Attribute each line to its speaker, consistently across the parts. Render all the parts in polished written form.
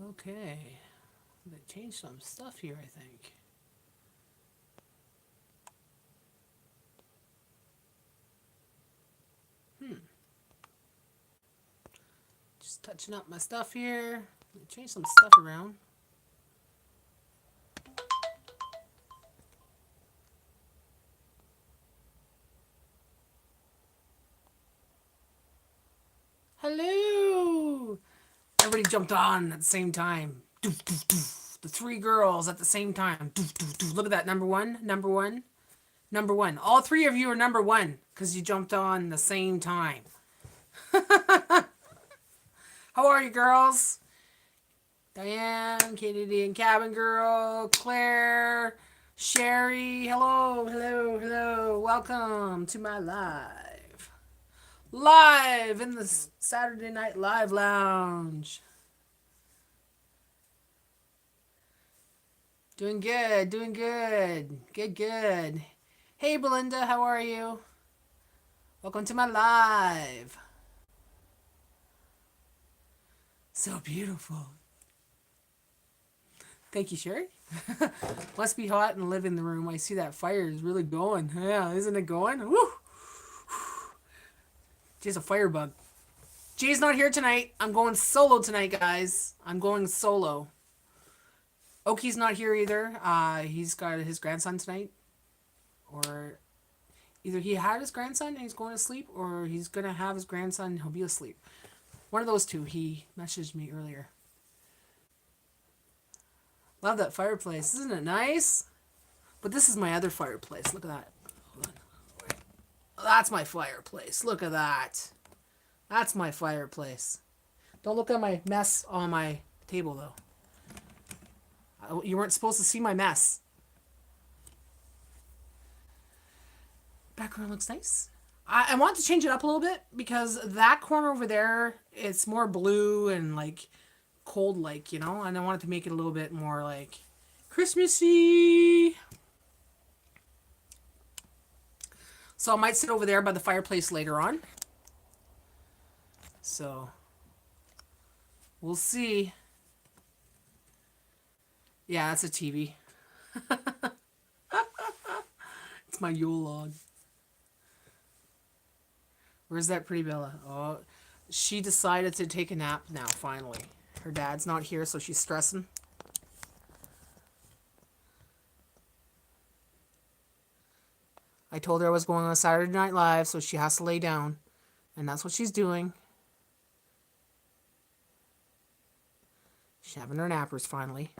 Speaker 1: Okay. They changed some stuff here, I think. Just touching up my stuff here. Change some stuff around. Hello! Everybody jumped on at the same time. Doof, doof, doof. The three girls at the same time. Doof, doof, doof. Look at that. Number one, number one, number one. All three of you are number one because you jumped on the same time. How are you, girls? Diane, Katie D and Cabin Girl, Claire, Sherry. Hello, hello, hello. Welcome to my live. Live in the Saturday Night Live Lounge. Doing good, doing good. Good, good. Hey, Belinda, how are you? Welcome to my live. So beautiful. Thank you, Sherry. Must be hot and live in the room. I see that fire is really going. Yeah, isn't it going? Woo! Jay's a firebug. Jay's not here tonight. I'm going solo tonight, guys. I'm going solo. Oki's not here either. He's got his grandson tonight. Or either he had his grandson and he's going to sleep, or he's going to have his grandson and he'll be asleep. One of those two. He messaged me earlier. Love that fireplace. Isn't it nice? But this is my other fireplace. Look at that. Hold on. That's my fireplace. Look at that. That's my fireplace. Don't look at my mess on my table, though. You weren't supposed to see my mess. Background looks nice. I want to change it up a little bit because that corner over there, it's more blue and like cold, like, you know, and I wanted to make it a little bit more like Christmassy. So I might sit over there by the fireplace later on. So we'll see. Yeah, that's a TV. It's my Yule log. Where's that pretty Bella? Oh, she decided to take a nap now, finally. Her dad's not here, so she's stressing. I told her I was going on Saturday Night Live, so she has to lay down. And that's what she's doing. She's having her nappers finally.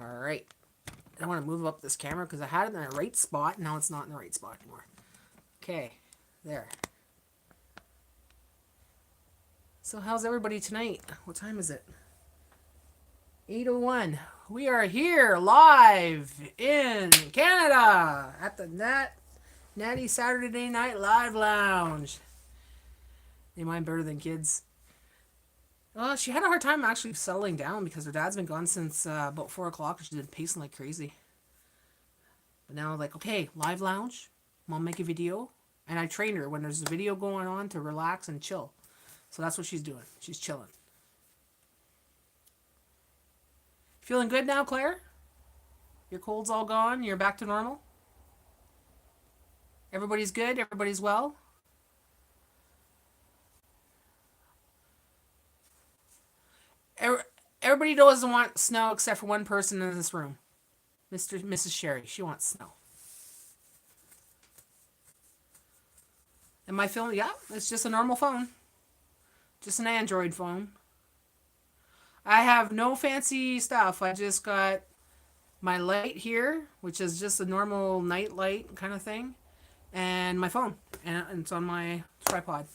Speaker 1: Alright. I want to move up this camera because I had it in the right spot. Now it's not in the right spot anymore. Okay. There. So how's everybody tonight? What time is it? 8:01. We are here live in Canada at the Natty Saturday Night Live Lounge. They mind better than kids. Well, she had a hard time actually settling down because her dad's been gone since about 4 o'clock. She's been pacing like crazy. But now, like, okay, live lounge. Mom, make a video. And I trained her when there's a video going on to relax and chill. So that's what she's doing. She's chilling. Feeling good now, Claire? Your cold's all gone? You're back to normal? Everybody's good? Everybody's well? Everybody doesn't want snow except for one person in this room. Mrs. Sherry. She wants snow. And my phone, yeah, it's just a normal phone. Just an Android phone. I have no fancy stuff. I just got my light here, which is just a normal night light kind of thing, and my phone. And it's on my tripod.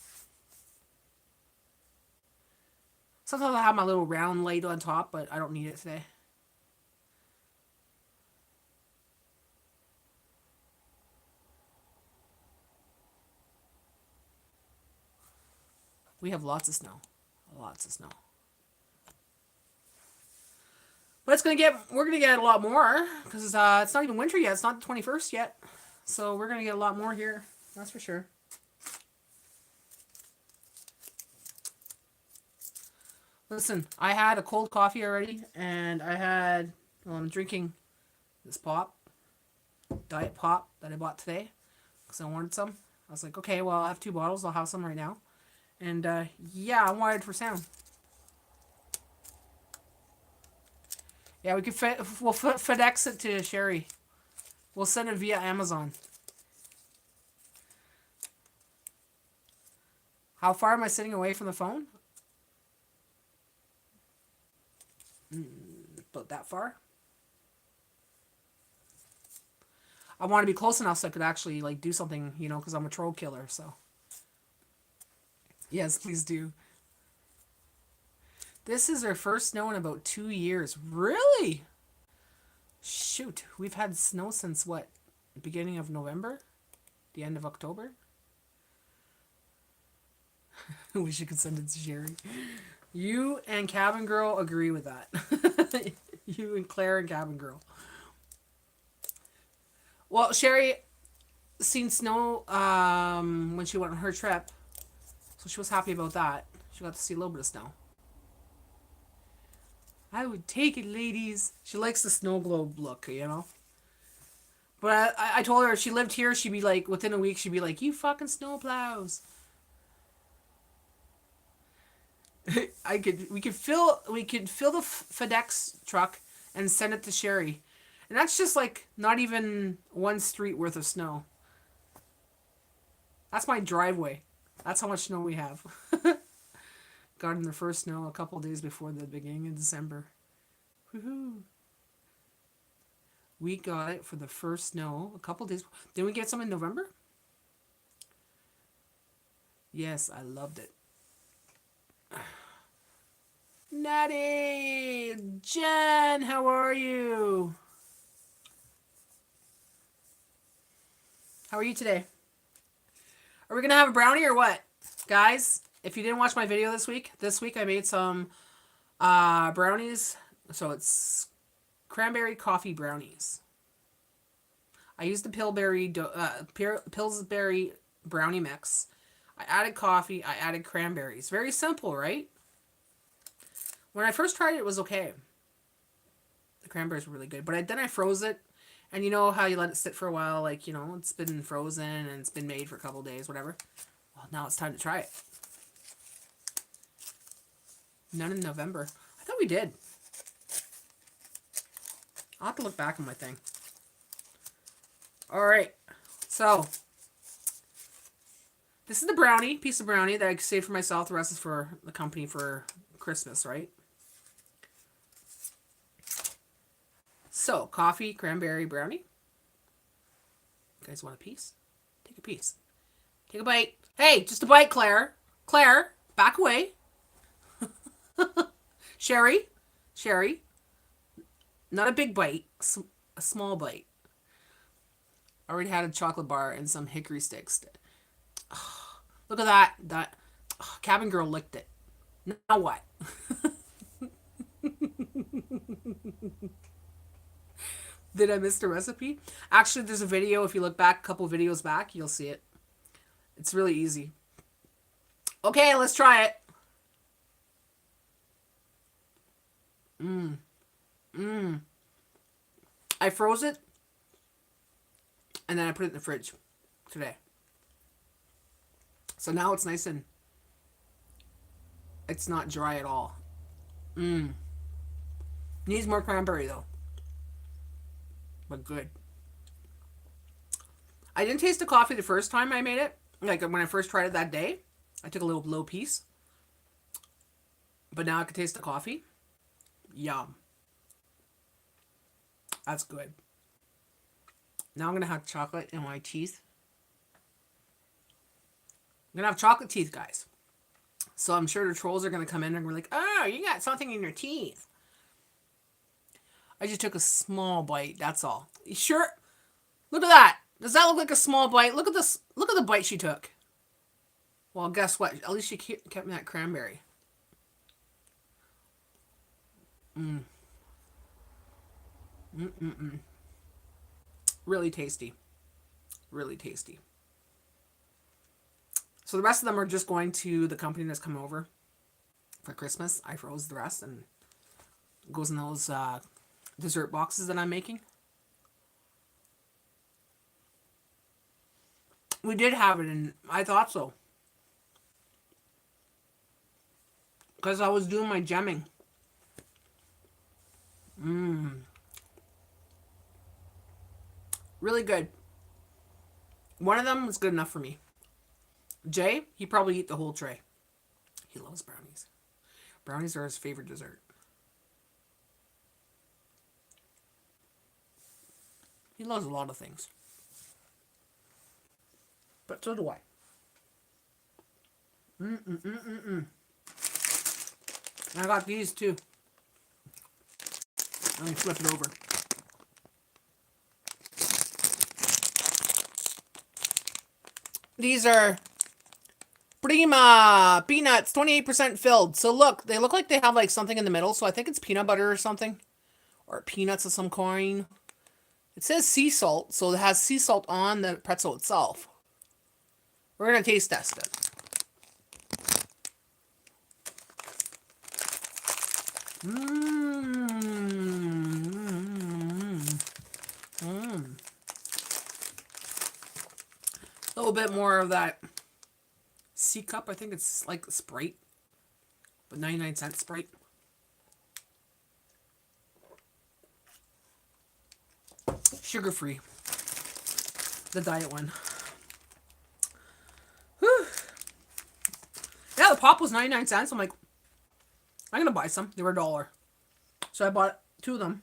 Speaker 1: Sometimes I have my little round light on top, but I don't need it today. We have lots of snow. Lots of snow. But we're gonna get a lot more because it's not even winter yet. It's not the 21st yet. So we're going to get a lot more here. That's for sure. Listen, I had a cold coffee already, and I'm drinking this pop, diet pop that I bought today because I wanted some. I was like, okay, well, I have 2 bottles. I'll have some right now. And yeah, I'm wired for sound. Yeah, we'll FedEx it to Sherry. We'll send it via Amazon. How far am I sitting away from the phone? About that far. I want to be close enough so I could actually like do something, because I'm a troll killer. So yes, please do. This is our first snow in about 2 years. Really? Shoot, we've had snow since what? The beginning of November? The end of October? Wish you could send it to Sherry. You and Cabin Girl agree with that. You and Claire and Cabin Girl. Well, Sherry seen snow when she went on her trip, so she was happy about that. She got to see a little bit of snow. I would take it, ladies. She likes the snow globe look. But I told her if she lived here, she'd be like, within a week, she'd be like, you fucking snow plows. We could fill the FedEx truck and send it to Sherry, and that's just like not even one street worth of snow. That's my driveway. That's how much snow we have. Got in the first snow a couple days before the beginning of December. Woohoo! We got it for the first snow a couple days. Didn't we get some in November? Yes, I loved it. Natty! Jen, how are you? How are you today? Are we going to have a brownie or what? Guys, if you didn't watch my video this week I made some brownies. So it's cranberry coffee brownies. I used the Pillsbury brownie mix. I added coffee. I added cranberries. Very simple, right? When I first tried it, it was okay. The cranberries were really good. But then I froze it. And you know how you let it sit for a while? Like, it's been frozen and it's been made for a couple days, whatever. Well, now it's time to try it. None in November. I thought we did. I'll have to look back on my thing. Alright. So, this is the piece of brownie that I saved for myself. The rest is for the company for Christmas, right? So, coffee, cranberry, brownie. You guys want a piece? Take a piece. Take a bite. Hey, just a bite, Claire. Claire, back away. Sherry. Not a big bite. A small bite. I already had a chocolate bar and some hickory sticks. Oh, look at that. Cabin Girl licked it. Now what? Did I miss the recipe? Actually, there's a video. If you look back, a couple videos back, you'll see it. It's really easy. Okay, let's try it. I froze it. And then I put it in the fridge today. So now it's nice and it's not dry at all. Needs more cranberry though. But good. I didn't taste the coffee the first time I made it. Like when I first tried it that day. I took a little piece. But now I can taste the coffee. Yum. That's good. Now I'm going to have chocolate in my teeth. I'm going to have chocolate teeth, guys. So I'm sure the trolls are going to come in and we're like, oh, you got something in your teeth. I just took a small bite. That's all. You sure? Look at that. Does that look like a small bite? Look at this. Look at the bite she took. Well, guess what? At least she kept me that cranberry. Really tasty. Really tasty. So the rest of them are just going to the company that's come over for Christmas. I froze the rest and it goes in those dessert boxes that I'm making. We did have it, and I thought so. Because I was doing my gemming. Really good. One of them was good enough for me. Jay, he probably eat the whole tray. He loves brownies. Brownies are his favorite dessert. He loves a lot of things. But so do I. I got these too. Let me flip it over. These are Prima peanuts, 28% filled. So look, they look like they have like something in the middle. So I think it's peanut butter or something. Or peanuts of some kind. It says sea salt, so it has sea salt on the pretzel itself. We're going to taste test it. A little bit more of that C cup. I think it's like Sprite, but 99-cent Sprite. Sugar-free. The diet one. Whew. Yeah, the pop was 99 cents. I'm like, I'm going to buy some. They were $1. So I bought 2 of them.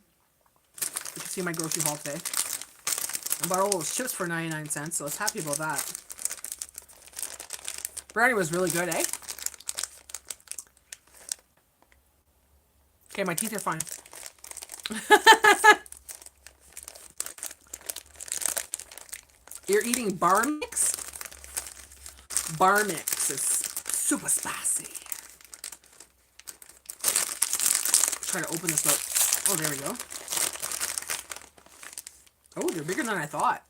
Speaker 1: You can see my grocery haul today. I bought all those chips for 99 cents, so I was happy about that. Brownie was really good, eh? Okay, my teeth are fine. You're eating bar mix? Bar mix is super spicy. Try to open this up. Oh, there we go. Oh, they're bigger than I thought.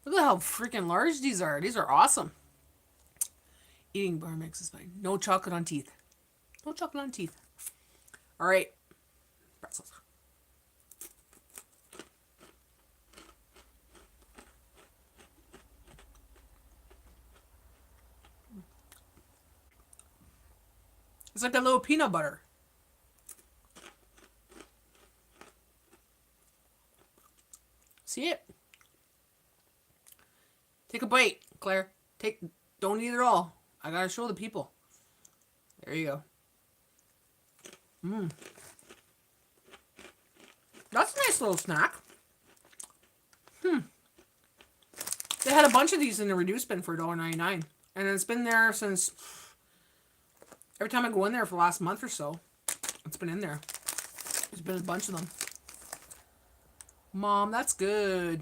Speaker 1: Look at how freaking large these are. These are awesome. Eating bar mix is fine. No chocolate on teeth. No chocolate on teeth. All right. Pretzels. It's like a little peanut butter. See it? Take a bite, Claire. Don't eat it all. I gotta show the people. There you go. That's a nice little snack. They had a bunch of these in the reduced bin for $1.99. And it's been there since... Every time I go in there for the last month or so, it's been in there. There's been a bunch of them. Mom, that's good.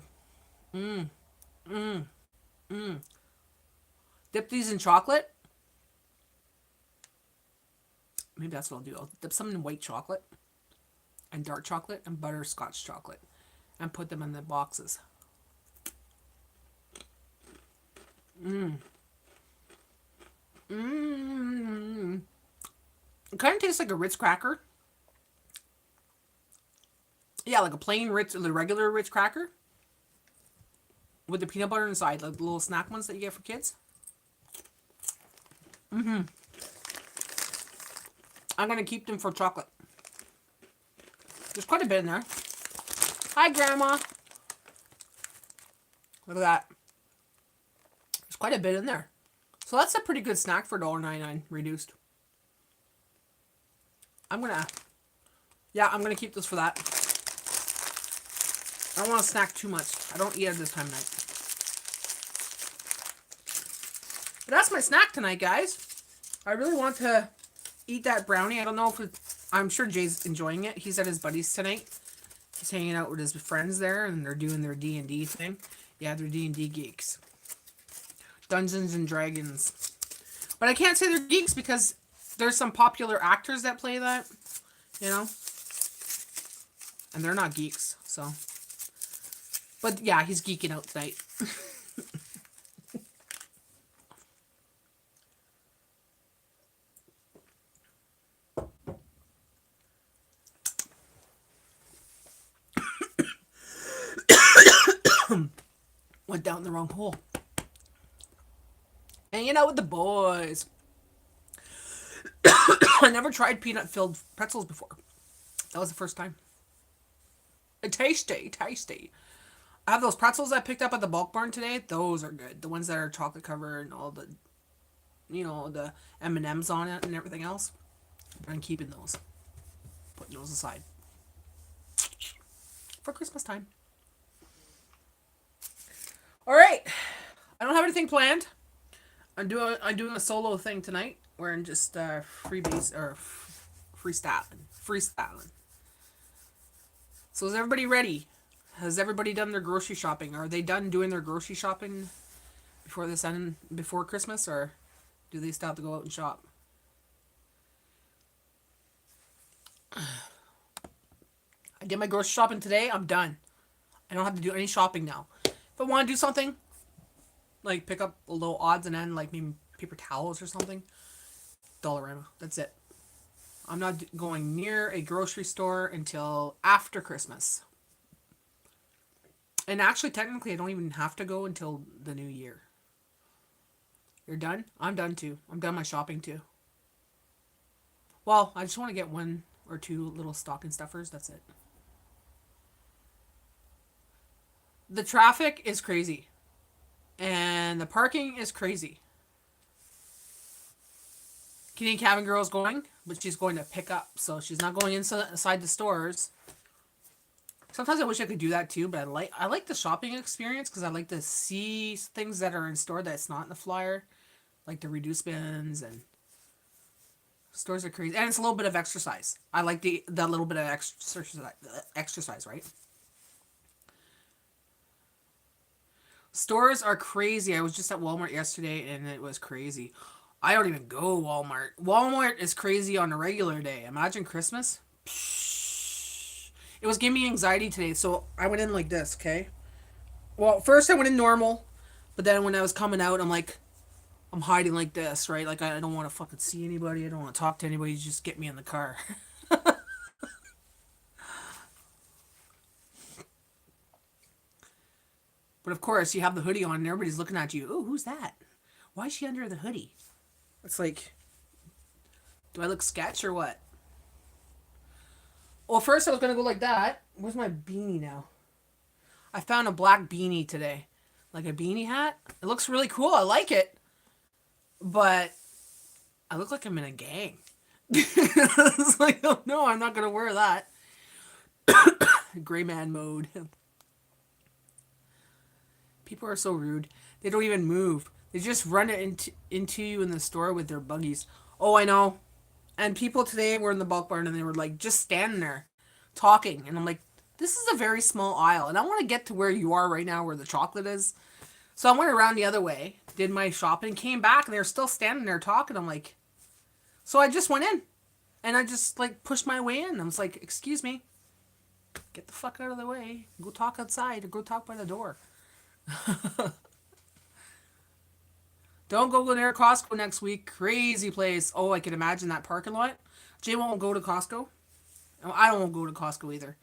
Speaker 1: Dip these in chocolate. Maybe that's what I'll do. I'll dip some in white chocolate and dark chocolate and butterscotch chocolate and put them in the boxes. It kind of tastes like a Ritz cracker. Yeah, like a plain Ritz, or the regular Ritz cracker with the peanut butter inside, like the little snack ones that you get for kids. I'm gonna keep them for chocolate. There's quite a bit in there. Hi, Grandma. Look at that. There's quite a bit in there. So that's a pretty good snack for $1.99 reduced. I'm gonna keep this for that. I don't want to snack too much. I don't eat at this time of night. But that's my snack tonight, guys. I really want to eat that brownie. I don't know if I'm sure Jay's enjoying it. He's at his buddies tonight. He's hanging out with his friends there, and they're doing their D&D thing. Yeah, they're D&D geeks. Dungeons and Dragons. But I can't say they're geeks because there's some popular actors that play that, you know? And they're not geeks, so. But yeah, he's geeking out tonight. Went down the wrong hole. Hanging out with the boys. I never tried peanut filled pretzels before. That was the first time. Tasty, tasty. I have those pretzels I picked up at the bulk barn today. Those are good. The ones that are chocolate covered and all the, the M&Ms on it and everything else. I'm keeping those. Putting those aside for Christmas time. All right. I don't have anything planned. I'm doing a solo thing tonight. We're in just freestyling. So is everybody ready? Has everybody done their grocery shopping? Are they done doing their grocery shopping before Christmas, or do they still have to go out and shop? I did my grocery shopping today. I'm done. I don't have to do any shopping now. If I want to do something, like pick up a little odds and end, like maybe paper towels or something, Dollarama. That's it. I'm not going near a grocery store until after Christmas. And actually, technically, I don't even have to go until the new year. You're done? I'm done too. I'm done my shopping too. Well, I just want to get 1 or 2 little stocking stuffers. That's it. The traffic is crazy. And the parking is crazy. Canadian Cabin Girl is going, but she's going to pick up. So she's not going inside the stores. Sometimes I wish I could do that too, but I like the shopping experience because I like to see things that are in store that's not in the flyer, like the reduced bins, and stores are crazy, and it's a little bit of exercise. I like the little bit of exercise, right? Stores are crazy. I was just at Walmart yesterday, and it was crazy. I don't even go Walmart. Walmart is crazy on a regular day. Imagine Christmas. It was giving me anxiety today, so I went in like this, okay? Well, first I went in normal, but then when I was coming out, I'm hiding like this, right? Like, I don't want to fucking see anybody. I don't want to talk to anybody. Just get me in the car. But of course, you have the hoodie on and everybody's looking at you. Oh, who's that? Why is she under the hoodie? It's like, do I look sketch or what? Well, first I was going to go like that. Where's my beanie now? I found a black beanie today. Like a beanie hat. It looks really cool. I like it. But I look like I'm in a gang. It's like, oh no, I'm not going to wear that. Gray man mode. People are so rude. They don't even move. They just run it into you in the store with their buggies. Oh, I know. And people today were in the bulk barn and they were like just standing there talking. And I'm like, this is a very small aisle. And I want to get to where you are right now, where the chocolate is. So I went around the other way, did my shopping, came back, and they were still standing there talking. I'm like, so I just went in. And I just like pushed my way in. I was like, excuse me. Get the fuck out of the way. Go talk outside or go talk by the door. Don't go near Costco next week. Crazy place. Oh, I can imagine that parking lot. Jay won't go to Costco. I don't go to Costco either.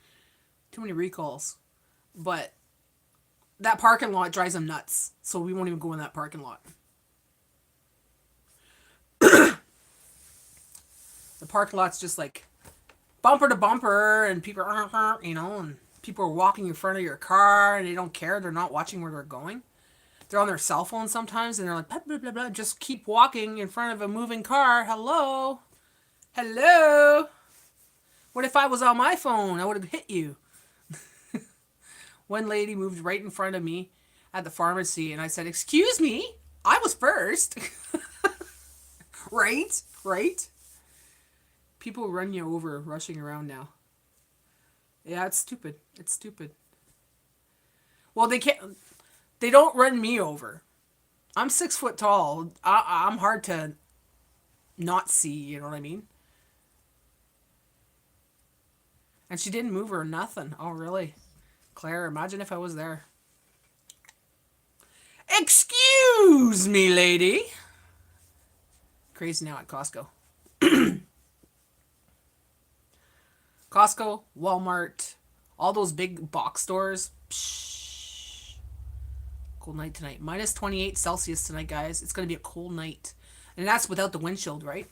Speaker 1: Too many recalls. But that parking lot drives him nuts. So we won't even go in that parking lot. The parking lot's just like bumper to bumper, and people are, and people are walking in front of your car and they don't care. They're not watching where they're going. They're on their cell phone sometimes and they're like, blah, blah, blah, blah. Just keep walking in front of a moving car. Hello? Hello? What if I was on my phone? I would have hit you. One lady moved right in front of me at the pharmacy and I said, excuse me? I was first. Right? Right? People run you over rushing around now. Yeah, it's stupid. It's stupid. Well, they don't run me over. I'm 6 foot tall. I'm hard to not see, you know what I mean? And she didn't move or nothing. Oh, really? Claire, imagine if I was there. Excuse me, lady. Crazy now at Costco. Costco, Walmart, all those big box stores. Psh, cold night tonight. Minus 28 Celsius tonight, guys. It's going to be a cold night. And that's without the windshield, right?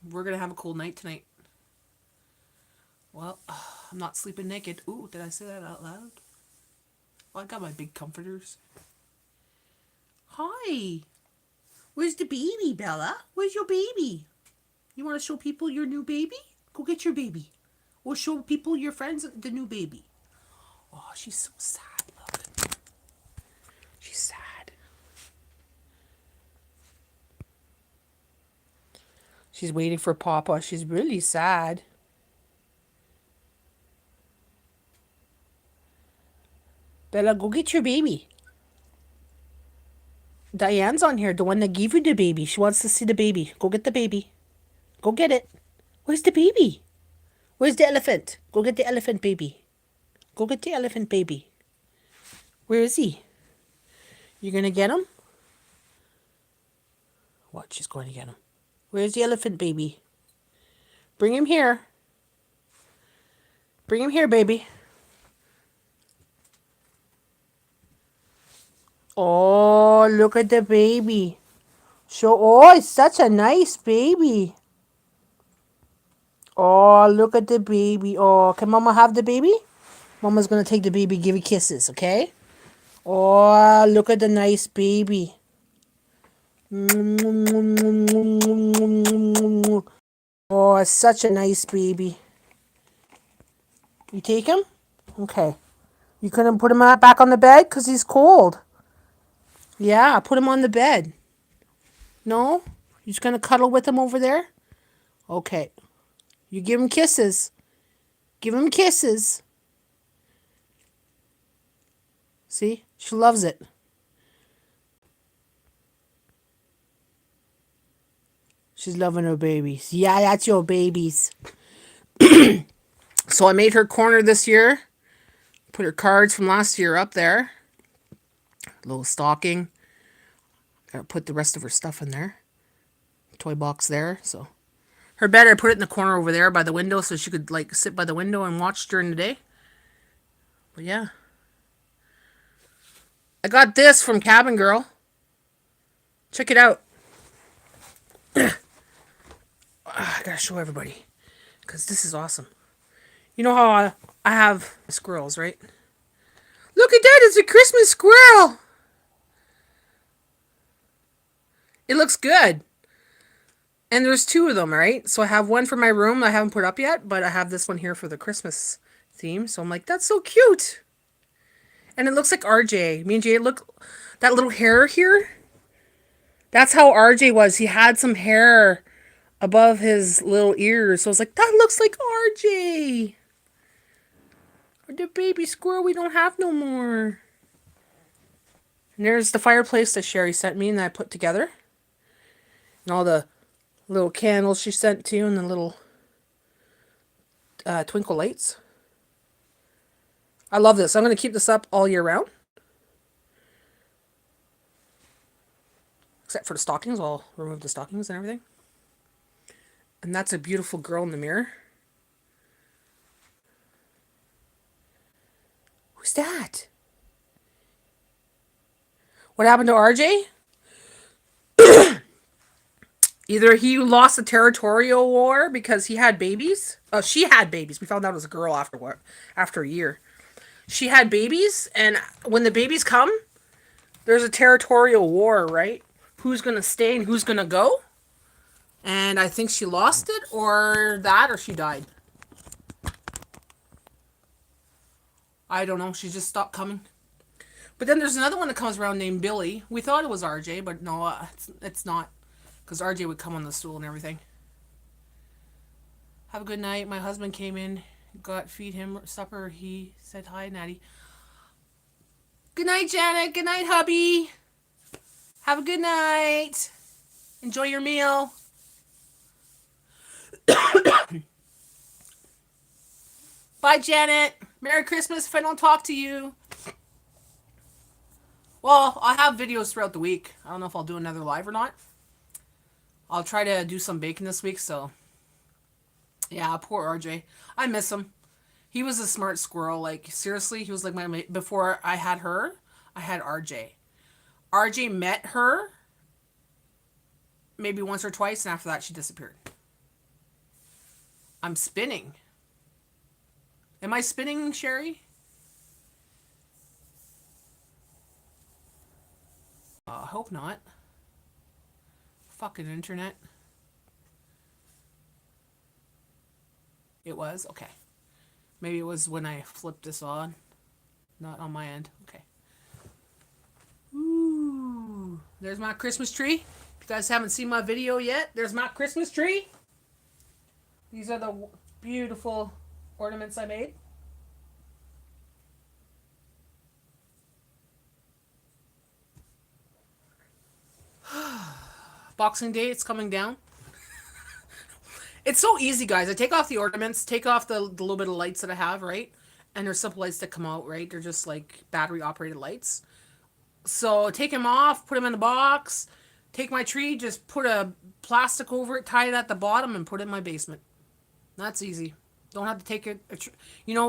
Speaker 1: We're going to have a cold night tonight. Well, I'm not sleeping naked. Ooh, did I say that out loud? Well, I got my big comforters. Hi. Where's the baby, Bella? Where's your baby? You want to show people your new baby? Go get your baby. Or show people, your friends, the new baby. Oh, she's so sad. Look. She's sad. She's waiting for Papa. She's really sad. Bella, go get your baby. Diane's on here, the one that gave you the baby. She wants to see the baby. Go get the baby. Go get it. Where's the baby? Where's the elephant? Go get the elephant baby. Go get the elephant baby. Where is he? You gonna get him? What? She's going to get him. Where's the elephant baby? Bring him here. Bring him here, baby. Oh, look at the baby. Oh, it's such a nice baby. Oh, look at the baby. Oh, can Mama have the baby? Mama's going to take the baby, give it kisses, okay? Oh, look at the nice baby. Oh, it's such a nice baby. You take him? Okay. You couldn't put him back on the bed because he's cold. Yeah, put him on the bed. No? You're just going to cuddle with him over there? Okay. You give him kisses. Give him kisses. See? She loves it. She's loving her babies. Yeah, that's your babies. So I made her corner this year. Put her cards from last year up there. A little stocking. Gotta put the rest of her stuff in there. Toy box there. So her bed, I put it in the corner over there by the window so she could like sit by the window and watch during the day. But yeah. I got this from Cabin Girl. Check it out. I gotta show everybody. Because this is awesome. You know how I have squirrels, right? Look at that, it's a Christmas squirrel. It looks good. And there's two of them, right? So I have one for my room I haven't put up yet, but I have this one here for the Christmas theme. So I'm like, that's so cute. And it looks like RJ. Me and Jay, look, that little hair here. That's how RJ was. He had some hair above his little ears. So I was like, that looks like RJ. The baby squirrel we don't have no more. And there's the fireplace that Sherry sent me and that I put together. And all the little candles she sent to you and the little twinkle lights. I love this. I'm going to keep this up all year round. Except for the stockings. I'll remove the stockings and everything. And that's a beautiful girl in the mirror. Who's that? What happened to RJ? Either he lost the territorial war because he had babies. Oh, she had babies. We found out it was a girl after a year. She had babies, and when the babies come, there's a territorial war, right? Who's going to stay and who's going to go? And I think she lost it, or she died. I don't know. She just stopped coming. But then there's another one that comes around named Billy. We thought it was RJ, but no, it's not. Because RJ would come on the stool and everything. Have a good night. My husband came in, feed him supper. He said hi, Natty. Good night, Janet. Good night, hubby. Have a good night. Enjoy your meal. Bye, Janet. Merry Christmas if I don't talk to you. Well, I'll have videos throughout the week. I don't know if I'll do another live or not. I'll try to do some baking this week, so yeah, poor RJ. I miss him. He was a smart squirrel. Like, seriously, he was like my mate. Before I had her, I had RJ. RJ met her maybe once or twice, and after that, she disappeared. I'm spinning. Am I spinning, Sherry? I hope not. Fucking internet. It was? Okay. Maybe it was when I flipped this on. Not on my end. Okay. Ooh. There's my Christmas tree. If you guys haven't seen my video yet, there's my Christmas tree. These are the beautiful ornaments I made. Boxing Day, it's coming down. It's so easy, guys. I take off the ornaments, take off the little bit of lights that I have, right? And there's simple lights that come out, right? They're just like battery operated lights. So take them off, put them in the box, take my tree, just put a plastic over it, tie it at the bottom, and put it in my basement. That's easy. Don't have to take it,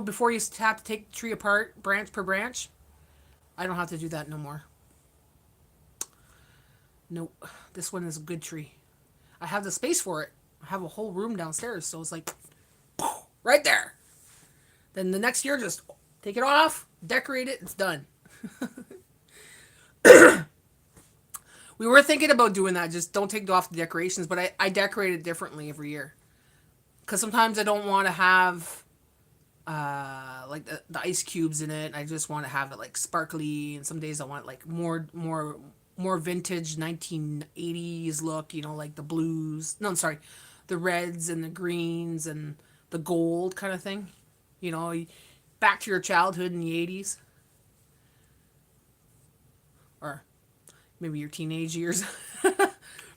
Speaker 1: before you have to take the tree apart, branch per branch. I don't have to do that no more. Nope. This one is a good tree. I have the space for it. I have a whole room downstairs, so it's like, right there. Then the next year, just take it off, decorate it, it's done. We were thinking about doing that, just don't take off the decorations, but I decorate it differently every year. Because sometimes I don't want to have like the ice cubes in it. I just want to have it like sparkly, and some days I want like more vintage 1980s look, like the blues. No, I'm sorry, the reds and the greens and the gold kind of thing. Back to your childhood in the 80s. Or maybe your teenage years.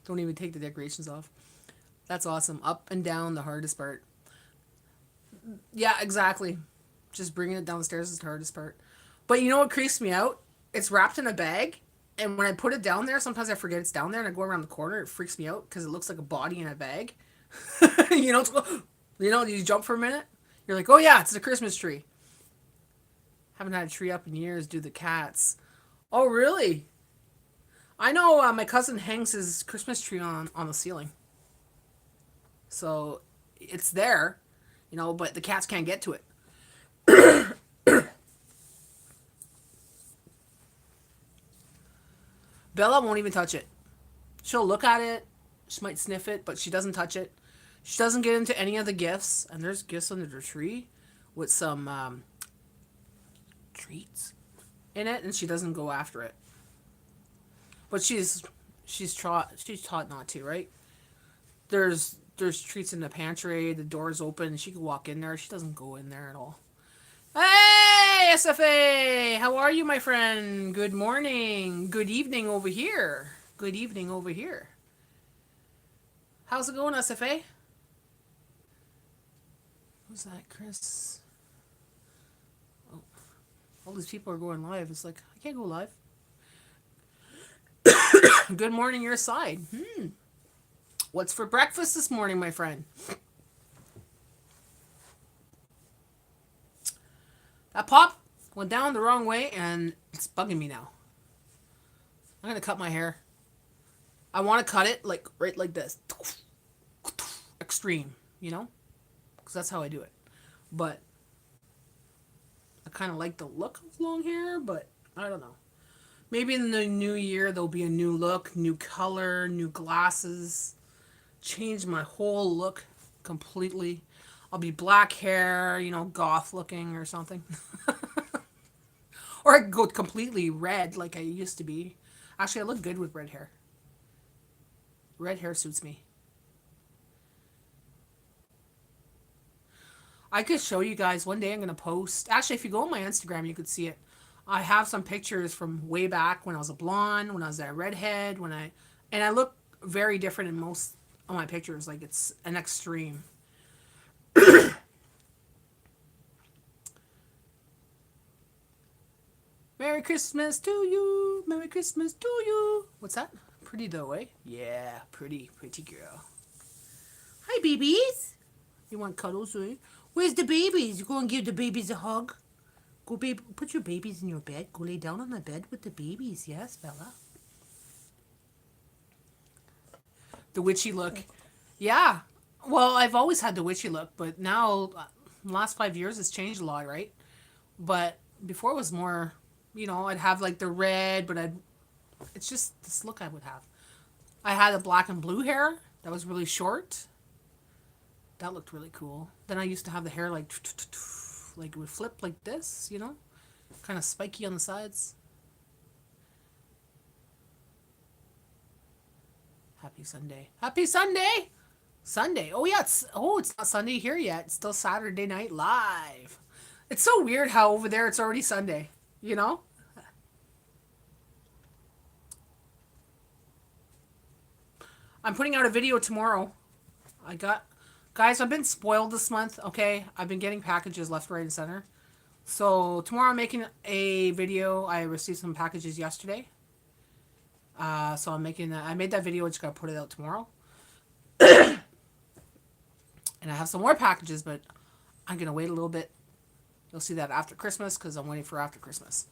Speaker 1: Don't even take the decorations off. That's awesome. Up and down, the hardest part. Yeah, exactly. Just bringing it downstairs is the hardest part. But you know what creeps me out? It's wrapped in a bag, and when I put it down there, sometimes I forget it's down there, and I go around the corner. It freaks me out because it looks like a body in a bag. You jump for a minute. You're like, oh yeah, it's a Christmas tree. Haven't had a tree up in years due to the cats. Oh really? I know my cousin hangs his Christmas tree on the ceiling. So it's there, but the cats can't get to it. Bella won't even touch it. She'll look at it, she might sniff it, but she doesn't touch it. She doesn't get into any of the gifts, and there's gifts under the tree with some treats in it, and she doesn't go after it. But she's taught not to, right? There's treats in the pantry, the door's open, she can walk in there. She doesn't go in there at all. Hey, SFA! How are you, my friend? Good morning. Good evening over here. Good evening over here. How's it going, SFA? Who's that, Chris? Oh, all these people are going live. It's like, I can't go live. Good morning, your side. What's for breakfast this morning, my friend? That pop went down the wrong way, and it's bugging me now. I'm going to cut my hair. I want to cut it right like this. Extreme, because that's how I do it. But I kind of like the look of long hair, but I don't know. Maybe in the new year there'll be a new look, new color, new glasses. Change my whole look completely. I'll be black hair, goth looking or something. Or I could go completely red like I used to be. Actually, I look good with red hair. Red hair suits me. I could show you guys one day. I'm going to post. Actually, if you go on my Instagram, you could see it. I have some pictures from way back when I was a blonde, when I was a redhead, and I look very different in most of my pictures. Like, it's an extreme. Merry Christmas to you. Merry Christmas to you. What's that? Pretty though, eh? Yeah, pretty girl. Hi, babies. You want cuddles, eh? Where's the babies? You go and give the babies a hug. Go, babe. Put your babies in your bed. Go lay down on the bed with the babies. Yes, Bella. The witchy look. Yeah. Well, I've always had the witchy look, but now, last 5 years, it's changed a lot, right? But before it was more, I'd have like the red, but it's just this look I would have. I had a black and blue hair that was really short. That looked really cool. Then I used to have the hair like it would flip like this, kind of spiky on the sides. Happy Sunday. Happy Sunday! Sunday. Oh yeah, it's not Sunday here yet. It's still Saturday Night Live. It's so weird how over there it's already Sunday, you know? I'm putting out a video tomorrow. Guys, I've been spoiled this month, okay? I've been getting packages left, right, and center. So tomorrow I'm making a video. I received some packages yesterday. So I made that video. I just gotta put it out tomorrow. And I have some more packages, but I'm gonna wait a little bit. You'll see that after Christmas because I'm waiting for after Christmas.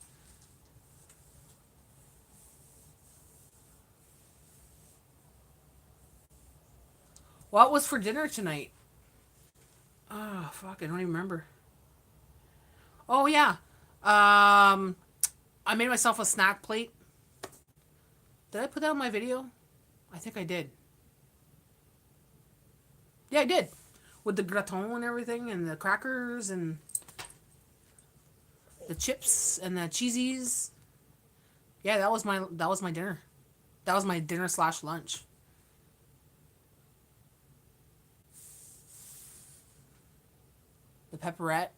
Speaker 1: What was for dinner tonight? Oh, fuck, I don't even remember. Oh, yeah. I made myself a snack plate. Did I put that on my video? I think I did. Yeah, I did. With the gratin and everything, and the crackers, and the chips, and the cheesies. Yeah, that was my dinner. That was my dinner / lunch. The pepperette.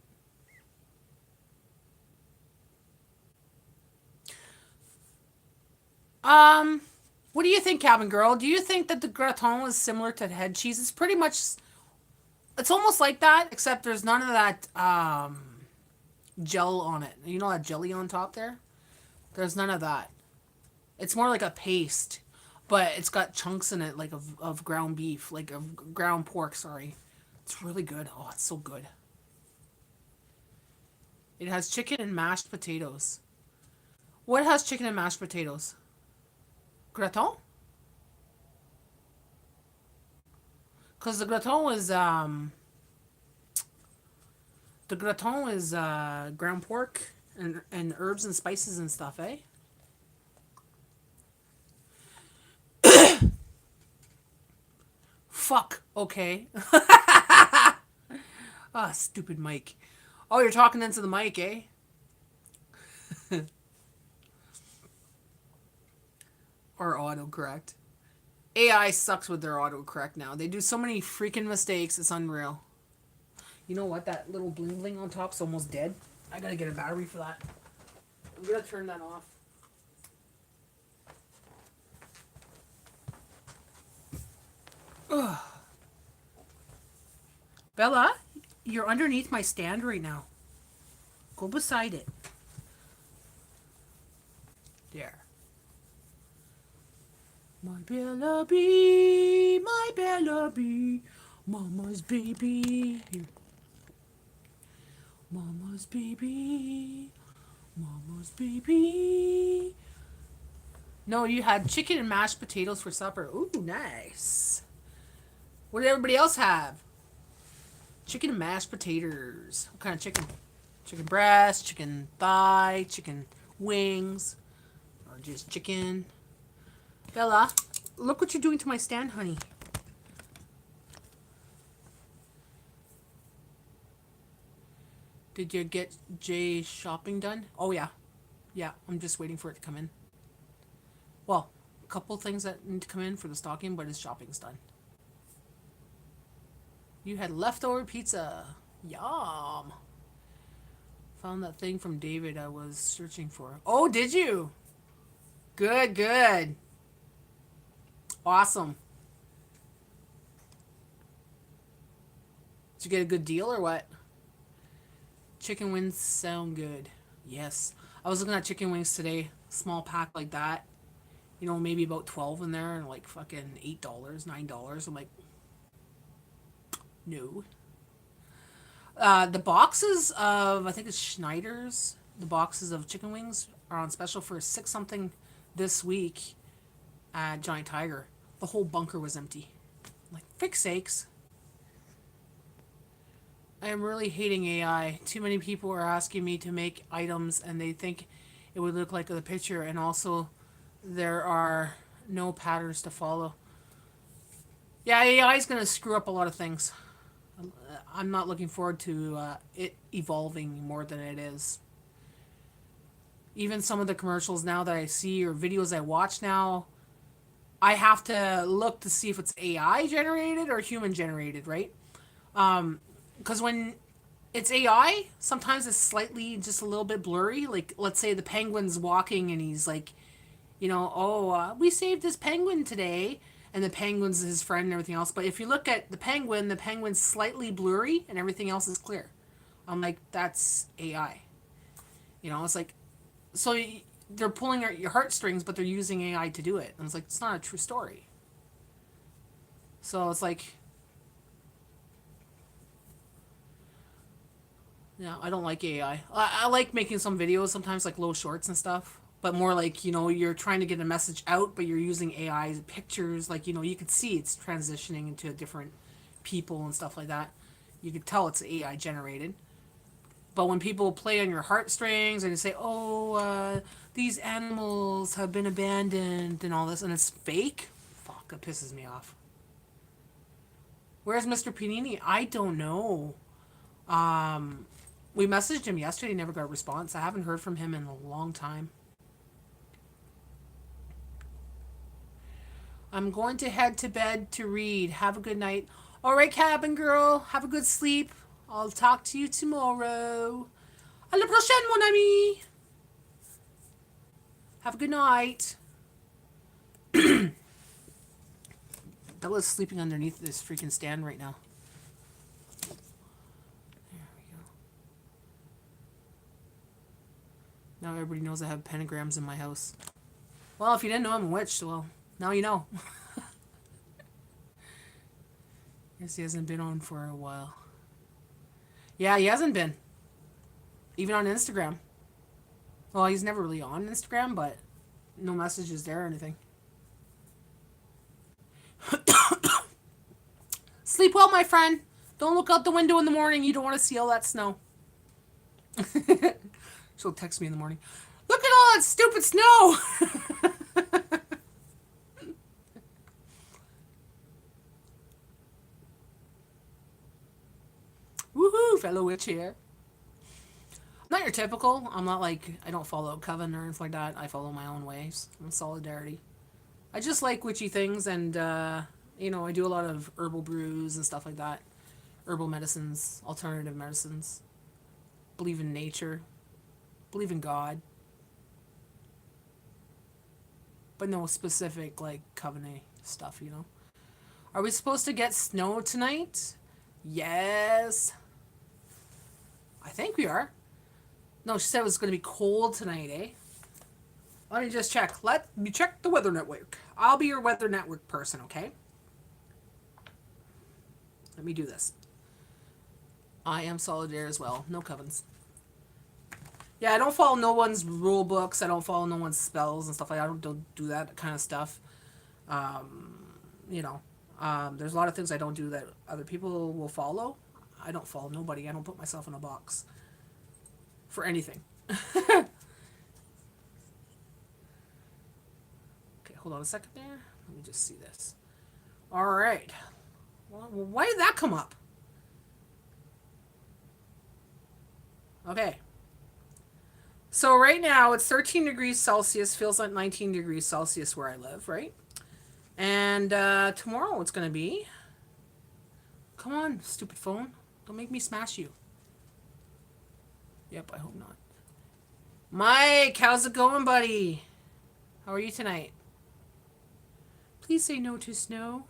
Speaker 1: What do you think, Cabin Girl? Do you think that the gratin is similar to the head cheese? It's pretty much, it's almost like that, except there's none of that gel on it. You know that jelly on top there? There's none of that. It's more like a paste, but it's got chunks in it, like of ground beef, like of ground pork, sorry. It's really good. Oh, it's so good. It has chicken and mashed potatoes. What has chicken and mashed potatoes? Gratin? Because the gratin is ground pork and herbs and spices and stuff, eh? Fuck. Okay. Ah, stupid mic. Oh, you're talking into the mic, eh? Or autocorrect. AI sucks with their autocorrect now. They do so many freaking mistakes. It's unreal. You know what? That little bling bling on top's almost dead. I gotta get a battery for that. I'm gonna turn that off. Ugh. Bella, you're underneath my stand right now. Go beside it. There. My Bella bee, my Bella bee, Mama's baby. Here. Mama's baby, Mama's baby. No, you had chicken and mashed potatoes for supper. Ooh, nice. What did everybody else have? Chicken and mashed potatoes. What kind of chicken? Chicken breast, chicken thigh, chicken wings, or just chicken. Bella, look what you're doing to my stand, honey. Did you get Jay's shopping done? Oh, yeah. Yeah, I'm just waiting for it to come in. Well, a couple things that need to come in for the stocking, but his shopping's done. You had leftover pizza. Yum. Found that thing from David I was searching for. Oh, did you? Good, good. Awesome. Did you get a good deal or what? Chicken wings sound good. Yes. I was looking at chicken wings today. small pack like that. You know, maybe about 12 in there and like fucking $8, $9. I'm like, no. The boxes of, I think it's Schneider's, the boxes of chicken wings are on special for six something this week at Giant Tiger. The whole bunker was empty. Like, fix sakes. I am really hating AI. Too many people are asking me to make items and they think it would look like the picture, and also there are no patterns to follow. Yeah, AI is going to screw up a lot of things. I'm not looking forward to it evolving more than it is. Even some of the commercials now that I see or videos I watch now, I have to look to see if it's AI generated or human generated, right? Because when it's AI, sometimes it's slightly just a little bit blurry. Like, let's say the penguin's walking and he's like, we saved this penguin today, and the penguin's his friend and everything else. But if you look at the penguin's slightly blurry and everything else is clear. I'm like, that's AI. It's like, so they're pulling at your heartstrings, but they're using AI to do it. And it's like, it's not a true story. So it's like, yeah, I don't like AI. I like making some videos sometimes, like low shorts and stuff. But more like, you're trying to get a message out, but you're using AI pictures. Like, you could see it's transitioning into different people and stuff like that. You could tell it's AI generated. But when people play on your heartstrings and you say, these animals have been abandoned and all this, and it's fake, fuck, it pisses me off. Where's Mr. Panini? I don't know. We messaged him yesterday, never got a response. I haven't heard from him in a long time. I'm going to head to bed to read. Have a good night. All right, cabin girl. Have a good sleep. I'll talk to you tomorrow. À la prochaine, mon ami. Have a good night. Bella's sleeping underneath this freaking stand right now. There we go. Now everybody knows I have pentagrams in my house. Well, if you didn't know I'm a witch, well, now you know. Guess he hasn't been on for a while. Yeah, he hasn't been. Even on Instagram. Well, he's never really on Instagram, but no messages there or anything. Sleep well, my friend. Don't look out the window in the morning. You don't want to see all that snow. She'll text me in the morning. Look at all that stupid snow. Woohoo, fellow witch here. I'm not your typical. I'm not like, I don't follow Coven or anything like that. I follow my own ways. I'm solidarity. I just like witchy things, and, I do a lot of herbal brews and stuff like that. Herbal medicines, alternative medicines. Believe in nature. Believe in God. But no specific, like, Covenant stuff, Are we supposed to get snow tonight? Yes. I think we are. No, she said it was going to be cold tonight, eh? Let me just check. Let me check the weather network. I'll be your weather network person, okay? Let me do this. I am solitaire as well. No covens. Yeah, I don't follow no one's rule books. I don't follow no one's spells and stuff like that. I don't do that kind of stuff. There's a lot of things I don't do that other people will follow. I don't follow nobody. I don't put myself in a box for anything. Okay, hold on a second there. Let me just see this. All right. Well, why did that come up? Okay. So right now it's 13 degrees Celsius. Feels like 19 degrees Celsius where I live, right? And tomorrow it's going to be... Come on, stupid phone. Don't make me smash you. Yep, I hope not. Mike, how's it going, buddy? How are you tonight? Please say no to snow.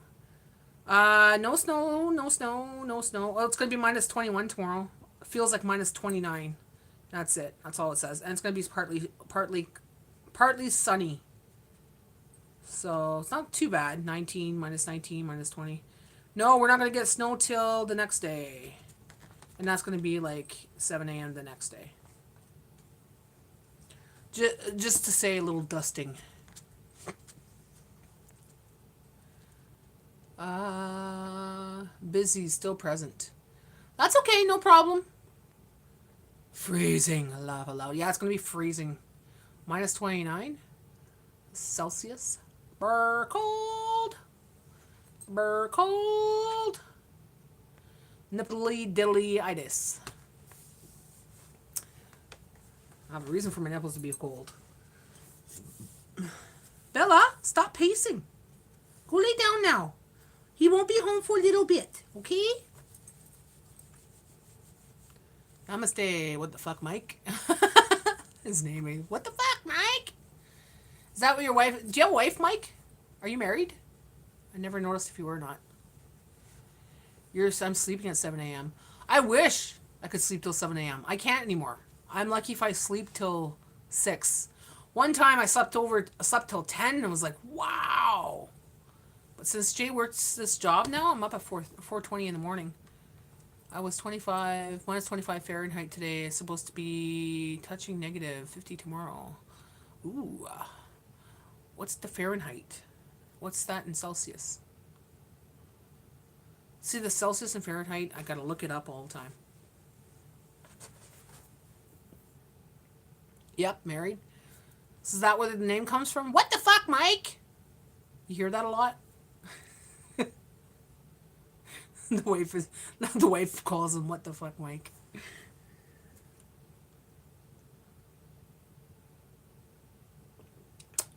Speaker 1: No snow, no snow, no snow. Oh, it's going to be minus 21 tomorrow. It feels like minus 29. That's it. That's all it says. And it's going to be partly Partly sunny. So it's not too bad. 19, minus 19, minus 20. No, we're not going to get snow till the next day. And that's going to be like 7 a.m. the next day. Just to say a little dusting. Busy, still present. That's okay, no problem. Freezing, lava loud. Yeah, it's going to be freezing. Minus 29 Celsius. Burr cold. Burr cold. Nipply diddly-itis. I have a reason for my nipples to be cold. Bella, stop pacing. Go lay down now. He won't be home for a little bit, okay? Namaste. What the fuck, Mike? His name is... What the fuck, Mike? Is that what your wife... Do you have a wife, Mike? Are you married? I never noticed if you were or not. I'm sleeping at 7 a.m. I wish I could sleep till 7 a.m. I can't anymore. I'm lucky if I sleep till 6. One time I slept till 10 and was like, wow. But since Jay works this job now, I'm up at 4:20 in the morning. I was minus 25 Fahrenheit today. It's supposed to be touching negative 50 tomorrow. Ooh. What's the Fahrenheit? What's that in Celsius? See the Celsius and Fahrenheit? I gotta look it up all the time. Yep, married. So is that where the name comes from? What the fuck, Mike? You hear that a lot? The wife calls him, what the fuck, Mike?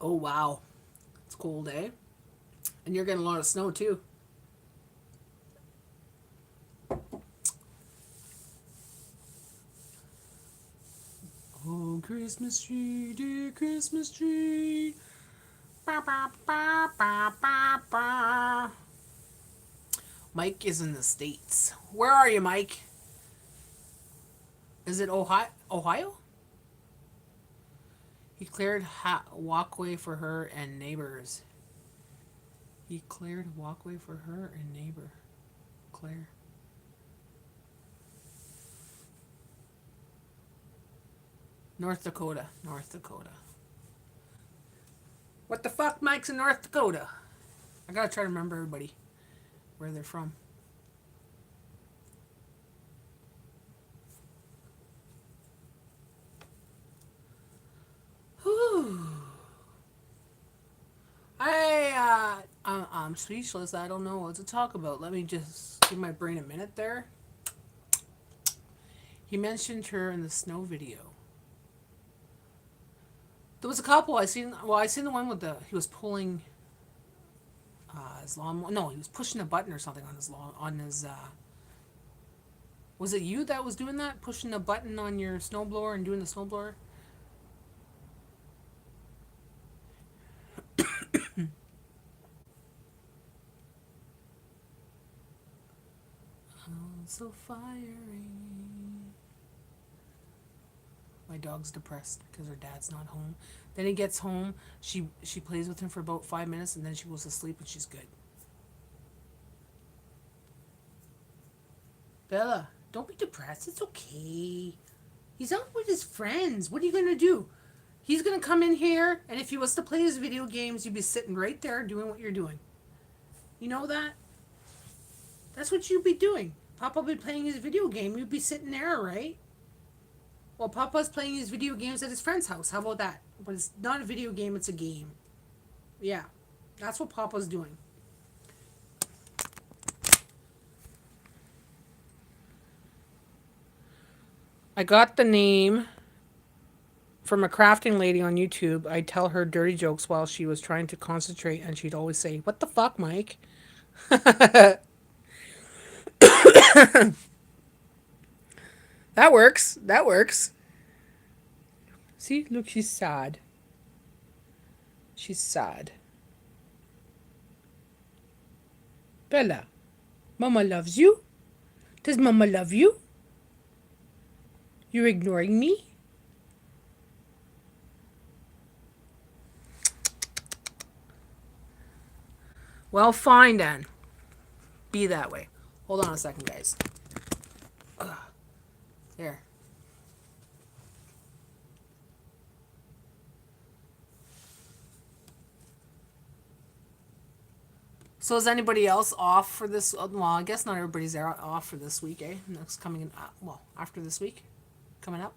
Speaker 1: Oh, wow. It's cold, eh? And you're getting a lot of snow, too. Oh, Christmas tree, dear Christmas tree. Ba, ba, ba, ba, ba, ba. Mike is in the States. Where are you, Mike? Is it Ohio? He cleared walkway for her and neighbors. He cleared walkway for her and neighbor. Claire. North Dakota. North Dakota. What the fuck, Mike's in North Dakota? I gotta try to remember everybody. Where they're from. Whew. I'm speechless. I don't know what to talk about. Let me just give my brain a minute there. He mentioned her in the snow video. There was a couple I seen. Well, I seen the one with he was pulling his lawnmower. No, he was pushing a button or something on his was it you that was doing that? Pushing a button on your snowblower and doing the snowblower? So fiery. My dog's depressed because her dad's not home. Then he gets home. She plays with him for about 5 minutes and then she goes to sleep and she's good. Bella, don't be depressed. It's okay. He's out with his friends. What are you gonna do? He's gonna come in here, and if he was to play his video games, you'd be sitting right there doing what you're doing. You know that? That's what you'd be doing. Papa would be playing his video game. You'd be sitting there, right? Well, Papa's playing his video games at his friend's house. How about that? But it's not a video game, it's a game. Yeah, that's what Papa's doing. I got the name from a crafting lady on YouTube. I'd tell her dirty jokes while she was trying to concentrate, and she'd always say, "What the fuck, Mike?" That works. That works. See, look, she's sad. She's sad. Bella, Mama loves you. Does Mama love you? You're ignoring me? Well, fine then. Be that way. Hold on a second, guys. Ugh. There. So is anybody else off for this? Well, I guess not everybody's there off for this week, eh? Next coming in, well, after this week, coming up.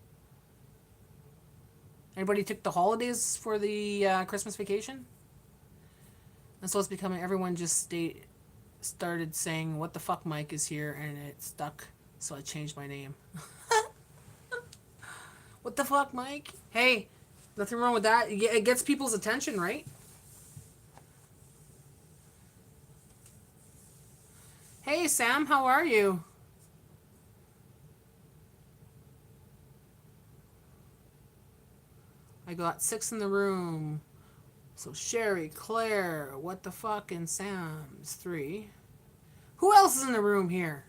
Speaker 1: Anybody took the holidays for the Christmas vacation? And so it's becoming, everyone just started saying, "What the fuck, Mike is here," and it stuck. So I changed my name. What the fuck, Mike? Hey, nothing wrong with that. It gets people's attention, right? Hey, Sam, how are you? I got 6 in the room. So Sherry, Claire, what the fuck, and Sam's 3. Who else is in the room here?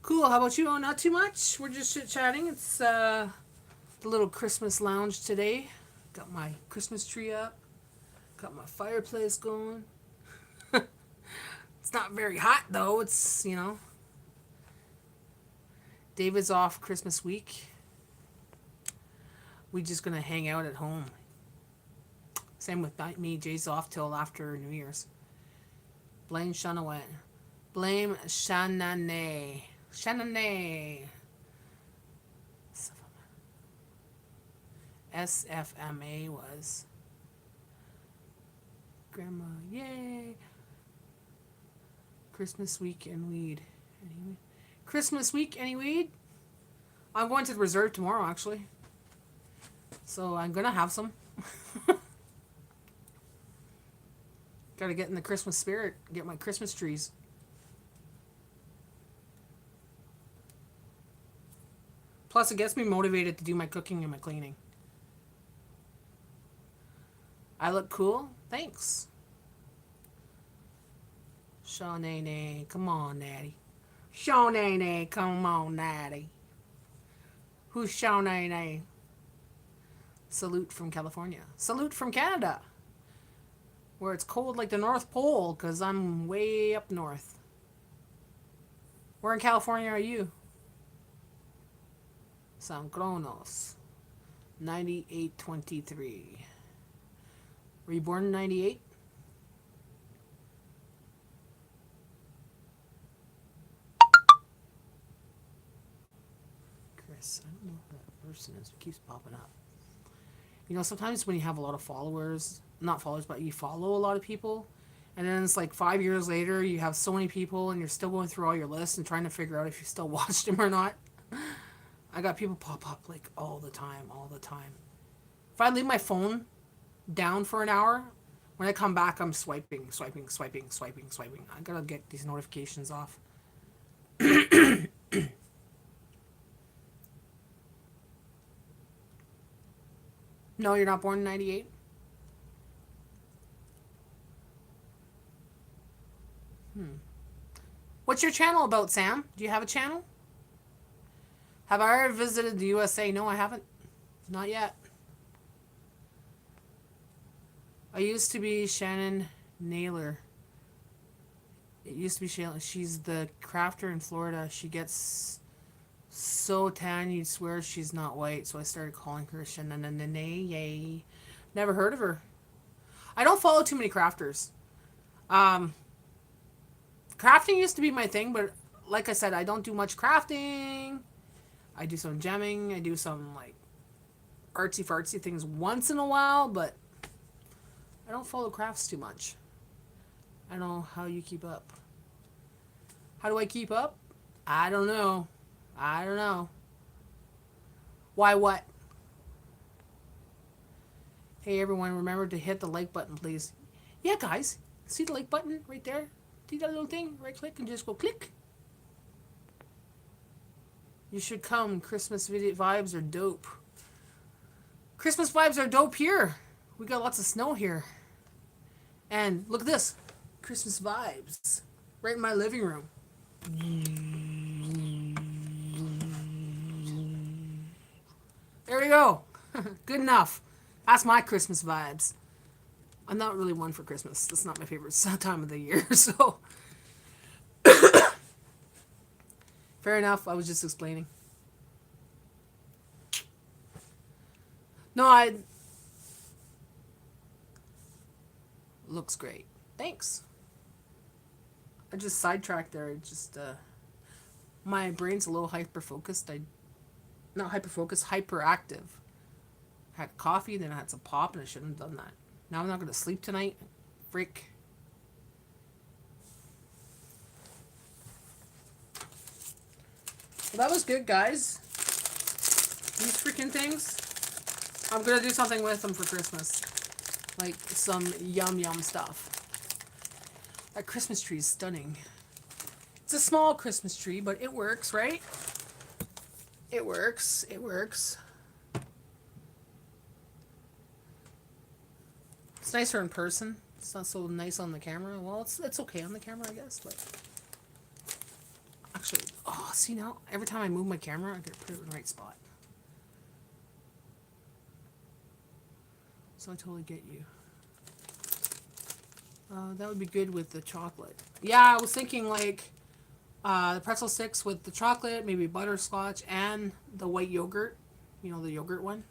Speaker 1: Cool, how about you? Oh, not too much. We're just chit-chatting. It's the little Christmas lounge today. Got my Christmas tree up. Got my fireplace going. It's not very hot, though. It's, you know. David's off Christmas week. We just gonna hang out at home. Same with me. Jay's off till after New Year's. Blame Shanawan. Blame Shanane. Shanane. SFMA was. Grandma, yay. Christmas week and weed. Anyway. Christmas week, any weed? I'm going to the reserve tomorrow, actually. So I'm going to have some. Gotta get in the Christmas spirit. Get my Christmas trees. Plus, it gets me motivated to do my cooking and my cleaning. I look cool? Thanks. Shawnee, come on, Natty. Shawnee, come on, Natty. Who's Shawnee? Salute from California. Salute from Canada. Where it's cold like the North Pole, because I'm way up north. Where in California are you? San Cronos. 9823. Were you born in 98? Chris, I don't know who that person is. It keeps popping up. You know, sometimes when you have a lot of followers, not followers, but you follow a lot of people, and then it's like 5 years later, you have so many people, and you're still going through all your lists and trying to figure out if you still watched them or not. I got people pop up like all the time. If I leave my phone down for an hour, when I come back, I'm swiping. I gotta get these notifications off. No, you're not born in 98? What's your channel about, Sam? Do you have a channel? Have I ever visited the USA? No, I haven't. Not yet. I used to be Shannon Naylor. It used to be Shannon. She's the crafter in Florida. She gets so tan you'd swear she's not white, so I started calling her Shannon. Yay. Never heard of her. I don't follow too many crafters. Crafting used to be my thing, but like I said, I don't do much crafting. I do some gemming. I do some like artsy-fartsy things once in a while, but I don't follow crafts too much. I don't know how you keep up. How do I keep up? I don't know. Why what? Hey everyone, remember to hit the like button, please. Yeah, guys. See the like button right there? See that little thing? Right click and just go click. You should come. Christmas video vibes are dope. Christmas vibes are dope here. We got lots of snow here. And look at this. Christmas vibes. Right in my living room. There we go. Good enough. That's my Christmas vibes. I'm not really one for Christmas. That's not my favorite time of the year. So fair enough. I was just explaining. No, I looks great. Thanks. I just sidetracked there. I just my brain's a little hyper focused. I not hyper focused, hyperactive. I had coffee, then I had some pop, and I shouldn't have done that. Now I'm not gonna sleep tonight. Freak. Well, that was good, guys. These freaking things. I'm gonna do something with them for Christmas. Like some yum yum stuff. That Christmas tree is stunning. It's a small Christmas tree, but it works, right? It works. It works. It's nicer in person. It's not so nice on the camera. Well, it's okay on the camera, I guess, but actually, oh, see now, every time I move my camera, I gotta put it in the right spot. So I totally get you. That would be good with the chocolate. Yeah, I was thinking like the pretzel sticks with the chocolate, maybe butterscotch, and the white yogurt. You know, the yogurt one.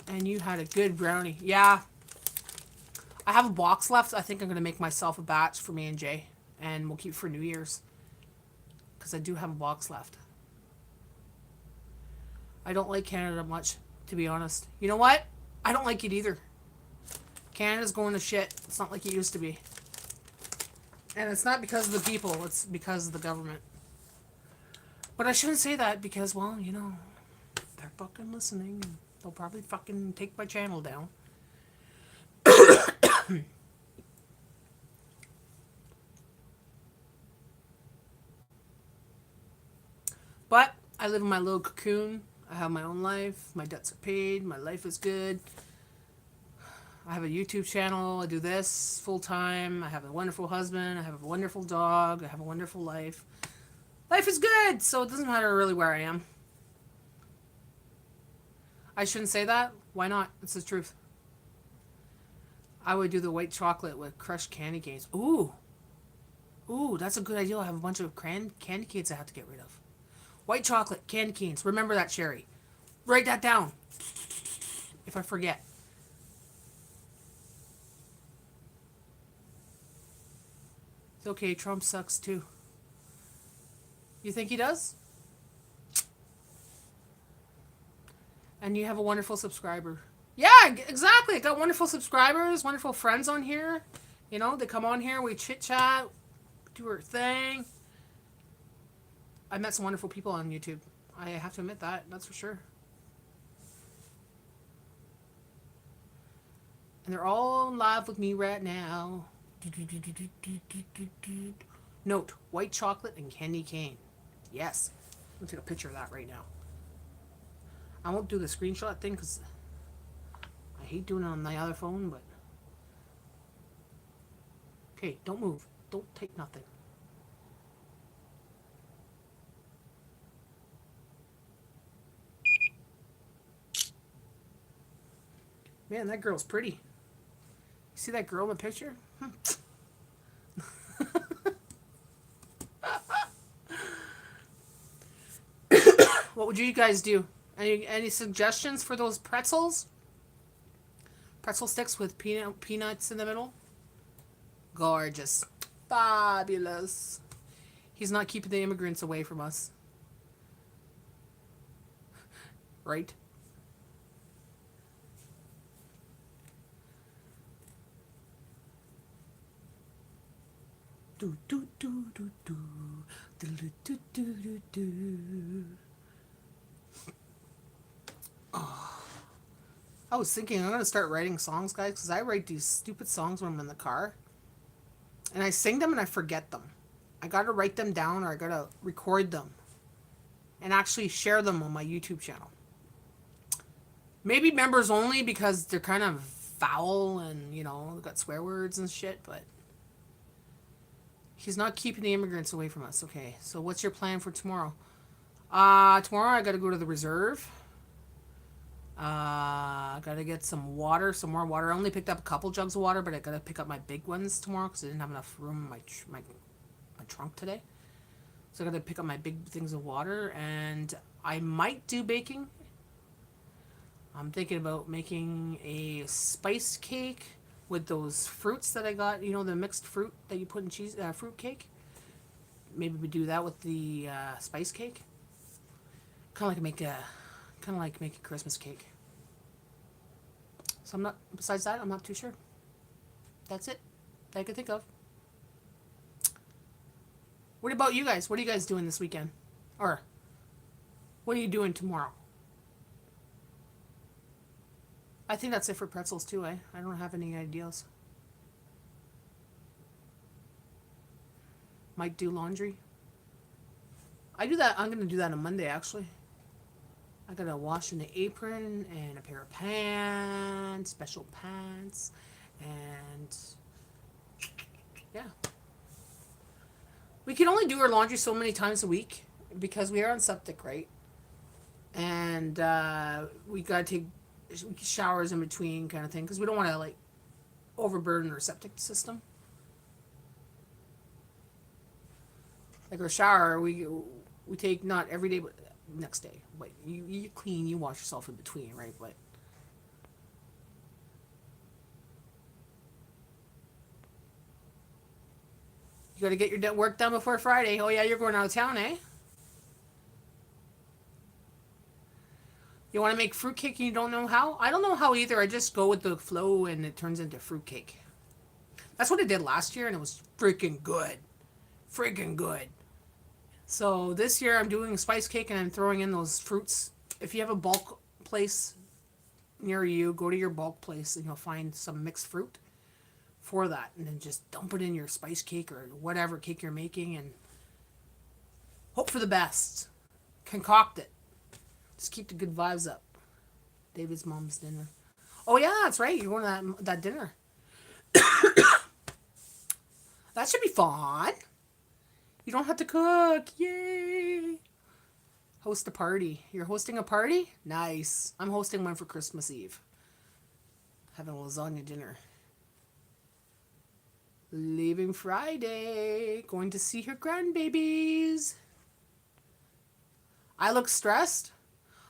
Speaker 1: And you had a good brownie. Yeah. I have a box left. I think I'm going to make myself a batch for me and Jay. And we'll keep it for New Year's. Because I do have a box left. I don't like Canada much, to be honest. You know what? I don't like it either. Canada's going to shit. It's not like it used to be. And it's not because of the people. It's because of the government. But I shouldn't say that because, well, you know, they're fucking listening. And they'll probably fucking take my channel down. But I live in my little cocoon. I have my own life. My debts are paid. My life is good. I have a YouTube channel. I do this full time. I have a wonderful husband. I have a wonderful dog. I have a wonderful life. Life is good, so it doesn't matter really where I am. I shouldn't say that. Why not? It's the truth. I would do the white chocolate with crushed candy canes. Ooh. Ooh, that's a good idea. I have a bunch of candy canes I have to get rid of. White chocolate, candy canes. Remember that, Sherry. Write that down. If I forget. It's okay, Trump sucks too. You think he does? And you have a wonderful subscriber. Yeah, exactly. I got wonderful subscribers, wonderful friends on here. You know, they come on here, we chit chat, do our thing. I met some wonderful people on YouTube. I have to admit that. That's for sure. And they're all live with me right now. Note, white chocolate and candy cane. Yes. I'm going to take a picture of that right now. I won't do the screenshot thing because I hate doing it on my other phone, but... Okay, don't move. Don't take nothing. Man, that girl's pretty. You see that girl in the picture? What would you guys do? Any suggestions for those pretzels? Pretzel sticks with peanuts in the middle? Gorgeous. Fabulous. He's not keeping the immigrants away from us. Right? Do do do do do do do do do do. Oh. I was thinking I'm gonna start writing songs, guys, because I write these stupid songs when I'm in the car, and I sing them and I forget them. I gotta write them down or I gotta record them, and actually share them on my YouTube channel. Maybe members only because they're kind of foul and you know got swear words and shit, but. He's not keeping the immigrants away from us. Okay, so what's your plan for tomorrow? Tomorrow I gotta go to the reserve. I gotta get some water, some more water. I only picked up a couple jugs of water, but I gotta pick up my big ones tomorrow because I didn't have enough room in my trunk today. So I gotta pick up my big things of water, and I might do baking. I'm thinking about making a spice cake with those fruits that I got. You know, the mixed fruit that you put in cheese fruit cake. Maybe we do that with the spice cake. Kind of like make a Christmas cake. So I'm not. Besides that, I'm not too sure. That's it that I could think of. What about you guys? What are you guys doing this weekend? Or what are you doing tomorrow? I think that's it for pretzels too. I don't have any ideas. Might do laundry. I do that. I'm gonna do that on Monday actually. I gotta wash in the apron and a pair of pants, special pants, and yeah. We can only do our laundry so many times a week because we are on septic, right? And we gotta take showers in between, kind of thing, because we don't want to like overburden our septic system. Like our shower, we take not every day, but next day. But you clean, you wash yourself in between, right? But you got to get your work done before Friday. Oh yeah, you're going out of town, eh? You want to make fruitcake and you don't know how? I don't know how either. I just go with the flow and it turns into fruitcake. That's what I did last year and it was freaking good. Freaking good. So this year I'm doing spice cake and I'm throwing in those fruits. If you have a bulk place near you, go to your bulk place and you'll find some mixed fruit for that. And then just dump it in your spice cake or whatever cake you're making and hope for the best. Concoct it. Just keep the good vibes up. David's mom's dinner. Oh yeah, that's right. You're going to that dinner. That should be fun. You don't have to cook. Yay! Host a party. You're hosting a party? Nice. I'm hosting one for Christmas Eve. Having a lasagna dinner. Leaving Friday. Going to see her grandbabies. I look stressed.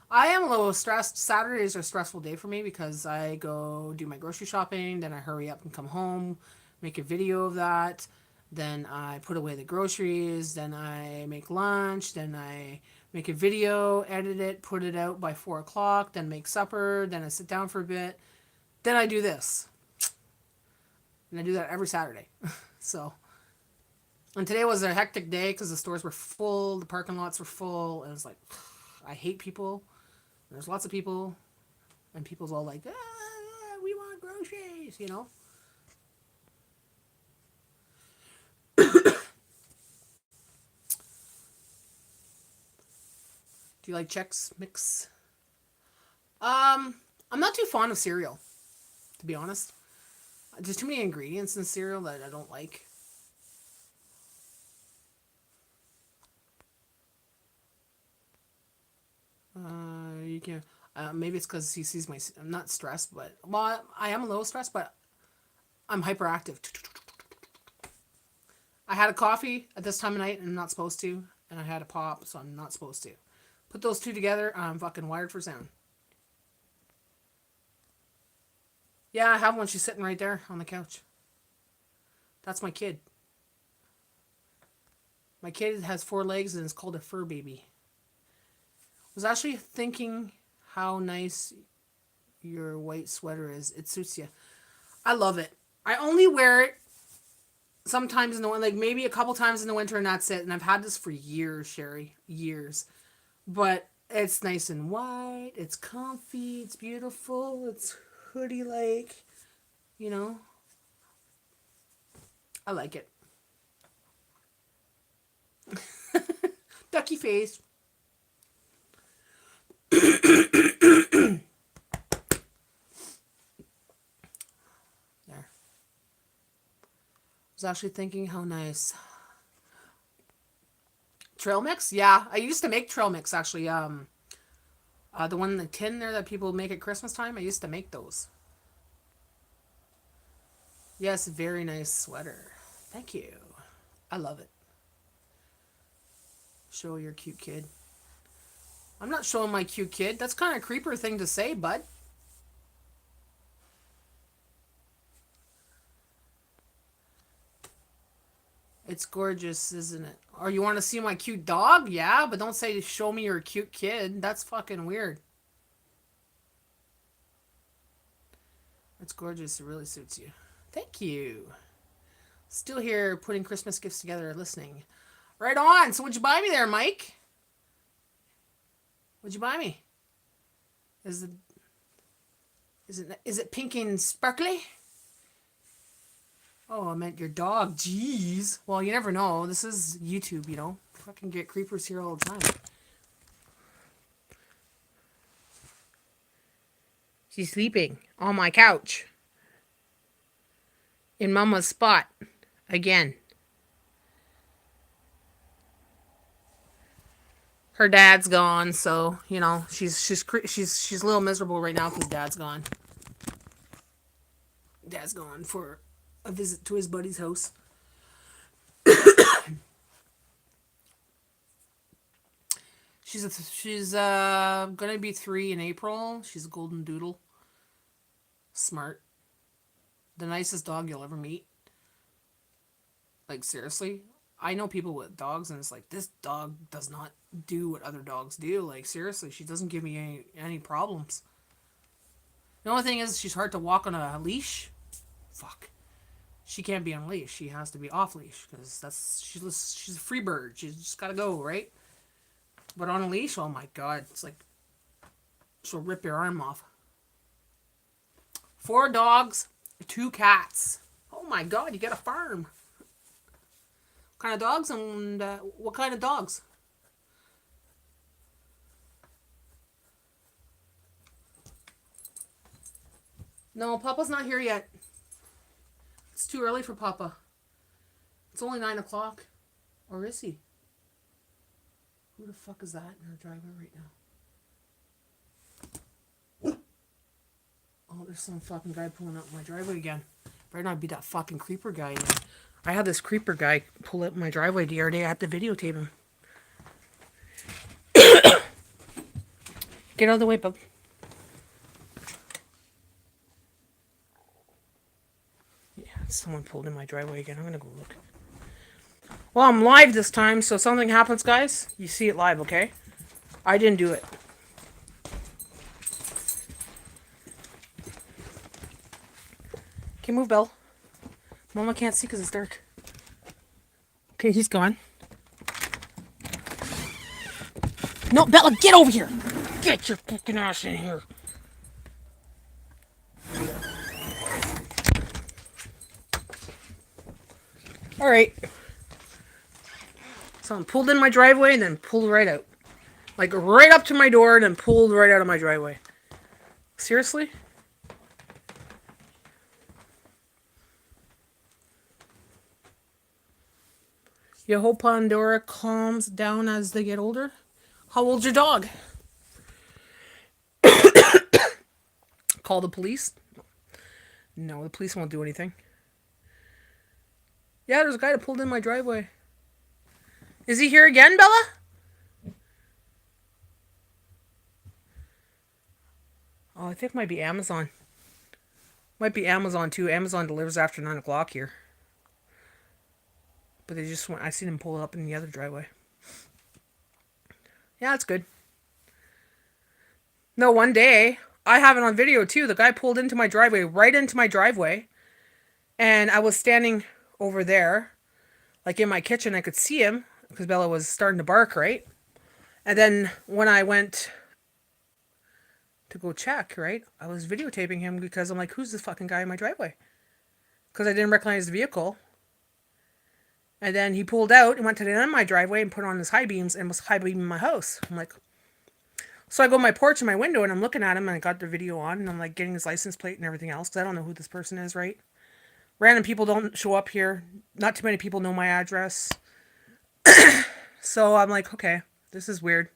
Speaker 1: I am a little stressed. Saturdays are a stressful day for me because I go do my grocery shopping, then I hurry up and come home, make a video of that, then I put away the groceries, then I make lunch, then I make a video, edit it, put it out by 4 o'clock, then make supper, then I sit down for a bit, then I do this. And I do that every Saturday. So, and today was a hectic day because the stores were full, the parking lots were full, and it was like, I hate people. There's lots of people, and people's all like, we want groceries, you know? Do you like Chex Mix? I'm not too fond of cereal, to be honest. There's too many ingredients in cereal that I don't like. You can. Maybe it's because he sees my. I'm not stressed, but well, I am a little stressed, but I'm hyperactive. I had a coffee at this time of night, and I'm not supposed to, and I had a pop, so I'm not supposed to. Put those two together, I'm fucking wired for sound. Yeah, I have one. She's sitting right there on the couch. That's my kid. My kid has 4 legs and it's called a fur baby. I was actually thinking how nice your white sweater is. It suits you. I love it. I only wear it sometimes in the winter, like maybe a couple times in the winter, and that's it. And I've had this for years, Sherry. Years. But it's nice and white. It's comfy. It's beautiful. It's hoodie-like. You know? I like it. Ducky face. There. I was actually thinking how nice. Trail mix? Yeah, I used to make trail mix actually. The one in the tin there that people make at Christmas time, I used to make those. Yes, very nice sweater. Thank you. I love it. Show your cute kid. I'm not showing my cute kid. That's kind of a creeper thing to say, bud. It's gorgeous, isn't it? Or you want to see my cute dog? Yeah, but don't say show me your cute kid. That's fucking weird. It's gorgeous. It really suits you. Thank you. Still here putting Christmas gifts together, listening. Right on. So what'd you buy me there, Mike? What'd you buy me? Is it pink and sparkly? Oh, I meant your dog. Jeez. Well, you never know. This is YouTube, you know. Fucking get creepers here all the time. She's sleeping on my couch. In Mama's spot. Again. Her dad's gone, so, you know, she's a little miserable right now because Dad's gone. Dad's gone for a visit to his buddy's house. She's gonna be 3 in April. She's a golden doodle. Smart. The nicest dog you'll ever meet. Like, seriously. I know people with dogs and it's like, this dog does not do what other dogs do. Like, seriously, she doesn't give me any problems. The only thing is she's hard to walk on a leash. Fuck. She can't be on a leash. She has to be off leash because she's a free bird. She's just gotta go, right? But on a leash, oh my god, it's like she'll rip your arm off. 4 dogs, 2 cats. Oh my god, you get a farm. What kind of dogs and what kind of dogs? No, Papa's not here yet. It's too early for Papa. It's only 9 o'clock. Or is he? Who the fuck is that in our driveway right now? Oh, there's some fucking guy pulling up my driveway again. Better not be that fucking creeper guy again. I had this creeper guy pull up my driveway the other day. I had to videotape him. Get out of the way, bub. Yeah, someone pulled in my driveway again. I'm gonna go look. Well, I'm live this time, so if something happens, guys, you see it live, okay? I didn't do it. Okay, move, Belle. Mama can't see because it's dark. Okay, he's gone. No, Bella, get over here! Get your fucking ass in here! Alright. Someone pulled in my driveway and then pulled right out. Like, right up to my door and then pulled right out of my driveway. Seriously? You hope Pandora calms down as they get older? How old's your dog? Call the police? No, the police won't do anything. Yeah, there's a guy that pulled in my driveway. Is he here again, Bella? Oh, I think it might be Amazon. Might be Amazon too. Amazon delivers after 9 o'clock here. But they just went, I seen him pull up in the other driveway. Yeah, that's good. No, one day, I have it on video too. The guy pulled into my driveway, right into my driveway. And I was standing over there, like in my kitchen. I could see him because Bella was starting to bark, right? And then when I went to go check, right, I was videotaping him because I'm like, who's this fucking guy in my driveway? Because I didn't recognize the vehicle. And then he pulled out and went to the end of my driveway and put on his high beams and was high beaming my house. I'm like, so I go to my porch and my window and I'm looking at him and I got the video on and I'm like getting his license plate and everything else because I don't know who this person is, right? Random people don't show up here. Not too many people know my address. So I'm like, okay, this is weird.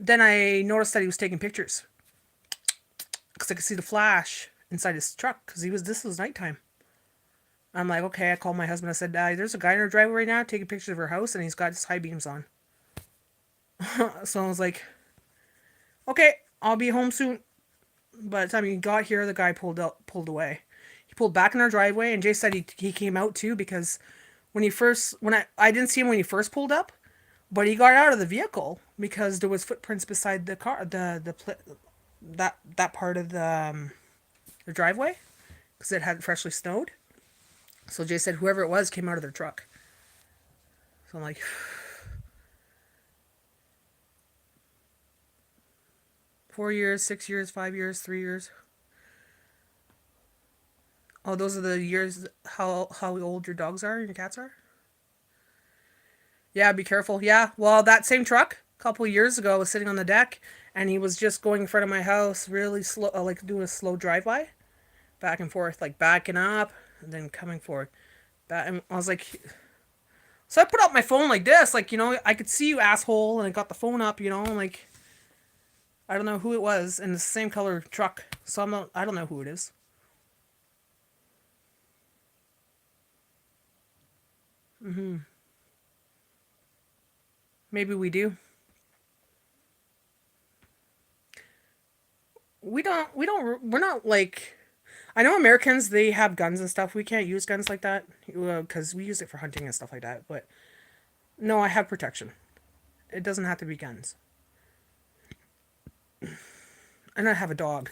Speaker 1: then I noticed that he was taking pictures because I could see the flash inside his truck because this was nighttime. I'm like, okay. I called my husband. I said, there's a guy in our driveway right now taking pictures of our house, and he's got his high beams on. So I was like, okay, I'll be home soon. By the time he got here, the guy pulled away. He pulled back in our driveway, and Jay said he came out too because when I didn't see him when he first pulled up, but he got out of the vehicle because there was footprints beside the car, that part of the driveway, because it had freshly snowed. So Jay said whoever it was came out of their truck. So I'm like, 4 years, 6 years, 5 years, 3 years. Oh, those are the years how old your dogs are and your cats are? Yeah, be careful. Yeah, well, that same truck a couple of years ago was sitting on the deck, and he was just going in front of my house really slow, like doing a slow drive-by, back and forth, like backing up and then coming forward. And I was like, so I put up my phone like this, like, I could see you, asshole, and I got the phone up, like, I don't know who it was, in the same color truck, so I don't know who it is. Maybe we do. We're not like, I know Americans, they have guns and stuff. We can't use guns like that because we use it for hunting and stuff like that. But no, I have protection. It doesn't have to be guns. And I have a dog.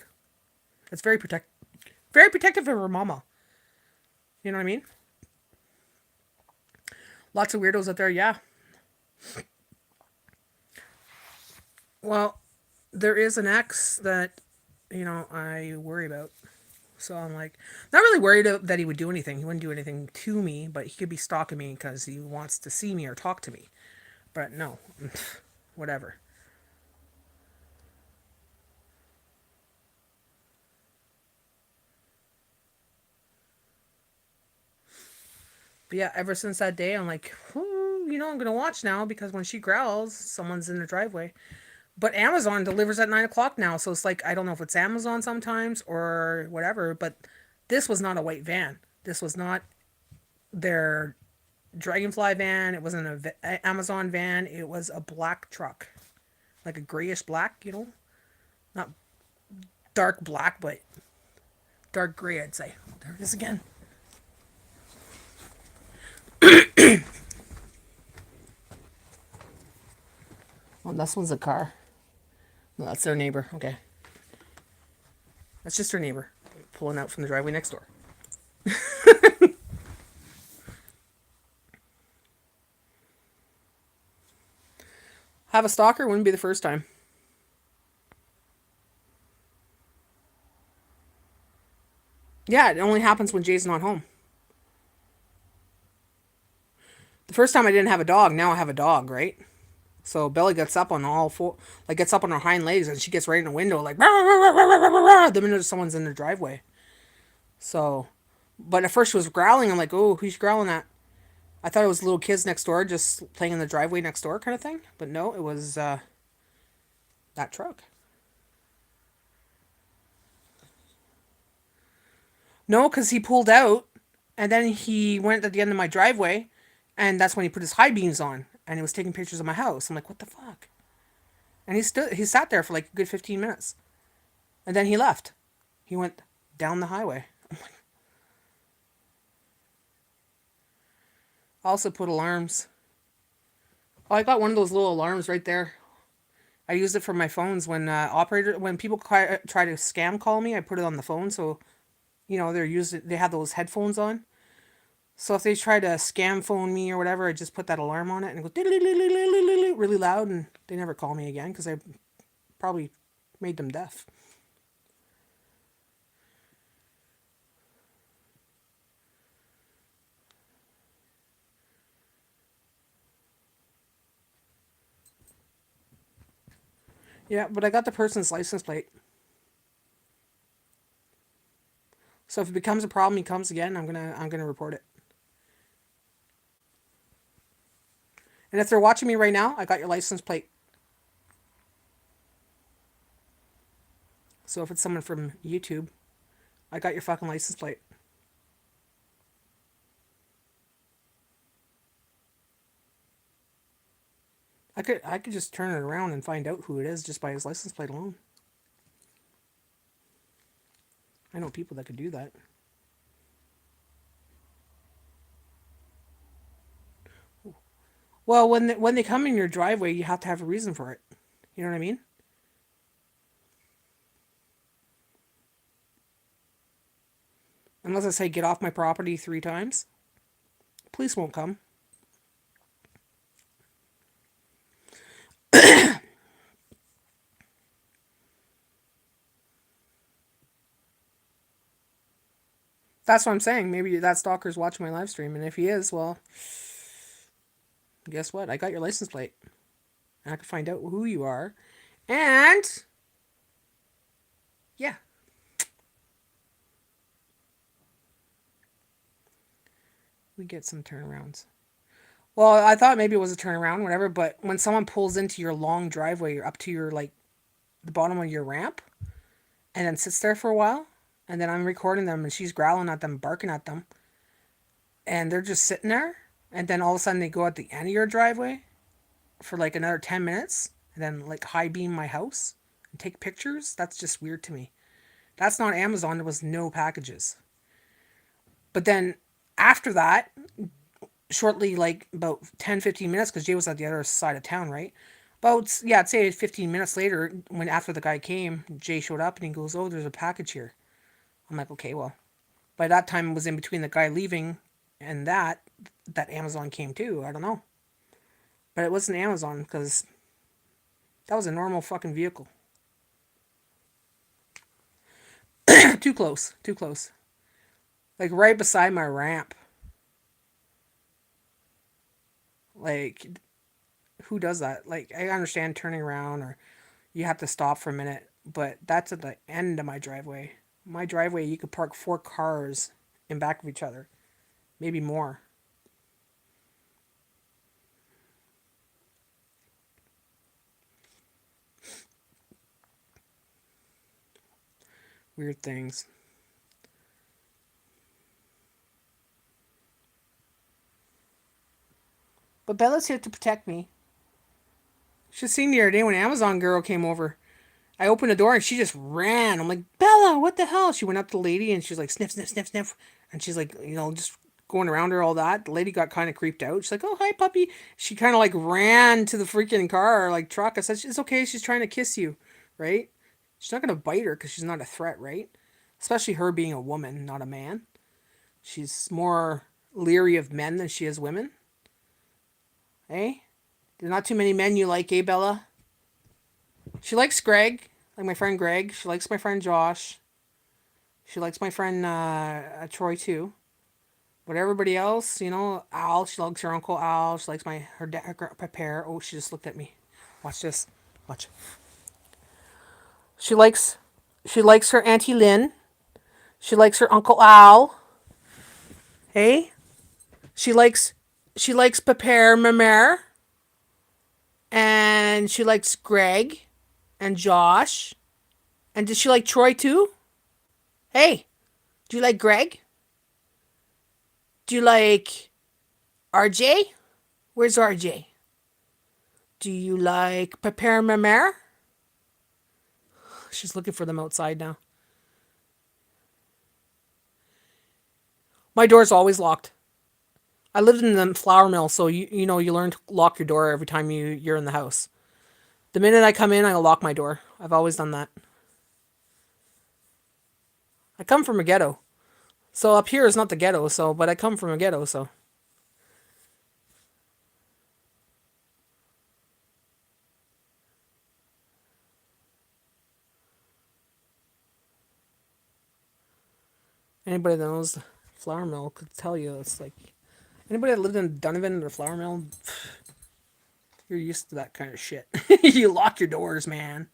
Speaker 1: It's very protective of her mama. You know what I mean? Lots of weirdos out there, yeah. Well, there is an ex that, I worry about. So I'm like, not really worried that he would do anything. He wouldn't do anything to me, but he could be stalking me because he wants to see me or talk to me. But no, whatever. But yeah, ever since that day, I'm like, I'm going to watch now because when she growls, someone's in the driveway. But Amazon delivers at 9 o'clock now. So it's like, I don't know if it's Amazon sometimes or whatever, but this was not a white van. This was not their Dragonfly van. It wasn't a Amazon van. It was a black truck. Like a grayish black, Not dark black, but dark gray, I'd say. There it is again. Oh, this one's a car. No, that's their neighbor. Okay. That's just their neighbor pulling out from the driveway next door. Have a stalker wouldn't be the first time. Yeah, it only happens when Jay's not home. The first time I didn't have a dog, now I have a dog, right? So Bella gets up on all four, like gets up on her hind legs, and she gets right in the window, like the minute someone's in the driveway. So, but at first she was growling. I'm like, oh, who's growling at? I thought it was little kids next door just playing in the driveway next door kind of thing. But no, it was that truck. No, because he pulled out, and then he went at the end of my driveway, and that's when he put his high beams on, and he was taking pictures of my house. I'm like, what the fuck? And he sat there for like a good 15 minutes. And then he left. He went down the highway. I also put alarms. Oh, I got one of those little alarms right there. I use it for my phones when when people try to scam call me. I put it on the phone, so they have those headphones on. So if they try to scam phone me or whatever, I just put that alarm on it and it goes really loud, and they never call me again because I probably made them deaf. Yeah, but I got the person's license plate. So if it becomes a problem, he comes again, I'm gonna report it. And if they're watching me right now, I got your license plate. So if it's someone from YouTube, I got your fucking license plate. I could just turn it around and find out who it is just by his license plate alone. I know people that could do that. Well, when they come in your driveway, you have to have a reason for it. You know what I mean? Unless I say get off my property 3 times, police won't come. That's what I'm saying. Maybe that stalker's watching my live stream, and if he is, well, guess what? I got your license plate. And I can find out who you are. And yeah. We get some turnarounds. Well, I thought maybe it was a turnaround, whatever, but when someone pulls into your long driveway, you're up to your like the bottom of your ramp and then sits there for a while, and then I'm recording them and she's growling at them, barking at them, and they're just sitting there, and then all of a sudden they go at the end of your driveway for like another 10 minutes and then like high beam my house and take pictures. That's just weird to me. That's not Amazon. There was no packages. But then after that, shortly, like about 10-15 minutes, because Jay was at the other side of town, right? About, yeah, I'd say 15 minutes later, when after the guy came, Jay showed up and he goes, "Oh, there's a package here." I'm like, okay, well, by that time it was in between the guy leaving and that Amazon came too. I don't know. But it wasn't Amazon because that was a normal fucking vehicle. Too close. Too close. Like right beside my ramp. Like, who does that? Like, I understand turning around or you have to stop for a minute, but that's at the end of my driveway. My driveway, you could park 4 cars in back of each other, maybe more. Weird things. But Bella's here to protect me. She's seen the other day when Amazon girl came over. I opened the door and she just ran. I'm like, "Bella, what the hell?" She went up to the lady and she's like, "Sniff, sniff, sniff, sniff." And she's like, just going around her, all that. The lady got kind of creeped out. She's like, "Oh, hi, puppy." She kind of like ran to the freaking car, like truck. I said, "It's okay. She's trying to kiss you, right? She's not going to bite her because she's not a threat, right? Especially her being a woman, not a man. She's more leery of men than she is women. Eh? There's not too many men you like, eh, Bella? She likes Greg, like my friend Greg. She likes my friend Josh. She likes my friend Troy too. But everybody else, Al. She likes her uncle Al. She likes her dad, her grandpa. Oh, she just looked at me. Watch this. Watch. She likes her Auntie Lynn. She likes her Uncle Al. Hey, she likes Pepper Mamer, and she likes Greg and Josh. And does she like Troy too? Hey, do you like Greg? Do you like RJ? Where's RJ? Do you like Pepper Mamer? She's looking for them outside now. My door's always locked. I lived in the flour mill, so you learn to lock your door every time you're in the house. The minute I come in, I'll lock my door. I've always done that. I come from a ghetto. So up here is not the ghetto, but I come from a ghetto, so. Anybody that knows the flour mill could tell you it's like anybody that lived in Donovan or flour mill, you're used to that kind of shit. You lock your doors, man.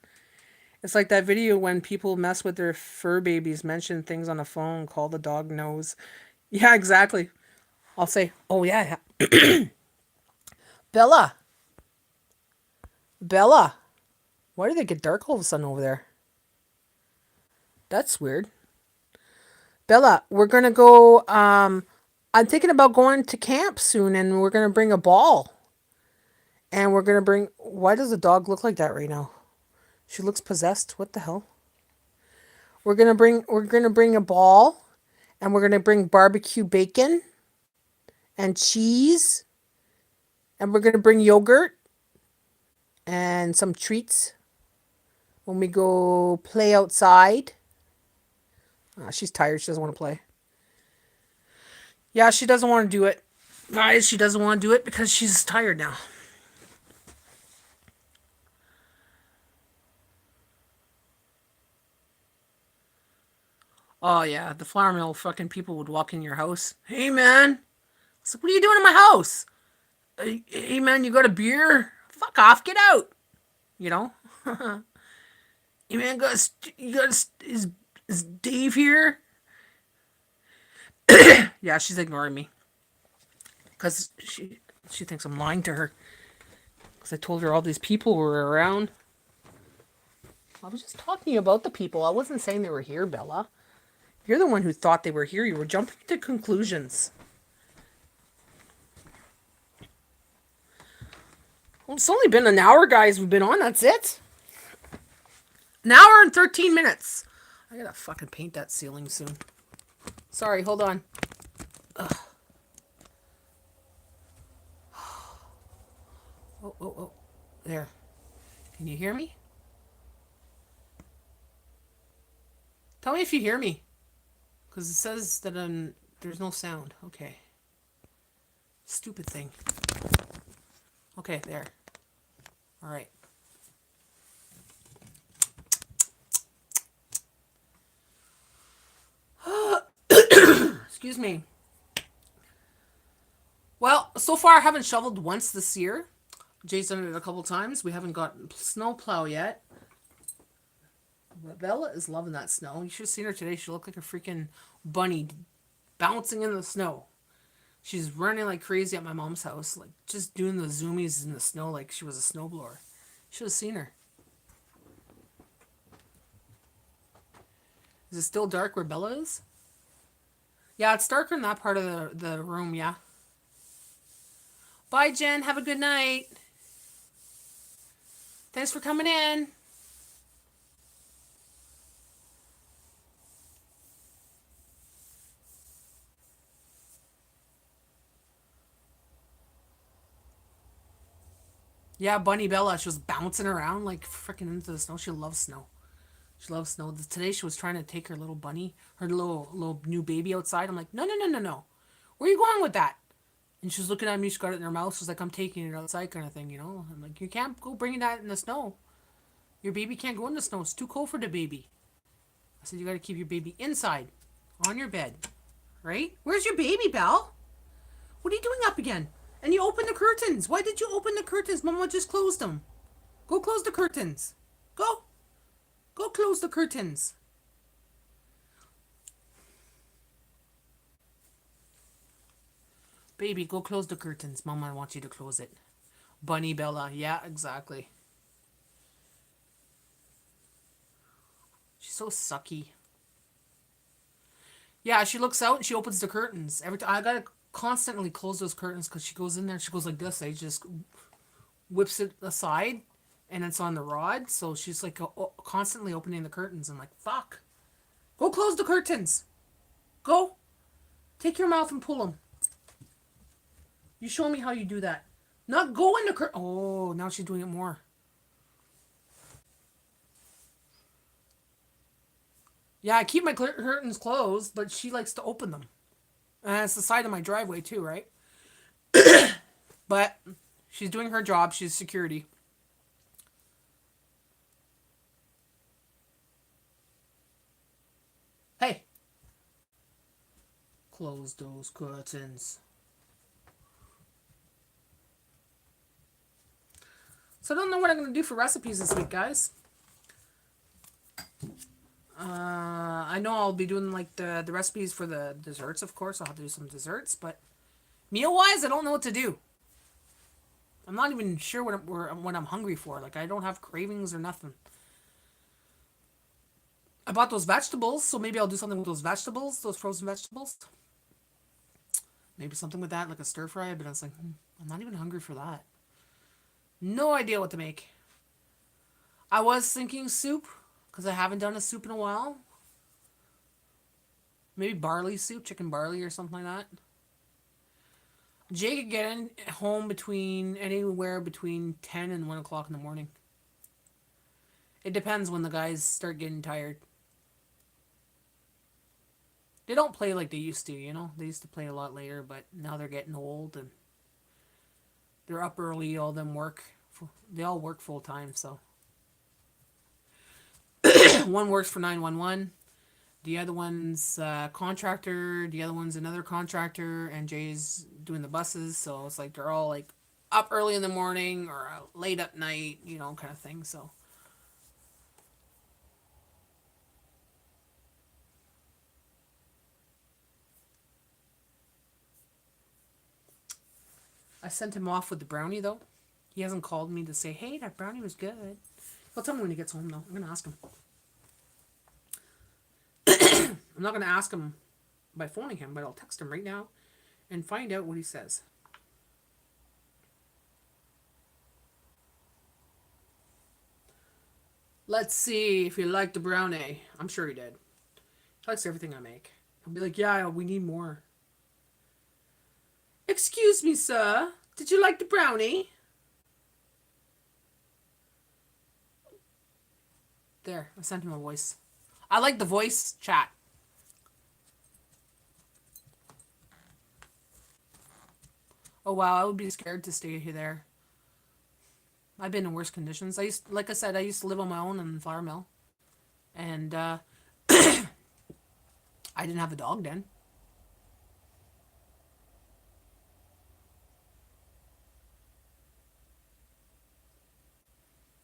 Speaker 1: It's like that video when people mess with their fur babies, mention things on the phone, call the dog nose. Yeah, exactly. I'll say, "Oh yeah, Bella, Bella. Why did they get dark all of a sudden over there?" That's weird. Bella, we're gonna go. I'm thinking about going to camp soon, and we're gonna bring a ball, and we're gonna bring. Why does the dog look like that right now? She looks possessed. What the hell? We're gonna bring a ball, and we're gonna bring barbecue bacon and cheese, and we're gonna bring yogurt and some treats when we go play outside. She's tired. She doesn't want to play. Yeah, she doesn't want to do it. Guys, she doesn't want to do it because she's tired now. Oh, yeah, the flour mill fucking people would walk in your house. Hey, man. It's like, what are you doing in my house? Hey, man, you got a beer? Fuck off, get out. You know? Hey, man, is Dave here? Yeah, she's ignoring me. Because she thinks I'm lying to her. Because I told her all these people were around. I was just talking about the people. I wasn't saying they were here, Bella. You're the one who thought they were here. You were jumping to conclusions. Well, it's only been an hour, guys. We've been on. That's it. An hour and 13 minutes. I gotta fucking paint that ceiling soon. Sorry, hold on. Ugh. Oh. There. Can you hear me? Tell me if you hear me. Because it says that there's no sound. Okay. Stupid thing. Okay, there. Alright. Excuse me. Well, so far I haven't shoveled once this year. Jay's done it a couple times. We haven't got snow plow yet. But Bella is loving that snow. You should have seen her today. She looked like a freaking bunny bouncing in the snow. She's running like crazy at my mom's house, like just doing the zoomies in the snow like she was a snowblower. You should have seen her. Is it still dark where Bella is? Yeah, it's darker in that part of the room, yeah. Bye, Jen. Have a good night. Thanks for coming in. Yeah, Bunny Bella. She was bouncing around like freaking into the snow. She loves snow. She loves snow. Today she was trying to take her little bunny, her little new baby outside. I'm like, no. Where are you going with that? And she was looking at me. She got it in her mouth. She's like, I'm taking it outside, kind of thing, you know. I'm like, you can't go bringing that in the snow. Your baby can't go in the snow. It's too cold for the baby. I said, you got to keep your baby inside, on your bed, right? Where's your baby, Belle? What are you doing up again? And you open the curtains. Why did you open the curtains? Mama just closed them. Go close the curtains. Go. Go close the curtains. Baby, go close the curtains. Mama wants you to close it. Bunny Bella. Yeah, exactly. She's so sucky. Yeah, she looks out and she opens the curtains. Every time I gotta constantly close those curtains because she goes in there and she goes like this. I just whips it aside and it's on the rod. So she's like constantly opening the curtains. I'm like, fuck. Go close the curtains. Go. Take your mouth and pull them. You show me how you do that. Not go in the curtain. Oh, now she's doing it more. Yeah, I keep my curtains closed, but she likes to open them. And it's the side of my driveway too, right? But she's doing her job. She's security. Hey. Close those curtains. So I don't know what I'm going to do for recipes this week, guys. I know I'll be doing like the recipes for the desserts, of course. I'll have to do some desserts, but meal-wise, I don't know what to do. I'm not even sure what I'm hungry for. Like, I don't have cravings or nothing. I bought those vegetables, so maybe I'll do something with those vegetables, those frozen vegetables. Maybe something with that, like a stir fry. But I was like, I'm not even hungry for that. No idea what to make. I was thinking soup, because I haven't done a soup in a while. Maybe barley soup, chicken barley or something like that. Jay could get in home between anywhere between 10 and 1 o'clock in the morning. It depends when the guys start getting tired. They don't play like they used to, you know? They used to play a lot later, but now they're getting old and they're up early. All of them work. They all work full time, so. One works for 911. The other one's a contractor. The other one's another contractor. And Jay's doing the buses. So it's like they're all like up early in the morning or late at night, you know, kind of thing. So. I sent him off with the brownie, though. He hasn't called me to say, hey, that brownie was good. He'll tell me when he gets home, though. I'm going to ask him. I'm not going to ask him by phoning him, but I'll text him right now and find out what he says. Let's see if he liked the brownie. I'm sure he did. He likes everything I make. He'll be like, yeah, we need more. Excuse me, sir. Did you like the brownie? There, I sent him a voice. I like the voice chat. Oh wow, I would be scared to stay there. I've been in worse conditions. Like I said, I used to live on my own in the flour mill, and I didn't have a dog then.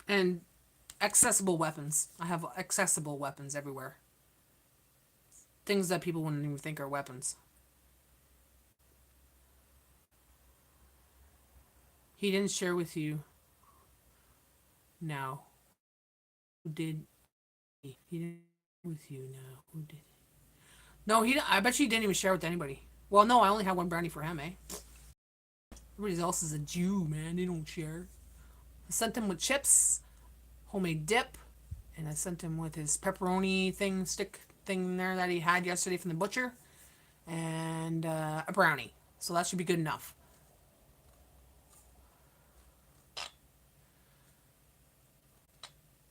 Speaker 1: And accessible weapons. I have accessible weapons everywhere. Things that people wouldn't even think are weapons. He didn't share with you. Now, who did he didn't with you now? Who did? No, he. I bet you he didn't even share with anybody. Well, no, I only had one brownie for him, eh? Everybody else is a Jew, man. They don't share. I sent him with chips, homemade dip, and I sent him with his pepperoni stick thing there that he had yesterday from the butcher, and a brownie. So that should be good enough.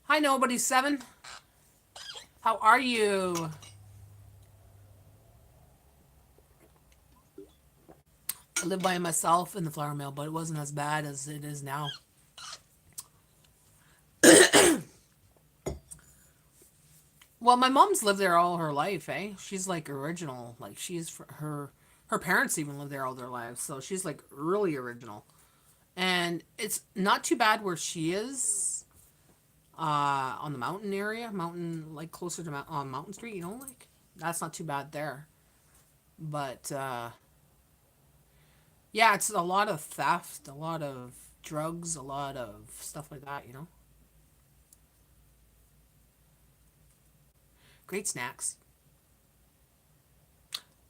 Speaker 1: Hi, Nobody 7. How are you? I lived by myself in the flour mill, but it wasn't as bad as it is now. Well, my mom's lived there all her life, eh? She's like original. Like her parents even lived there all their lives, so she's like really original. And it's not too bad where she is, on the mountain area, mountain like closer to on Mountain Street. You know, like that's not too bad there. But yeah, it's a lot of theft, a lot of drugs, a lot of stuff like that. You know, great snacks.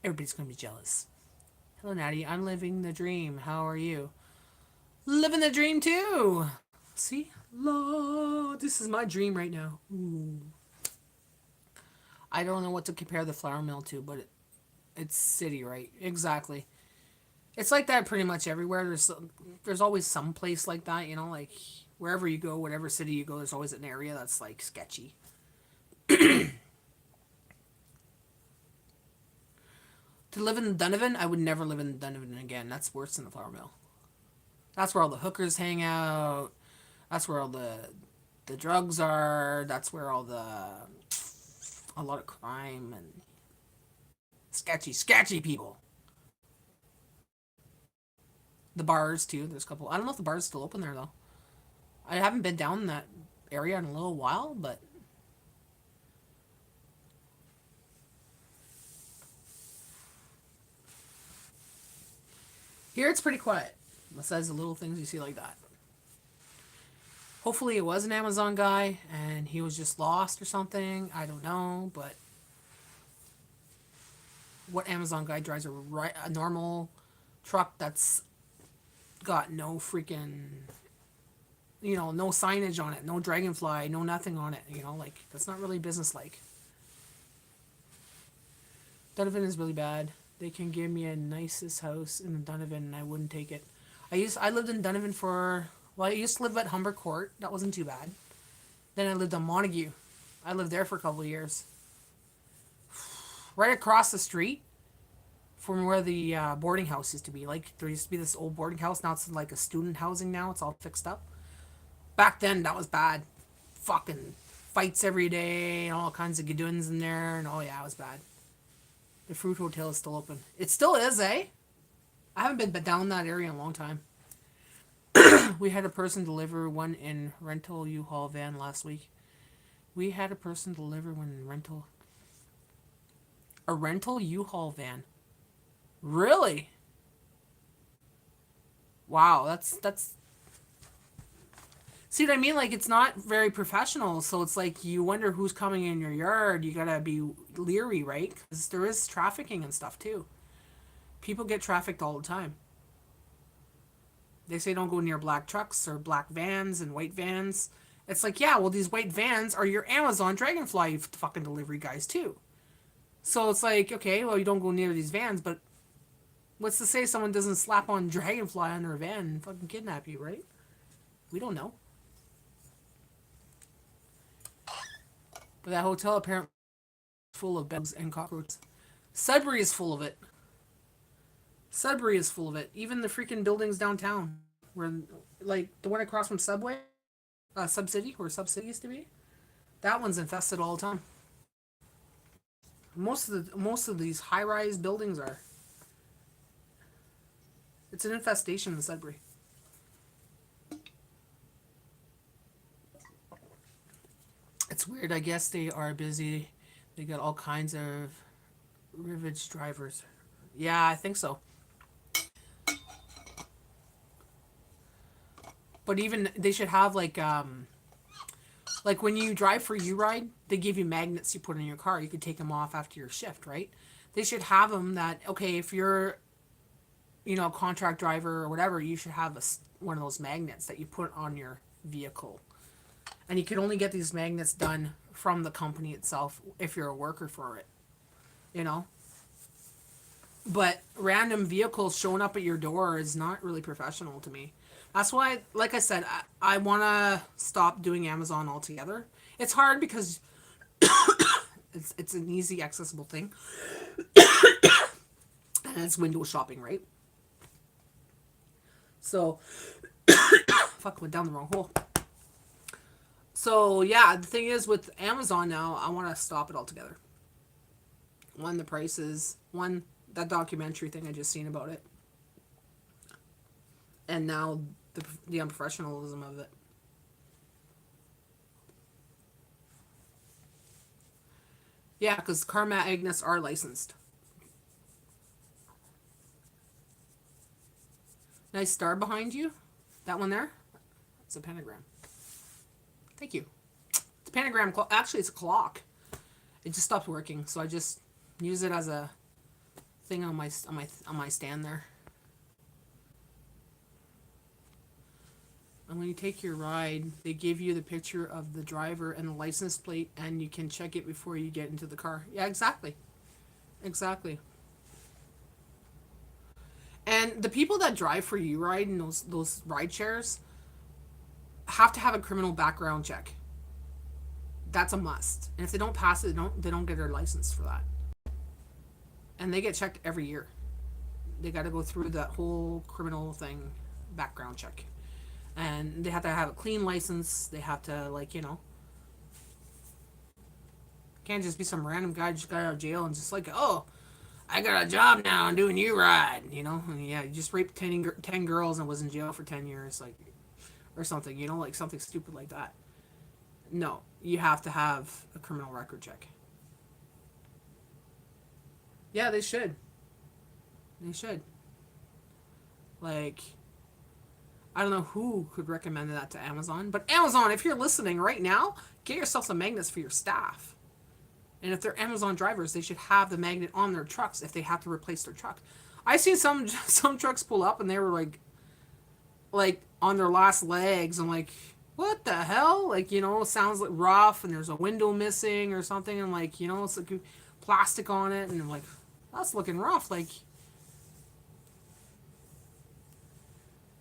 Speaker 1: Everybody's gonna be jealous. Hello, Natty. I'm living the dream. How are you? Living the dream too. See, Lord, this is my dream right now. Ooh. I don't know what to compare the flour mill to, but it's city, right? Exactly. It's like that pretty much everywhere. There's always some place like that, you know, like wherever you go, whatever city you go, there's always an area that's like sketchy. To live in Donovan, I would never live in Donovan again. That's worse than the flour mill. That's where all the hookers hang out. That's where all the drugs are. That's where all the a lot of crime and sketchy people. The bars too. There's a couple. I don't know if the bars still open there though. I haven't been down in that area in a little while, but here it's pretty quiet. Besides the little things you see like that. Hopefully it was an Amazon guy and he was just lost or something. I don't know, but what Amazon guy drives a normal truck that's got no freaking, no signage on it, no dragonfly, no nothing on it, like that's not really business like. Donovan is really bad. They can give me a nicest house in Donovan and I wouldn't take it. I lived in Donovan I used to live at Humber Court. That wasn't too bad. Then I lived on Montague. I lived there for a couple of years. Right across the street from where the boarding house used to be. Like, there used to be this old boarding house. Now it's like a student housing now. It's all fixed up. Back then, that was bad. Fucking fights every day and all kinds of gadoons in there. And oh, yeah, it was bad. The Fruit Hotel is still open. It still is, eh? I haven't been down that area in a long time. We had a person deliver one in rental U-Haul van last week. We had a person deliver one in a rental U-Haul van. Really? Wow, that's see what I mean? Like, it's not very professional, so it's like you wonder who's coming in your yard. You gotta be leery, right? Because there is trafficking and stuff too. People get trafficked all the time. They say don't go near black trucks or black vans and white vans. It's like, yeah, well, these white vans are your Amazon Dragonfly fucking delivery guys too. So it's like, okay, well, you don't go near these vans, but what's to say someone doesn't slap on Dragonfly on their van and fucking kidnap you, right? We don't know. But that hotel apparently is full of bugs and cockroaches. Sudbury is full of it. Sudbury is full of it. Even the freaking buildings downtown, where, like, the one across from Subway, Sub-City, where Sub-City used to be, that one's infested all the time. Most of these high-rise buildings are. It's an infestation in Sudbury. It's weird. I guess they are busy. They got all kinds of rivage drivers. Yeah, I think so. But even they should have like when you drive for U-Ride, they give you magnets you put in your car. You could take them off after your shift, right? They should have them that, okay, if you're, a contract driver or whatever, you should have one of those magnets that you put on your vehicle. And you can only get these magnets done from the company itself if you're a worker for it, you know? But random vehicles showing up at your door is not really professional to me. That's why, like I said, I want to stop doing Amazon altogether. It's hard because it's an easy, accessible thing. And it's window shopping, right? So, fuck, went down the wrong hole. So, yeah, the thing is with Amazon now, I want to stop it altogether. One, the prices. One, that documentary thing I just seen about it. And now the unprofessionalism of it. Yeah, because car magnets are licensed. Nice star behind you. That one there? It's a pentagram. Thank you. It's a pentagram. Actually, it's a clock. It just stopped working, so I just use it as a thing on my stand there. And when you take your ride, they give you the picture of the driver and the license plate, and you can check it before you get into the car. Yeah, exactly. Exactly. And the people that drive for you ride in those ride shares have to have a criminal background check. That's a must. And if they don't pass it, they don't get their license for that. And they get checked every year. They got to go through that whole criminal thing, background check. And they have to have a clean license. They have to, can't just be some random guy just got out of jail and just oh, I got a job now. I'm doing you ride, And yeah, you just raped 10 girls and was in jail for 10 years, or something, something stupid like that. No, you have to have a criminal record check. Yeah, they should. They should. I don't know who could recommend that to Amazon, but Amazon, if you're listening right now, get yourself some magnets for your staff. And if they're Amazon drivers, they should have the magnet on their trucks if they have to replace their truck. I seen some trucks pull up and they were like on their last legs. I'm like, what the hell? Like, it sounds like rough and there's a window missing or something, and like, it's like plastic on it, and I'm like, that's looking rough. Like,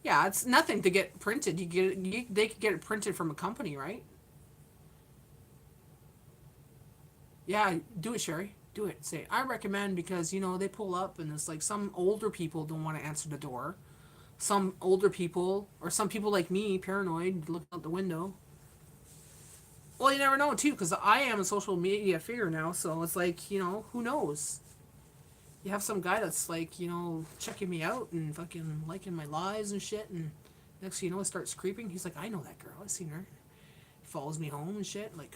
Speaker 1: yeah, it's nothing to get printed. They could get it printed from a company, right? Yeah, do it, Sherry. Do it. Say, I recommend, because they pull up and it's like some older people don't want to answer the door. Some older people, or some people like me, paranoid, looking out the window. Well, you never know too, because I am a social media figure now, so it's like, who knows? You have some guy that's like, checking me out and fucking liking my lives and shit, and next thing you know, it starts creeping. He's like, I know that girl. I've seen her. Follows me home and shit. Like,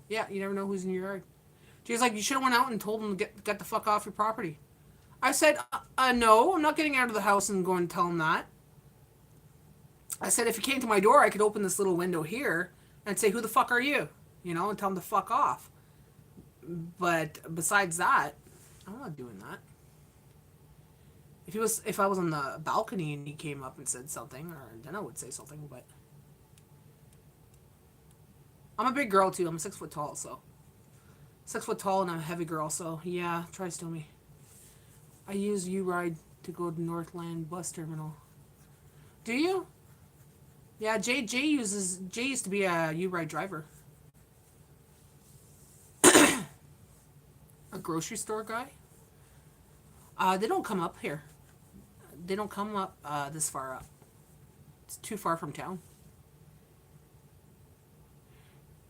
Speaker 1: yeah, you never know who's in your yard. She's like, you should have went out and told him to get the fuck off your property. I said, no, I'm not getting out of the house and going to tell him that. I said, if he came to my door, I could open this little window here and say, who the fuck are you? And tell him to fuck off. But besides that, I'm not doing that. If I was on the balcony and he came up and said something, or then I would say something, but I'm a big girl too. I'm 6 foot tall, so 6 foot tall, and I'm a heavy girl, so yeah, try to steal me. I use U-Ride to go to Northland bus terminal. Do you? Yeah, Jay used to be a U-Ride driver. A grocery store guy? They don't come up here. They don't come up this far up. It's too far from town.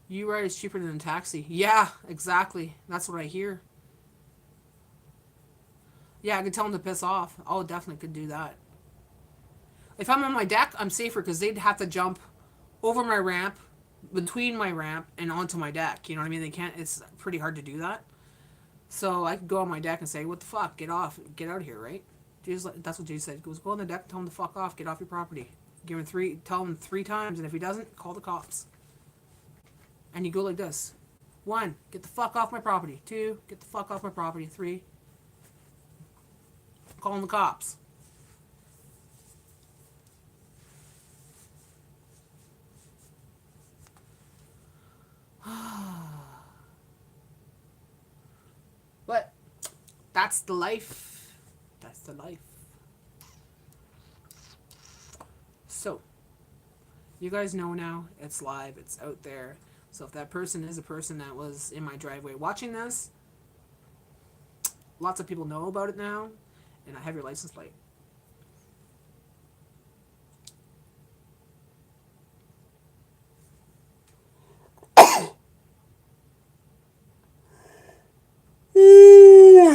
Speaker 1: U-Ride is cheaper than a taxi. Yeah, exactly. That's what I hear. Yeah, I could tell them to piss off. Oh, definitely could do that. If I'm on my deck, I'm safer because they'd have to jump over my ramp, between my ramp, and onto my deck. You know what I mean? They can't. It's pretty hard to do that. So I could go on my deck and say, "What the fuck? Get off! Get out of here!" Right? That's what Jesus said. He goes, go on the deck, tell him to fuck off, get off your property. Tell him 3 times, and if he doesn't, call the cops. And you go like this: 1, get the fuck off my property. 2, get the fuck off my property. 3, calling the cops. But that's the life. That's the life. So, you guys know now, it's live, it's out there. So if that person is a person that was in my driveway watching this, lots of people know about it now, and I have your license plate.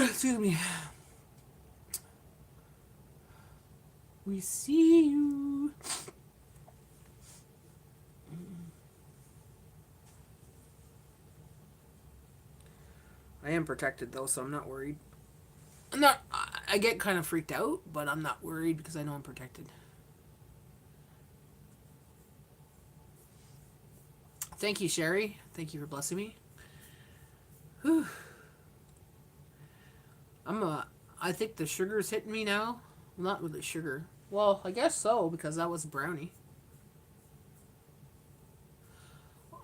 Speaker 1: Excuse me. We see you. I am protected though, so I'm not worried. I get kind of freaked out, but I'm not worried because I know I'm protected. Thank you, Sherry. Thank you for blessing me. Whew. I think the sugar's hitting me now. Well, not really sugar. Well, I guess so, because that was Brownie.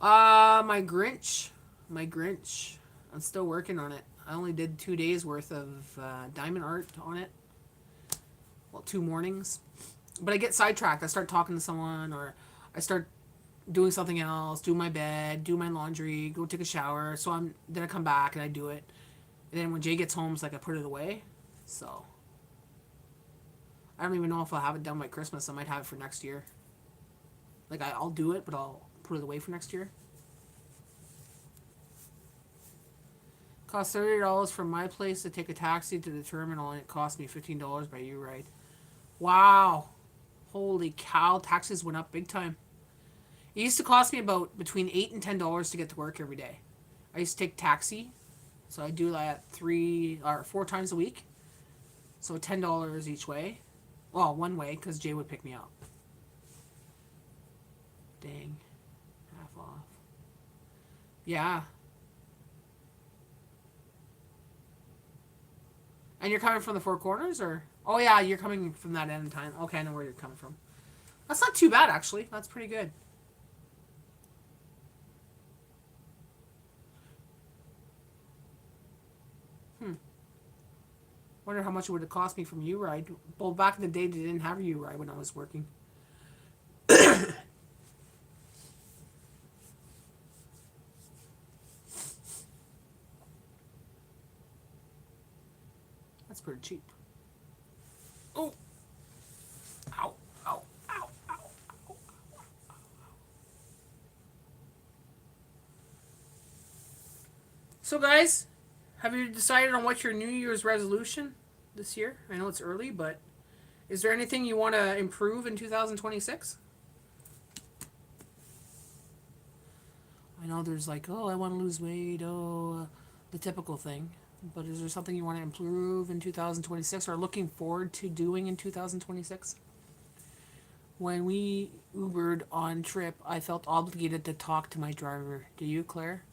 Speaker 1: My Grinch. My Grinch. I'm still working on it. I only did 2 days worth of diamond art on it. Well, 2 mornings. But I get sidetracked. I start talking to someone, or I start doing something else, do my bed, do my laundry, go take a shower. So then I come back and I do it. And then when Jay gets home, it's like I put it away. So I don't even know if I'll have it done by Christmas. I might have it for next year. Like, I'll do it, but I'll put it away for next year. Cost $30 from my place to take a taxi to the terminal, and it cost me $15 by U-Ride. Wow. Holy cow. Taxes went up big time. It used to cost me about between $8 and $10 to get to work every day. I used to take taxi. So I do that 3 or 4 times a week. So $10 each way. Well, one way, because Jay would pick me up. Dang. Half off. Yeah. And you're coming from the Four Corners, or? Oh, yeah, you're coming from that end of time. Okay, I know where you're coming from. That's not too bad, actually. That's pretty good. Hmm. Wonder how much it would have cost me from U-Ride. Well, back in the day, they didn't have a U-Ride when I was working. That's pretty cheap. Oh! Ow! Ow! Ow! Ow! So, guys, have you decided on what your New Year's resolution this year? I know it's early, but is there anything you want to improve in 2026? I know there's like, oh, I want to lose weight, the typical thing. But is there something you want to improve in 2026 or looking forward to doing in 2026? When we Ubered on trip, I felt obligated to talk to my driver. Do you, Claire?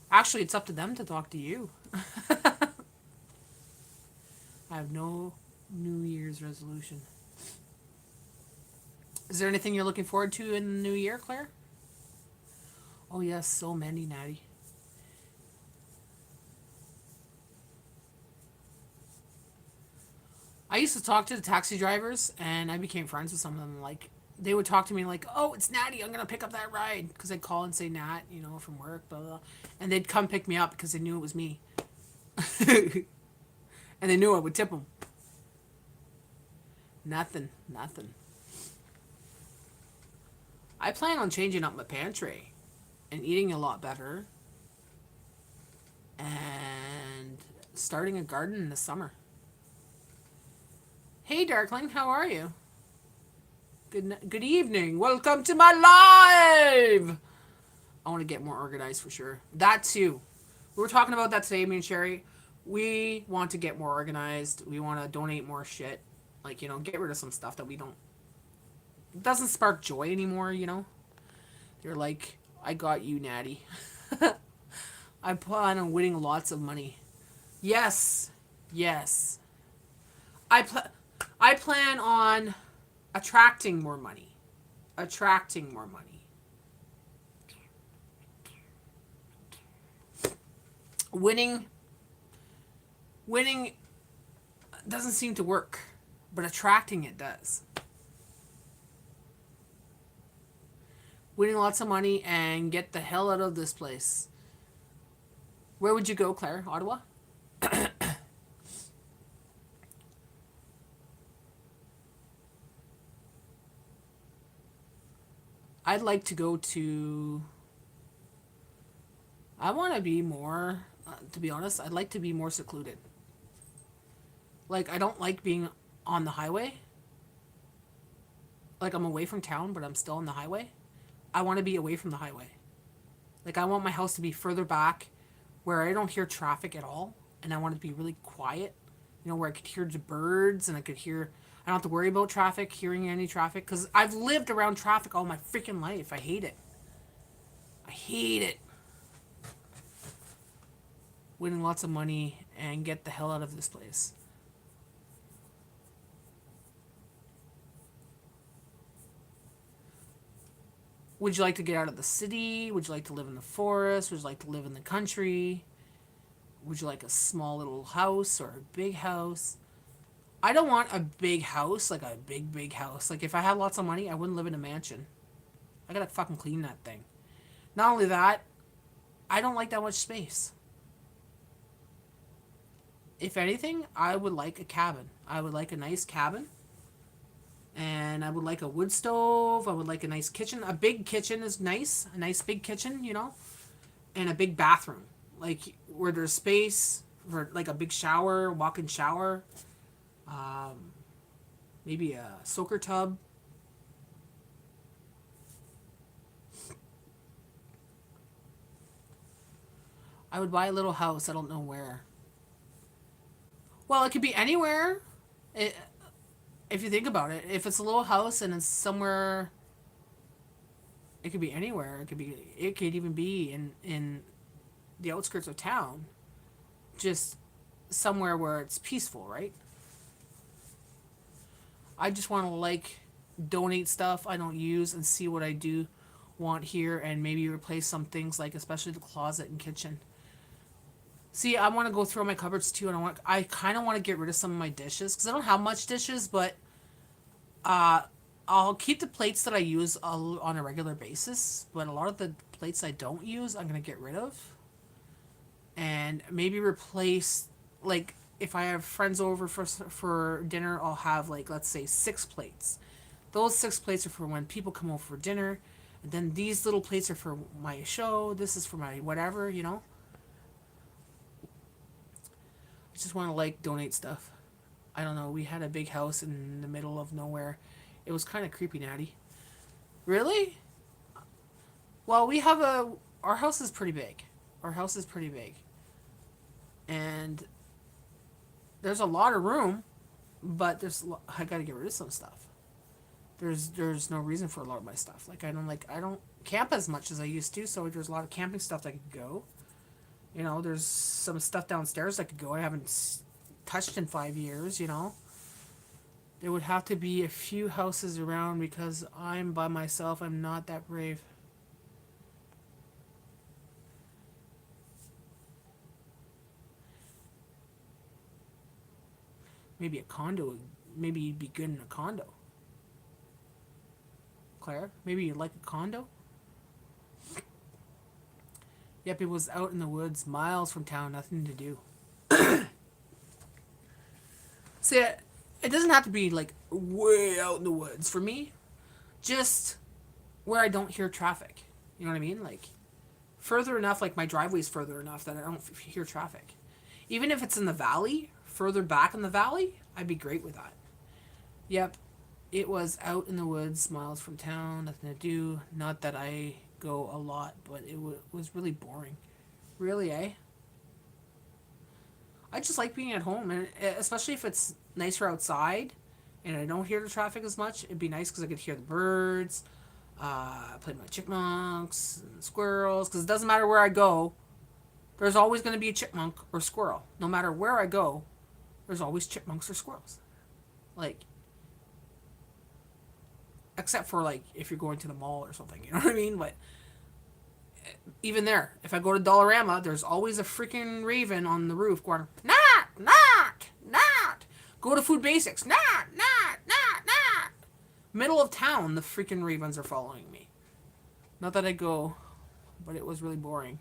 Speaker 1: Actually, it's up to them to talk to you. I have no New Year's resolution. Is there anything you're looking forward to in the new year, Claire? Oh, yes, so many, Natty. I used to talk to the taxi drivers, and I became friends with some of them. Like, they would talk to me like, "Oh, it's Natty. I'm gonna pick up that ride," because I'd call and say Nat, from work, blah, blah blah, and they'd come pick me up because they knew it was me, and they knew I would tip them. Nothing, nothing. I plan on changing up my pantry, and eating a lot better, and starting a garden in the summer. Hey, Darkling, how are you? Good evening. Welcome to my live. I want to get more organized for sure. That too. We were talking about that today, me and Sherry. We want to get more organized. We want to donate more shit. Like, get rid of some stuff that we don't. It doesn't spark joy anymore. They're like, I got you, Natty. I plan on winning lots of money. Yes. Yes. I plan on attracting more money. Attracting more money. Winning doesn't seem to work, but attracting it does. Winning lots of money and get the hell out of this place. Where would you go, Claire? Ottawa? I'd like to go to. I want to be more. To be honest, I'd like to be more secluded. Like, I don't like being on the highway. Like, I'm away from town, but I'm still on the highway. I want to be away from the highway. Like, I want my house to be further back where I don't hear traffic at all. And I want it to be really quiet. Where I could hear the birds and I could hear. I don't have to worry about traffic, hearing any traffic. Because I've lived around traffic all my freaking life. I hate it. I hate it. Winning lots of money and get the hell out of this place. Would you like to get out of the city? Would you like to live in the forest? Would you like to live in the country? Would you like a small little house or a big house? I don't want a big house, like a big, big house. Like, if I had lots of money, I wouldn't live in a mansion. I gotta fucking clean that thing. Not only that, I don't like that much space. If anything, I would like a cabin. I would like a nice cabin. And I would like a wood stove. I would like a nice kitchen. A big kitchen is nice. A nice big kitchen, And a big bathroom. Like, where there's space for, like, a big shower, walk-in shower. Maybe a soaker tub. I would buy a little house. I don't know where. Well, it could be anywhere. if you think about it, if it's a little house and it's somewhere, it could be anywhere. It could even be in the outskirts of town, just somewhere where it's peaceful, right? I just want to like donate stuff I don't use and see what I do want here and maybe replace some things like especially the closet and kitchen. See, I want to go through my cupboards too, and I kind of want to get rid of some of my dishes because I don't have much dishes, but uh, I'll keep the plates that I use on a regular basis. But a lot of the plates I don't use, I'm gonna get rid of, and maybe replace like if I have friends over for dinner, I'll have like let's say 6 plates. Those 6 plates are for when people come over for dinner, and then these little plates are for my show. This is for my whatever, you know. I just want to like donate stuff. I don't know. We had a big house in the middle of nowhere. It was kind of creepy, Natty. Really? Well, we have a. Our house is pretty big. Our house is pretty big, and there's a lot of room, but I got to get rid of some stuff. There's no reason for a lot of my stuff. Like I don't camp as much as I used to, so there's a lot of camping stuff that could go. You know, there's some stuff downstairs that could go. I haven't touched in 5 years. You know, there would have to be a few houses around because I'm by myself. I'm not that brave. Maybe a condo. Maybe you'd be good in a condo. Claire, maybe you'd like a condo? Yep, it was out in the woods, miles from town, nothing to do. See, it doesn't have to be like way out in the woods for me. Just where I don't hear traffic. You know what I mean? Like further enough, like my driveway's further enough that I don't hear traffic. Even if it's in the valley, further back in the valley, I'd be great with that. Yep, it was out in the woods, miles from town, nothing to do. Not that I go a lot, but was really boring. Really, eh? I just like being at home, and especially if it's nicer outside, and I don't hear the traffic as much. It'd be nice because I could hear the birds, play my chipmunks and squirrels. Because it doesn't matter where I go, there's always going to be a chipmunk or squirrel. No matter where I go, there's always chipmunks or squirrels. Like, except for like if you're going to the mall or something, you know what I mean? But even there, if I go to Dollarama, there's always a freaking raven on the roof going, not. Go to Food Basics, not. Middle of town, the freaking ravens are following me. Not that I go, but it was really boring.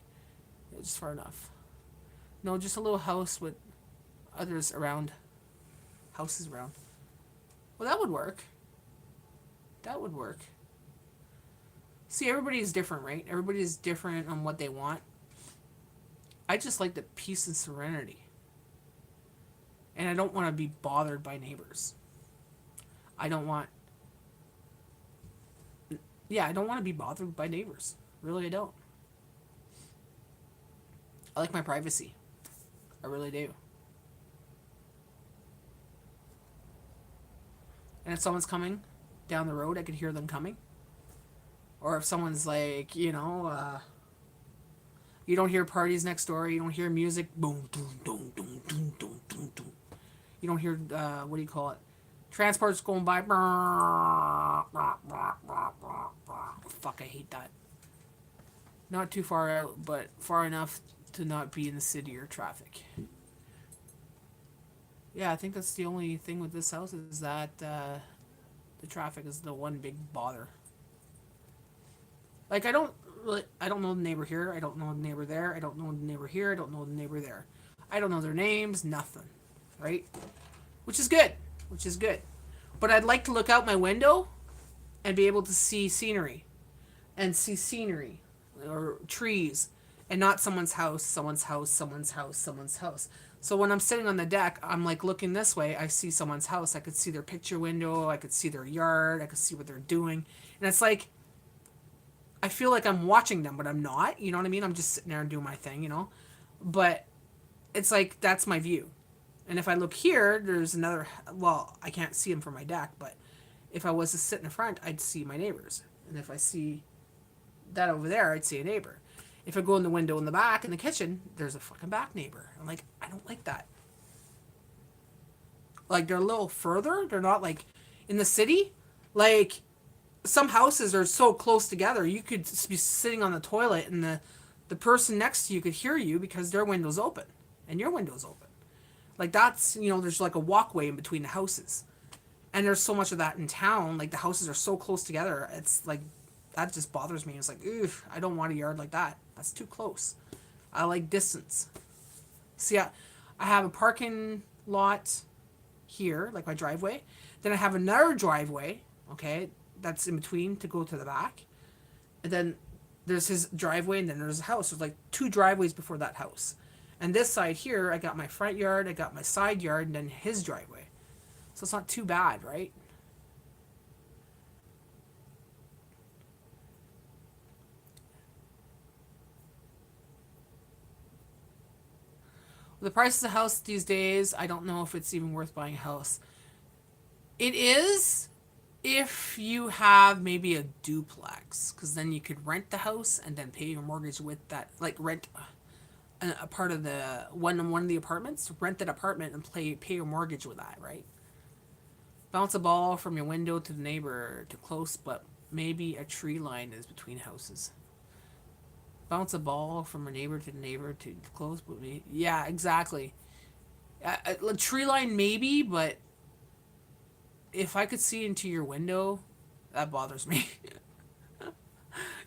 Speaker 1: It was just far enough. No, just a little house with others around. Houses around. Well, that would work. That would work. See, everybody is different, right? Everybody is different on what they want. I just like the peace and serenity. And I don't want to be bothered by neighbors. I don't want... Yeah, I don't want to be bothered by neighbors. Really, I don't. I like my privacy. I really do. And if someone's coming down the road, I could hear them coming. Or if someone's like, you don't hear parties next door, you don't hear music, boom, boom, boom, boom, boom, boom, boom, boom. You don't hear, what do you call it? Transports going by. Fuck, I hate that. Not too far out, but far enough to not be in the city or traffic. Yeah, I think that's the only thing with this house is that the traffic is the one big bother. Like I don't know the neighbor here. I don't know the neighbor there. I don't know the neighbor here. I don't know the neighbor there. I don't know their names. Nothing, right? Which is good. Which is good. But I'd like to look out my window and be able to see scenery, or trees, and not someone's house, someone's house, someone's house, someone's house. So when I'm sitting on the deck, I'm like looking this way. I see someone's house. I could see their picture window. I could see their yard. I could see what they're doing, and it's like. I feel like I'm watching them, but I'm not. You know what I mean? I'm just sitting there and doing my thing, you know? But it's like, that's my view. And if I look here, there's another, well, I can't see them from my deck, but if I was to sit in the front, I'd see my neighbors. And if I see that over there, I'd see a neighbor. If I go in the window in the back in the kitchen, there's a fucking back neighbor. I'm like, I don't like that. Like, they're a little further. They're not like in the city. Like, some houses are so close together, you could be sitting on the toilet and the person next to you could hear you because their window's open and your window's open. Like, that's, there's like a walkway in between the houses. And there's so much of that in town. Like, the houses are so close together. It's like, that just bothers me. It's like, I don't want a yard like that. That's too close. I like distance. See, I have a parking lot here, like my driveway. Then I have another driveway, okay, that's in between to go to the back. And then there's his driveway, and then there's a house. There's like two driveways before that house. And this side here, I got my front yard, I got my side yard, and then his driveway. So it's not too bad, right? The price of the house these days, I don't know if it's even worth buying a house. It is if you have maybe a duplex, because then you could rent the house and then pay your mortgage with that, like rent a part of the one of the apartments, rent that apartment and pay your mortgage with that, right? Bounce a ball from your window to the neighbor to close, but maybe a tree line is between houses. Bounce a ball from a neighbor to the neighbor to close, but yeah, exactly. A tree line maybe, but if I could see into your window, that bothers me.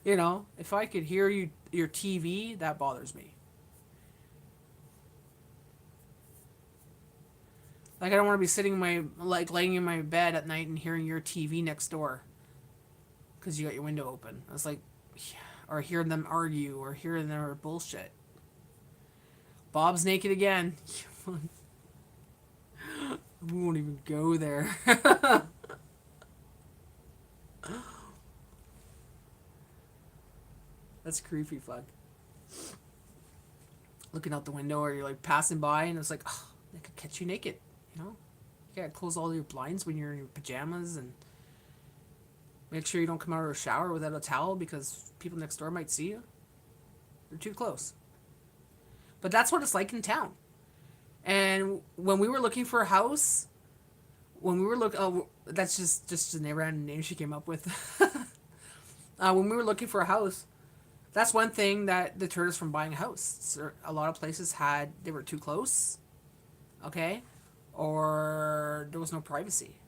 Speaker 1: If I could hear your TV, that bothers me. Like, I don't want to be sitting in laying in my bed at night and hearing your TV next door because you got your window open. I was like, yeah. Or hearing them argue or hearing their bullshit. Bob's naked again. We won't even go there. That's creepy, fuck. Looking out the window, or you're like passing by and it's like, oh, they could catch you naked, You gotta close all your blinds when you're in your pajamas and make sure you don't come out of a shower without a towel because people next door might see you. They're too close. But that's what it's like in town. And when we were looking for a house, that's just a random name she came up with. When we were looking for a house, that's one thing that deterred us from buying a house. So a lot of places they were too close, okay, or there was no privacy.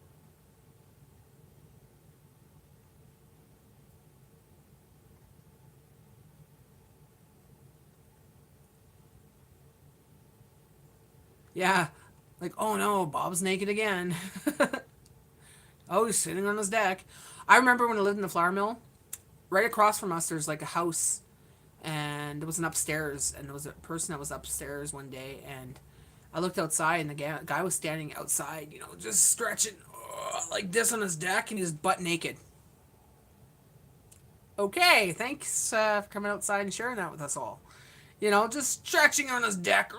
Speaker 1: Yeah, like, oh no, Bob's naked again. Oh, he's sitting on his deck. I remember when I lived in the flour mill, right across from us, there's like a house, and there was an upstairs, and there was a person that was upstairs one day, and I looked outside, and the guy was standing outside, just stretching like this on his deck, and he was butt naked. Okay, thanks for coming outside and sharing that with us all. Just stretching on his deck.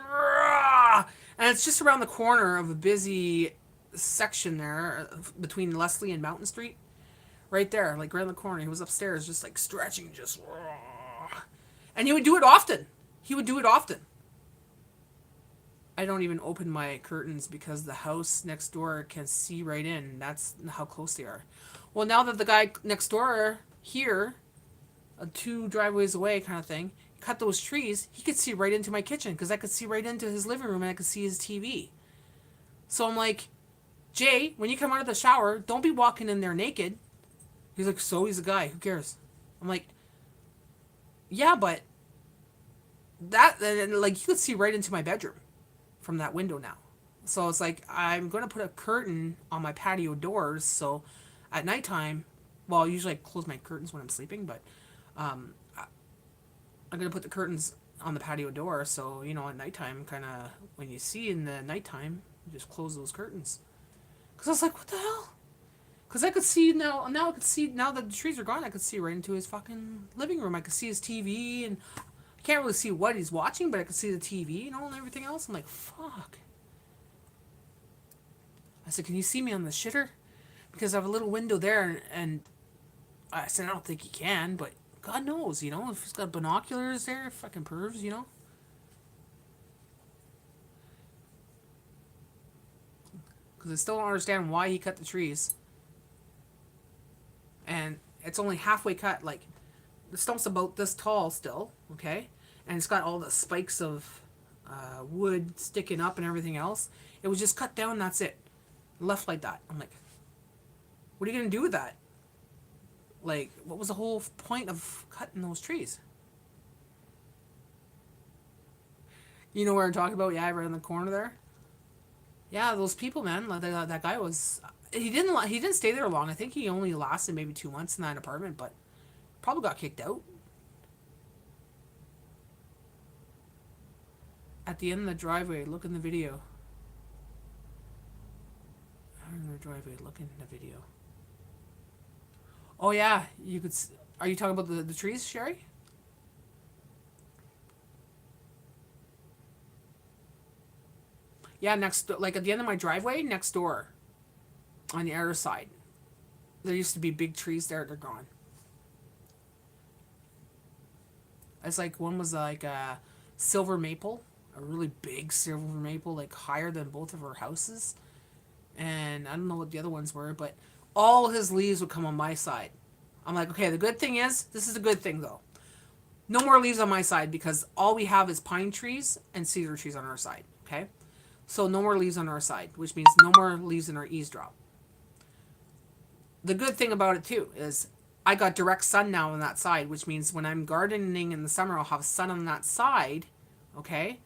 Speaker 1: And it's just around the corner of a busy section there between Leslie and Mountain Street. Right there, like right in the corner. He was upstairs just like stretching, just. And he would do it often. I don't even open my curtains because the house next door can see right in. That's how close they are. Well, now that the guy next door here, two driveways away kind of thing, cut those trees, he could see right into my kitchen because I could see right into his living room and I could see his TV. So I'm like, Jay, when you come out of the shower, don't be walking in there naked. He's like, so he's a guy. Who cares? I'm like, yeah, but like, you could see right into my bedroom from that window now. So it's like, I'm going to put a curtain on my patio doors. So at nighttime, well, usually I close my curtains when I'm sleeping, but I'm going to put the curtains on the patio door. So, at nighttime, kind of, when you see in the nighttime, you just close those curtains. Because I was like, what the hell? Because I could see now I could see, now that the trees are gone, I could see right into his fucking living room. I could see his TV, and I can't really see what he's watching, but I could see the TV, and everything else. I'm like, fuck. I said, can you see me on the shitter? Because I have a little window there, and I said, I don't think he can, but God knows, you know, if he's got binoculars there, fucking pervs, you know. Because I still don't understand why he cut the trees. And it's only halfway cut, like, the stump's about this tall still, okay? And it's got all the spikes of wood sticking up and everything else. It was just cut down, that's it. Left like that. I'm like, what are you going to do with that? Like, what was the whole point of cutting those trees? You know where I'm talking about? Yeah, right in the corner there. Yeah, those people, man. That guy was. He didn't stay there long. I think he only lasted maybe 2 months in that apartment, but probably got kicked out. At the end of the driveway, look in the video. Out in the driveway, look in the video. Oh yeah, you could. Are you talking about the trees, Sherry? Yeah, like at the end of my driveway, next door, on the other side. There used to be big trees there. They're gone. It's like one was like a silver maple, a really big silver maple, like higher than both of our houses. And I don't know what the other ones were, but all his leaves would come on my side. I'm like, okay, the good thing is, this is a good thing though. No more leaves on my side because all we have is pine trees and cedar trees on our side, okay? So no more leaves on our side, which means no more leaves in our eavesdrop. The good thing about it too is I got direct sun now on that side, which means when I'm gardening in the summer, I'll have sun on that side, okay?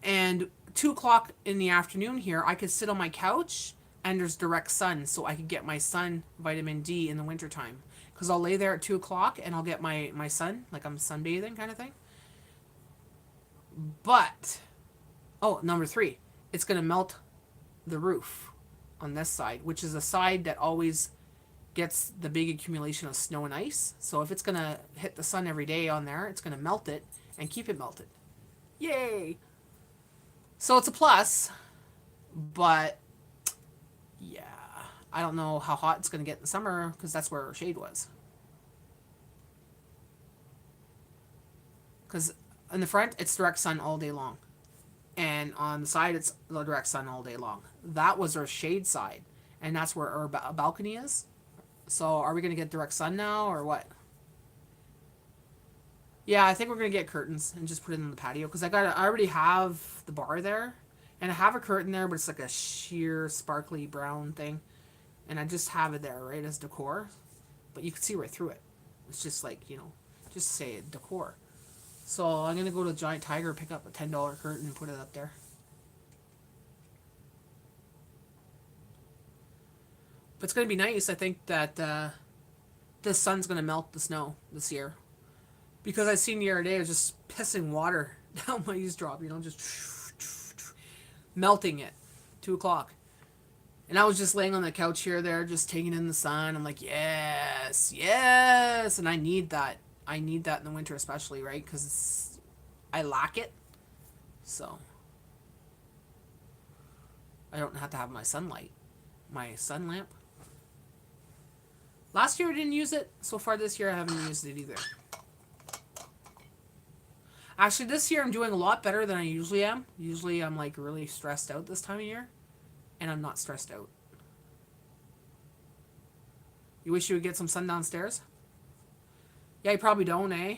Speaker 1: And 2 o'clock in the afternoon here, I could sit on my couch and there's direct sun, so I could get my sun vitamin D in the wintertime. Because I'll lay there at 2 o'clock and I'll get my sun, like I'm sunbathing kind of thing. But, oh, number 3, it's going to melt the roof on this side, which is a side that always gets the big accumulation of snow and ice. So if it's going to hit the sun every day on there, it's going to melt it and keep it melted. Yay! So it's a plus, but yeah, I don't know how hot it's going to get in the summer because that's where our shade was. Because in the front, it's direct sun all day long. And on the side, it's the direct sun all day long. That was our shade side. And that's where our balcony is. So are we going to get direct sun now or what? Yeah, I think we're going to get curtains and just put it in the patio. Because I already have the bar there. And I have a curtain there, but it's like a sheer sparkly brown thing. And I just have it there, right, as decor. But you can see right through it. It's just like, you know, just say decor. So I'm going to go to Giant Tiger, pick up a $10 curtain and put it up there. But it's going to be nice. I think that the sun's going to melt the snow this year. Because I seen the other day, it was just pissing water down my eavesdrop, you know, just melting it. 2 o'clock. And I was just laying on the couch here there, just taking in the sun. I'm like, yes, yes. And I need that. I need that in the winter especially, right? Because I lack it. So I don't have to have my sunlight. My sun lamp. Last year I didn't use it. So far this year I haven't used it either. Actually, this year I'm doing a lot better than I usually am. Usually I'm like really stressed out this time of year. And I'm not stressed out. You wish you would get some sun downstairs? Yeah, you probably don't, eh?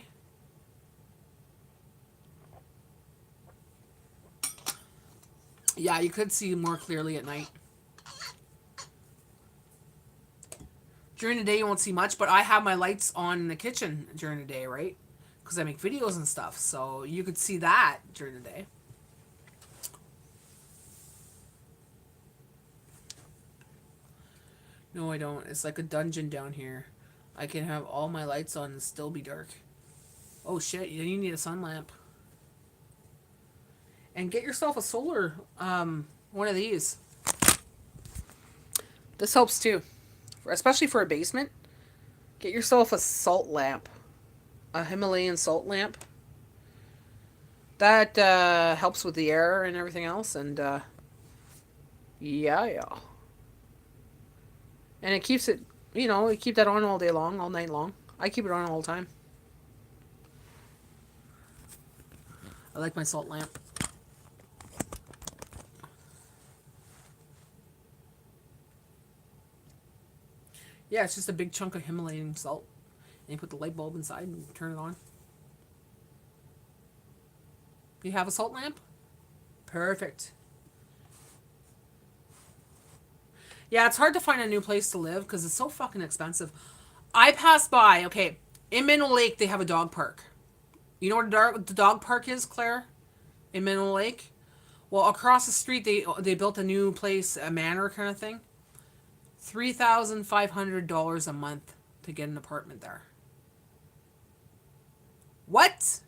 Speaker 1: Yeah, you could see more clearly at night. During the day you won't see much, but I have my lights on in the kitchen during the day, right? Because I make videos and stuff, so you could see that during the day. No, I don't. It's like a dungeon down here. I can have all my lights on and still be dark. Oh shit, you need a sun lamp. And get yourself a solar, one of these. This helps too. Especially for a basement. Get yourself a salt lamp. A Himalayan salt lamp. That helps with the air and everything else. And yeah. And it keeps it, you know, you keep that on all day long, all night long. I keep it on all the time. I like my salt lamp. Yeah, it's just a big chunk of Himalayan salt. And you put the light bulb inside and turn it on. You have a salt lamp? Perfect. Yeah, it's hard to find a new place to live because it's so fucking expensive. I passed by, okay, in Minnow Lake, they have a dog park. You know what the dog park is, Claire? In Minnow Lake? Well, across the street, they built a new place, a manor kind of thing. $3,500 a month to get an apartment there. What?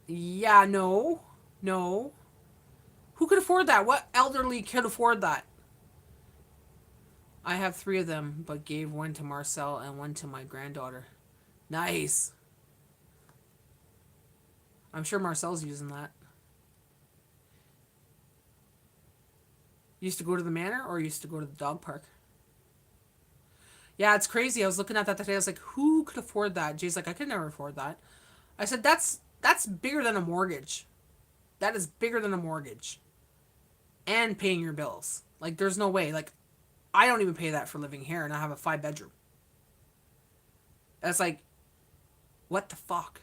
Speaker 1: Yeah, no. No. Who could afford that? What elderly could afford that? I have three of them, but gave one to Marcel and one to my granddaughter. Nice. I'm sure Marcel's using that. Used to go to the manor or used to go to the dog park? Yeah, it's crazy. I was looking at that today. I was like, who could afford that? Jay's like, I could never afford that. I said, that's bigger than a mortgage. That is bigger than a mortgage. And paying your bills. Like, there's no way. Like, I don't even pay that for living here, and I have a 5-bedroom. That's like, what the fuck?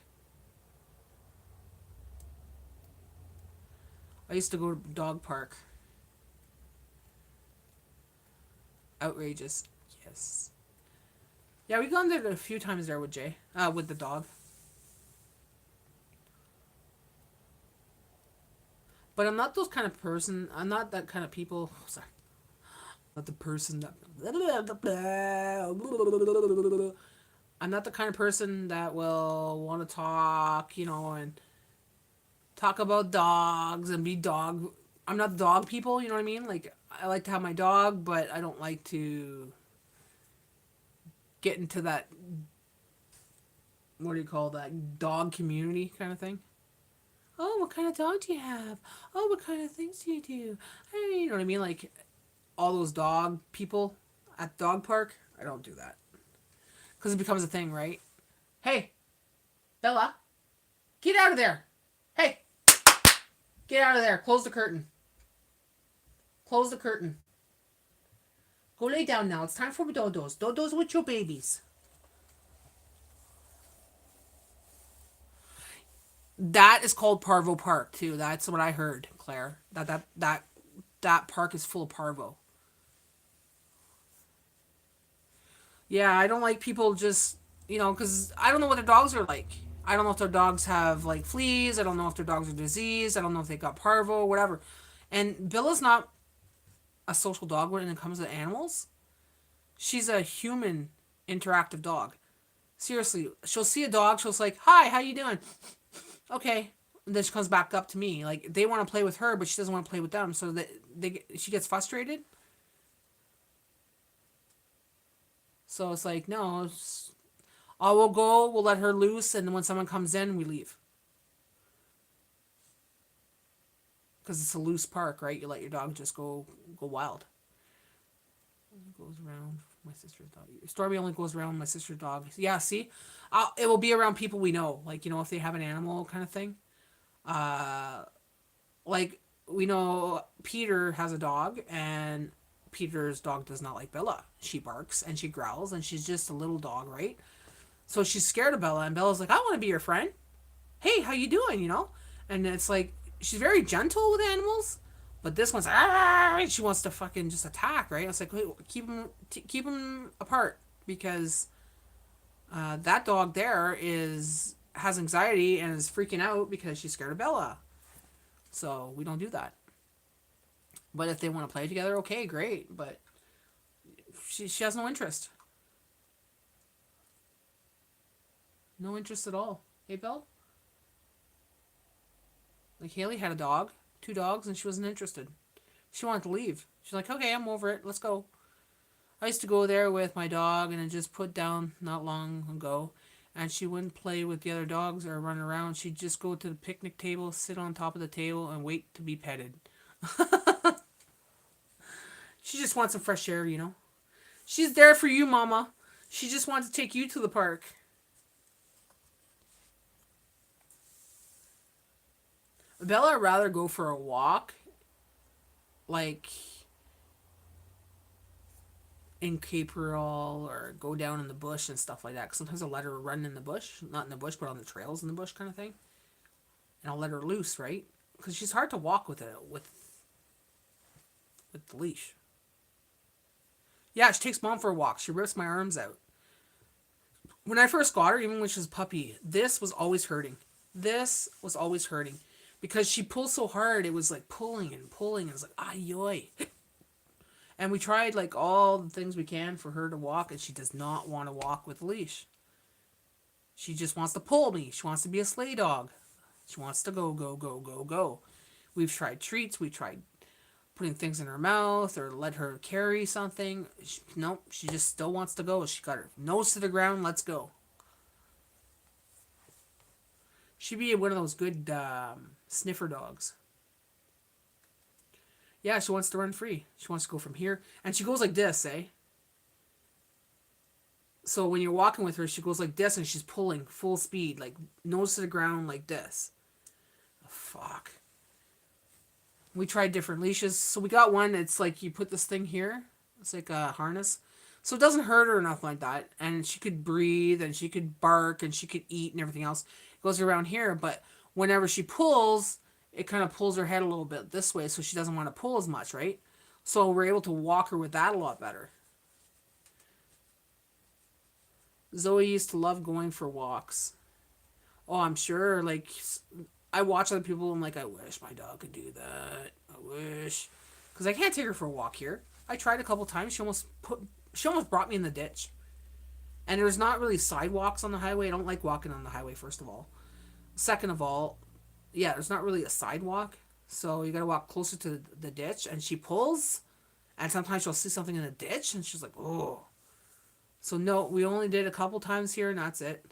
Speaker 1: I used to go to dog park. Outrageous. Yes. Yeah, we gone there a few times there with Jay. With the dog. But I'm not those kind of person. I'm not that kind of people. Oh, sorry. Not the person that. I'm not the kind of person that will want to talk, you know, and talk about dogs and be dog. I'm not dog people, you know what I mean? Like, I like to have my dog, but I don't like to get into that, what do you call that, dog community kind of thing. Oh, what kind of dog do you have? Oh, what kind of things do you do? Hey, you know what I mean? Like, all those dog people at the dog park, I don't do that. Because it becomes a thing, right? Hey, Bella, get out of there. Hey, get out of there. Close the curtain. Close the curtain. Go lay down now. It's time for dodos. Dodos with your babies. That is called Parvo Park too. That's what I heard, Claire. That park is full of parvo. Yeah, I don't like people just, you know, because I don't know what their dogs are like. I don't know if their dogs have like fleas. I don't know if their dogs are diseased. I don't know if they got parvo, whatever. And Bella's not a social dog when it comes to animals. She's a human interactive dog. Seriously, she'll see a dog. She'll like, "Hi, how you doing?" Okay. And then she comes back up to me. Like they want to play with her, but she doesn't want to play with them. So that she gets frustrated. So it's like, no, oh, we'll go. We'll let her loose, and then when someone comes in, we leave. Because it's a loose park, right? You let your dog just go wild. It goes around my sister's dog. Stormy only goes around my sister's dog. Yeah, see, it will be around people we know, like you know if they have an animal kind of thing. Uh, like we know Peter has a dog, and Peter's dog does not like Bella. She barks and she growls, and she's just a little dog, right? So she's scared of Bella, and Bella's like, "I want to be your friend. Hey, how you doing?" You know, and it's like she's very gentle with animals, but this one's ah, she wants to fucking just attack, right? It's like wait, keep them apart because that dog there is has anxiety and is freaking out because she's scared of Bella. So we don't do that. But if they want to play together, okay, great. But she has no interest. No interest at all. Hey, Belle? Like, Haley had a dog, 2 dogs, and she wasn't interested. She wanted to leave. She's like, okay, I'm over it. Let's go. I used to go there with my dog and then just put down not long ago. And she wouldn't play with the other dogs or run around. She'd just go to the picnic table, sit on top of the table, and wait to be petted. She just wants some fresh air, you know. She's there for you, Mama. She just wants to take you to the park. Bella would rather go for a walk, like in Caperall, or go down in the bush and stuff like that. 'Cause sometimes I'll let her run in the bush, not in the bush, but on the trails in the bush, kind of thing. And I'll let her loose, right? Because she's hard to walk with it with the leash. Yeah, she takes Mom for a walk. She rips my arms out. When I first got her, even when she was a puppy, this was always hurting. This was always hurting. Because she pulls so hard, it was like pulling and pulling. And it's like, ah, yoy. And we tried like all the things we can for her to walk, and she does not want to walk with a leash. She just wants to pull me. She wants to be a sleigh dog. She wants to go, go, go, go, go. We've tried treats. We tried putting things in her mouth or let her carry something. Nope, she just still wants to go. She got her nose to the ground. Let's go. She'd be one of those good sniffer dogs. Yeah, she wants to run free. She wants to go from here. And she goes like this, eh? So when you're walking with her, she goes like this and she's pulling full speed, like nose to the ground like this. Oh, fuck. We tried different leashes. So we got one, it's like you put this thing here. It's like a harness. So it doesn't hurt her or nothing like that. And she could breathe and she could bark and she could eat and everything else. It goes around here. But whenever she pulls, it kind of pulls her head a little bit this way. So she doesn't want to pull as much, right? So we're able to walk her with that a lot better. Zoe used to love going for walks. Oh, I'm sure. Like, I watch other people and I'm like, I wish my dog could do that. I wish. Because I can't take her for a walk here. I tried a couple times. She almost brought me in the ditch. And there's not really sidewalks on the highway. I don't like walking on the highway, first of all. Second of all, yeah, there's not really a sidewalk. So you gotta walk closer to the ditch. And she pulls. And sometimes she'll see something in the ditch. And she's like, oh. So no, we only did a couple times here and that's it.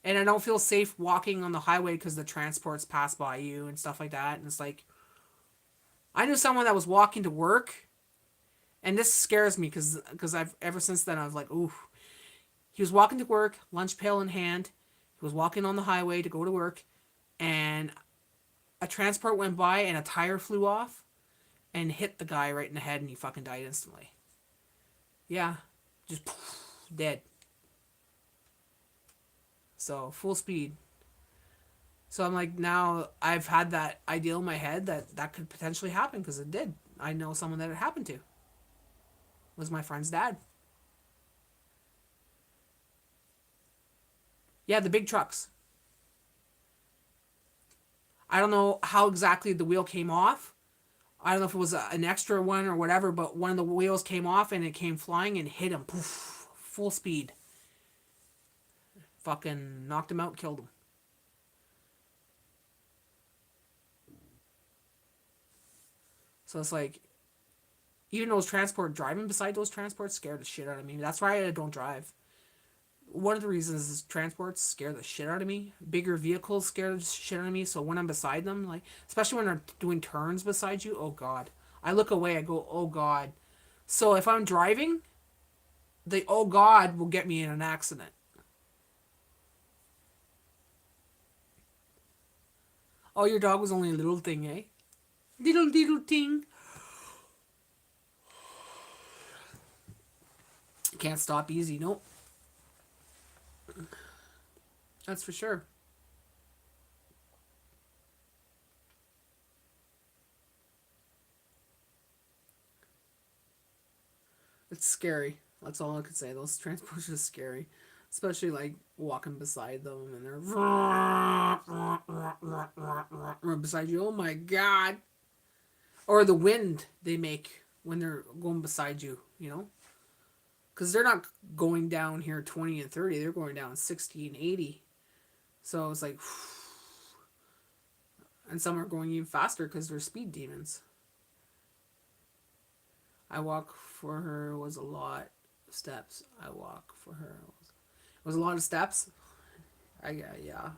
Speaker 1: And I don't feel safe walking on the highway because the transports pass by you and stuff like that. And it's like, I knew someone that was walking to work. And this scares me because I've ever since then I was like, ooh. He was walking to work, lunch pail in hand. He was walking on the highway to go to work. And a transport went by and a tire flew off and hit the guy right in the head and he fucking died instantly. Yeah. Just poof, dead. So full speed. So I'm like, now I've had that ideal in my head that could potentially happen because it did. I know someone that it happened to. It was my friend's dad. Yeah, the big trucks. I don't know how exactly the wheel came off. I don't know if it was an extra one or whatever, but one of the wheels came off and it came flying and hit him. Poof, full speed. Fucking knocked him out, killed him. So it's like, even those driving beside those transports scared the shit out of me. That's why I don't drive. One of the reasons is transports scare the shit out of me. Bigger vehicles scare the shit out of me. So when I'm beside them, like, especially when they're doing turns beside you, oh God. I look away, I go, oh God. So if I'm driving, the oh God will get me in an accident. Oh, your dog was only a little thing, eh? Little thing. Can't stop easy, nope. That's for sure. It's scary. That's all I could say. Those transports are scary. Especially like walking beside them and they're beside you. Oh my God. Or the wind they make when they're going beside you, you know? Because they're not going down here 20 and 30. They're going down 60 and 80. So it's like, and some are going even faster because they're speed demons. I walk for her was a lot of steps. I walk for her was a lot of steps. Yeah.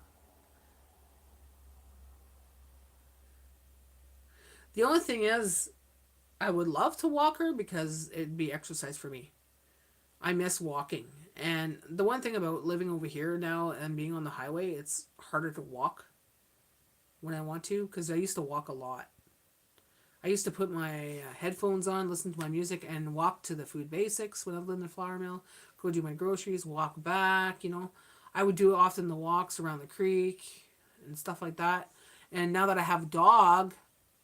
Speaker 1: The only thing is, I would love to walk her because it'd be exercise for me. I miss walking. And the one thing about living over here now and being on the highway, it's harder to walk when I want to because I used to walk a lot. I used to put my headphones on, listen to my music, and walk to the food basics when I lived in the flour mill, go do my groceries, walk back, you know. I would do often the walks around the creek and stuff like that. And now that I have a dog,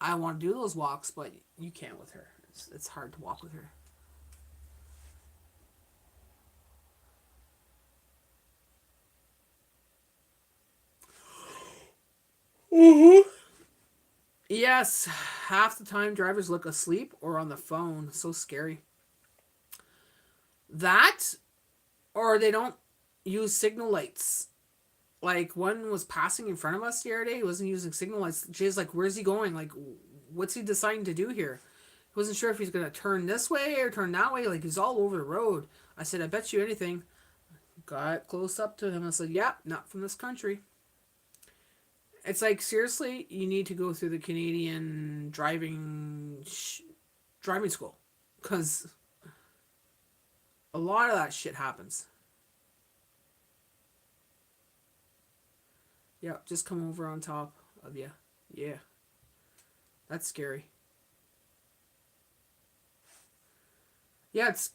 Speaker 1: I want to do those walks, but you can't with her. It's hard to walk with her. Yes, half the time drivers look asleep or on the phone. So scary. That, or they don't use signal lights. Like one was passing in front of us the other day. He wasn't using signal lights. She's like, "Where's he going? Like, what's he deciding to do here?" He wasn't sure if he's gonna turn this way or turn that way. Like he's all over the road. I said, "I bet you anything." Got close up to him. I said, "Yeah, not from this country." It's like seriously, you need to go through the Canadian driving school, because a lot of that shit happens. Yeah, just come over on top of you. Yeah, that's scary. Yeah, it's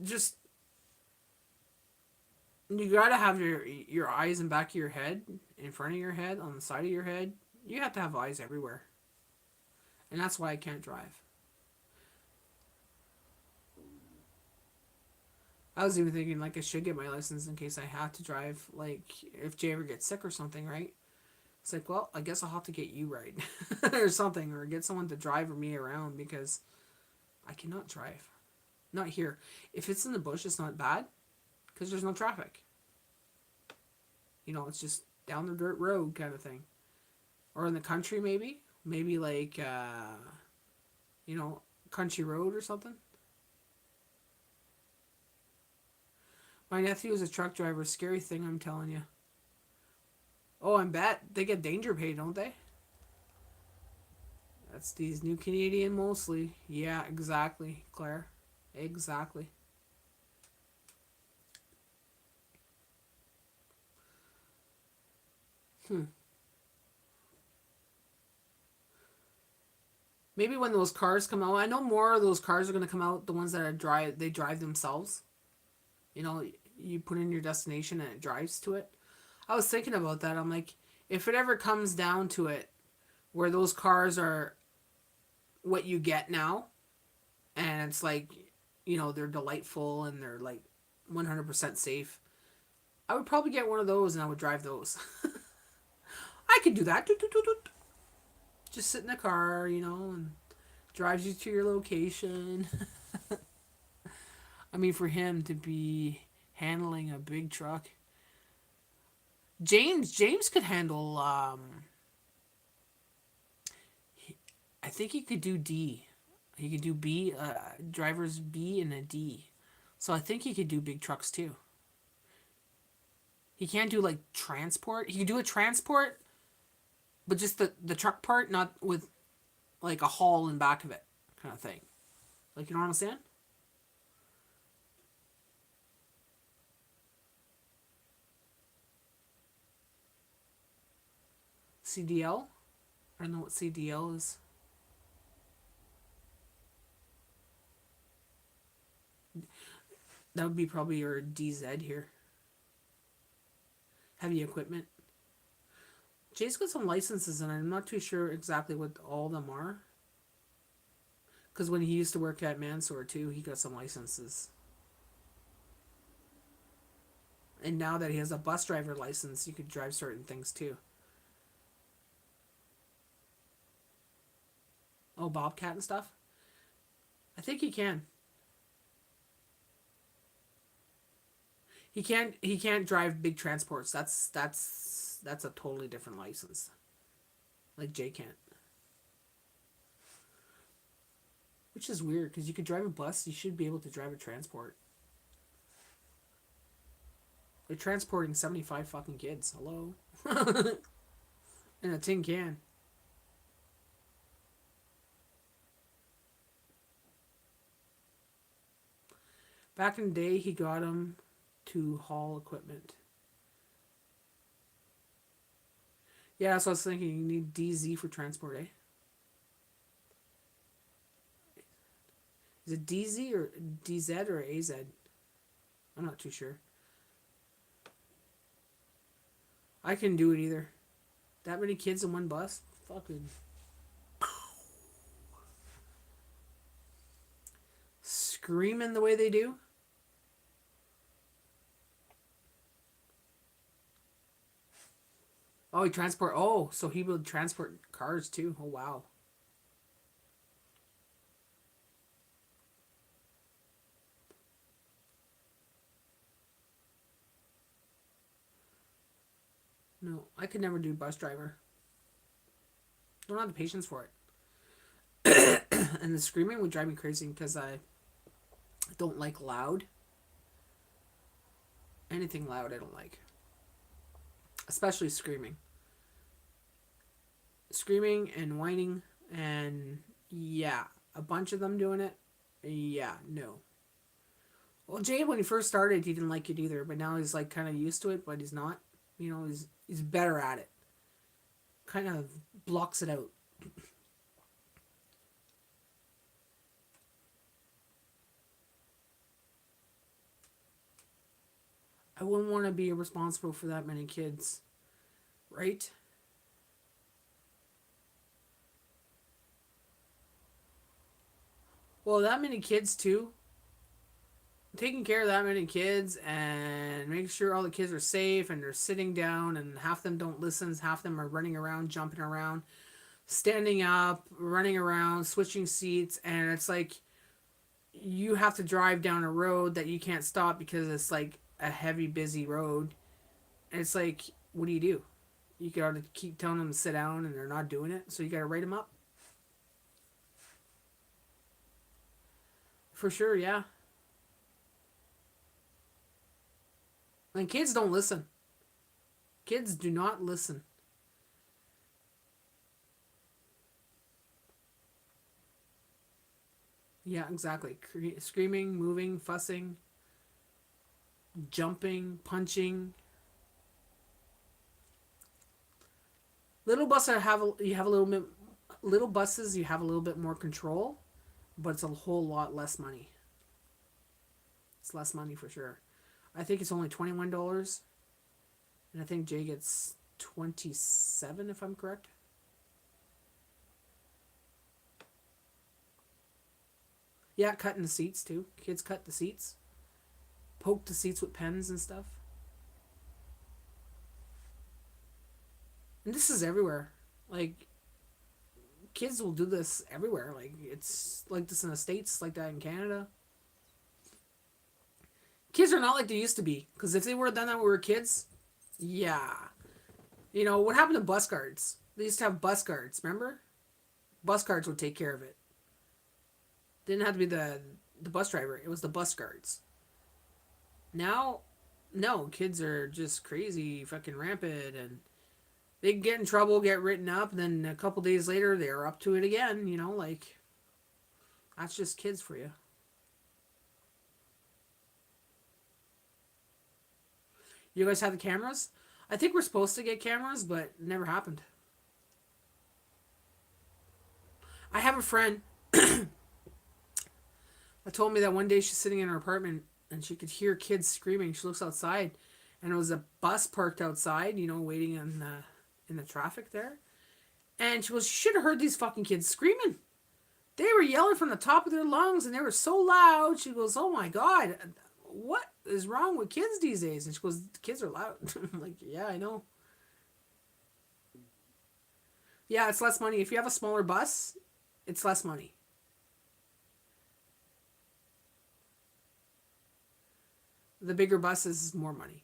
Speaker 1: just you gotta have your eyes in back of your head, in front of your head, on the side of your head. You have to have eyes everywhere, and that's why I can't drive. I was even thinking like I should get my license in case I have to drive. Like if Jay ever gets sick or something, right? It's like, well, I guess I'll have to get you right or something, or get someone to drive me around because I cannot drive. Not here. If it's in the bush, it's not bad because there's no traffic. You know, it's just down the dirt road kind of thing. Or in the country, maybe like you know, country road or something. My nephew is a truck driver. Scary thing, I'm telling you. Oh, I bet they get danger pay, don't they? That's these new Canadian mostly. Yeah, exactly, Claire. Exactly. Hmm. Maybe when those cars come out, I know more of those cars are going to come out. The ones that are they drive themselves. You know, you put in your destination and it drives to it. I was thinking about that. I'm like, if it ever comes down to it, where those cars are what you get now, and it's like, you know, they're delightful and they're like 100% safe. I would probably get one of those and I would drive those. I could do that. Just sit in the car, you know, and drives you to your location. I mean, for him to be handling a big truck, James could handle. I think he could do D. He could do B. Drivers B and a D. So I think he could do big trucks too. He can't do like transport. He could do a transport, but just the truck part, not with like a haul in back of it, kind of thing. Like you know what I'm saying? CDL. I don't know what CDL is. That would be probably your DZ here. Heavy equipment. Jay's got some licenses, and I'm not too sure exactly what all of them are. Because when he used to work at Mansour too, he got some licenses. And now that he has a bus driver license, you could drive certain things too. Oh, Bobcat and stuff. I think he can. He can't drive big transports. That's a totally different license. Like Jay can't. Which is weird because you could drive a bus, you should be able to drive a transport. They're transporting 75 fucking kids. Hello? In a tin can. Back in the day, he got him to haul equipment. Yeah, that's what I was thinking. You need DZ for transport, eh? Is it DZ or DZ or AZ? I'm not too sure. I couldn't do it either. That many kids in one bus? Fucking screaming the way they do. Oh, he transport. Oh, so he would transport cars too. Oh, wow. No, I could never do bus driver. Don't have the patience for it. And the screaming would drive me crazy because I don't like loud. Anything loud, I don't like. Especially screaming. Screaming and whining, and yeah, a bunch of them doing it. Yeah, no. Well, Jade, when he first started, he didn't like it either, but now he's like kind of used to it, but he's not. You know, he's better at it. Kind of blocks it out. I wouldn't want to be responsible for that many kids, right? Well, that many kids too. Taking care of that many kids and making sure all the kids are safe and they're sitting down and half of them don't listen, half of them are running around, jumping around, standing up, running around, switching seats, and it's like you have to drive down a road that you can't stop because it's like a heavy, busy road. And it's like, what do? You gotta keep telling them to sit down and they're not doing it, so you gotta write them up. For sure, yeah. And kids don't listen. Kids do not listen. Yeah, exactly. Screaming, moving, fussing, jumping, punching. Little buses you have a little bit. Little buses you have a little bit more control, but it's a whole lot less money. It's less money for sure. I think it's only $21, and I think Jay gets 27 if I'm correct. Yeah, cutting the seats too. Kids cut the seats, poke the seats with pens and stuff. And this is everywhere. Like kids will do this everywhere. Like it's like this in the States, like that in Canada. Kids are not like they used to be. Because if they were done that when we were kids, yeah. You know, what happened to bus guards? They used to have bus guards, remember? Bus guards would take care of it. Didn't have to be the bus driver. It was the bus guards. Now, no, kids are just crazy, fucking rampant, and they get in trouble, get written up, and then a couple days later they're up to it again. You know, like that's just kids for you. You guys have the cameras? I think we're supposed to get cameras, but it never happened. I have a friend that told me that one day she's sitting in her apartment and she could hear kids screaming. She looks outside, and it was a bus parked outside, you know, waiting in the traffic there. And she goes, "You should have heard these fucking kids screaming. They were yelling from the top of their lungs, and they were so loud." She goes, "Oh my god, what is wrong with kids these days?" And she goes, "The kids are loud." I'm like, "Yeah, I know." Yeah, it's less money. If you have a smaller bus, it's less money. The bigger buses is more money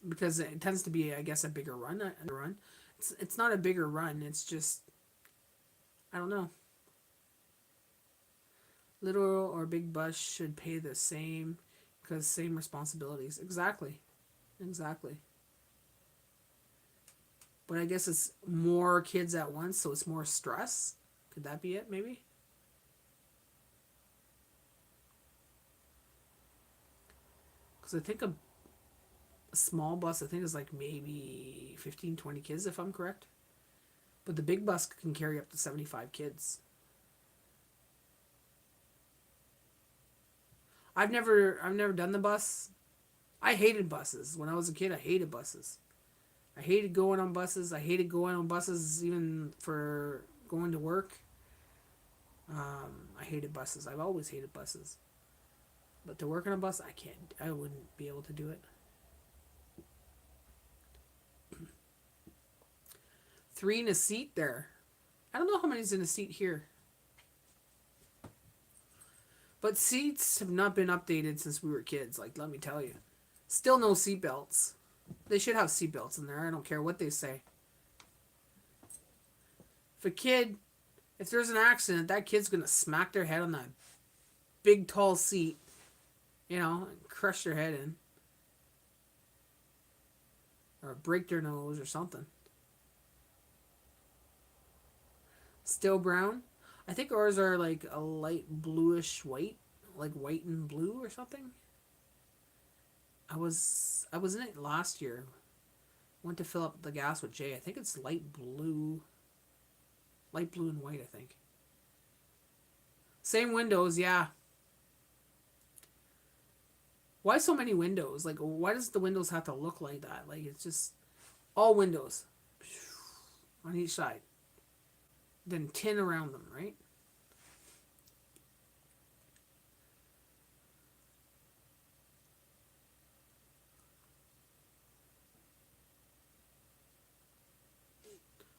Speaker 1: because it tends to be, I guess, a bigger run. It's not a bigger run. It's just I don't know. Little or big bus should pay the same because same responsibilities. Exactly, exactly. But I guess it's more kids at once, so it's more stress. Could that be it? Maybe. Because I think a small bus, I think, is like maybe 15, 20 kids, if I'm correct. But the big bus can carry up to 75 kids. I've never done the bus. I hated buses. When I was a kid, I hated buses. I hated going on buses. I hated going on buses even for going to work. I hated buses. I've always hated buses. But to work on a bus, I can't. I wouldn't be able to do it. 3 in a seat there. I don't know how many's in a seat here. But seats have not been updated since we were kids. Like, let me tell you. Still no seatbelts. They should have seatbelts in there. I don't care what they say. If there's an accident, that kid's going to smack their head on that big, tall seat. You know, and crush their head in. Or break their nose or something. Still brown. I think ours are like a light bluish white. Like white and blue or something. I was in it last year. Went to fill up the gas with Jay. I think it's light blue. Light blue and white, I think. Same windows, yeah. Why so many windows? Like, why does the windows have to look like that? Like, it's just all windows on each side. Then tin around them, right?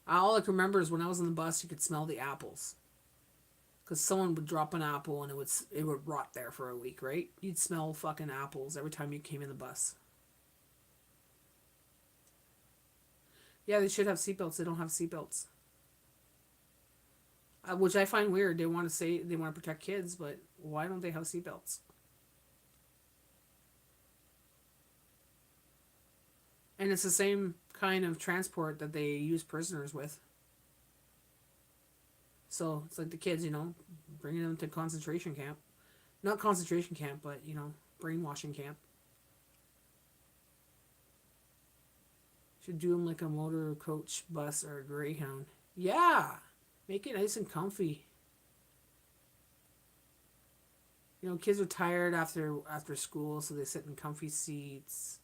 Speaker 1: All I can remember is when I was on the bus, you could smell the apples. Because someone would drop an apple and it would rot there for a week, right? You'd smell fucking apples every time you came in the bus. Yeah, they should have seatbelts. They don't have seatbelts. Which I find weird. They want to say they want to protect kids, but why don't they have seatbelts? And it's the same kind of transport that they use prisoners with. So it's like the kids, you know, bringing them to concentration camp. Not concentration camp, but, you know, brainwashing camp. Should do them like a motor coach bus or a Greyhound. Yeah! Make it nice and comfy. You know, kids are tired after school, so they sit in comfy seats.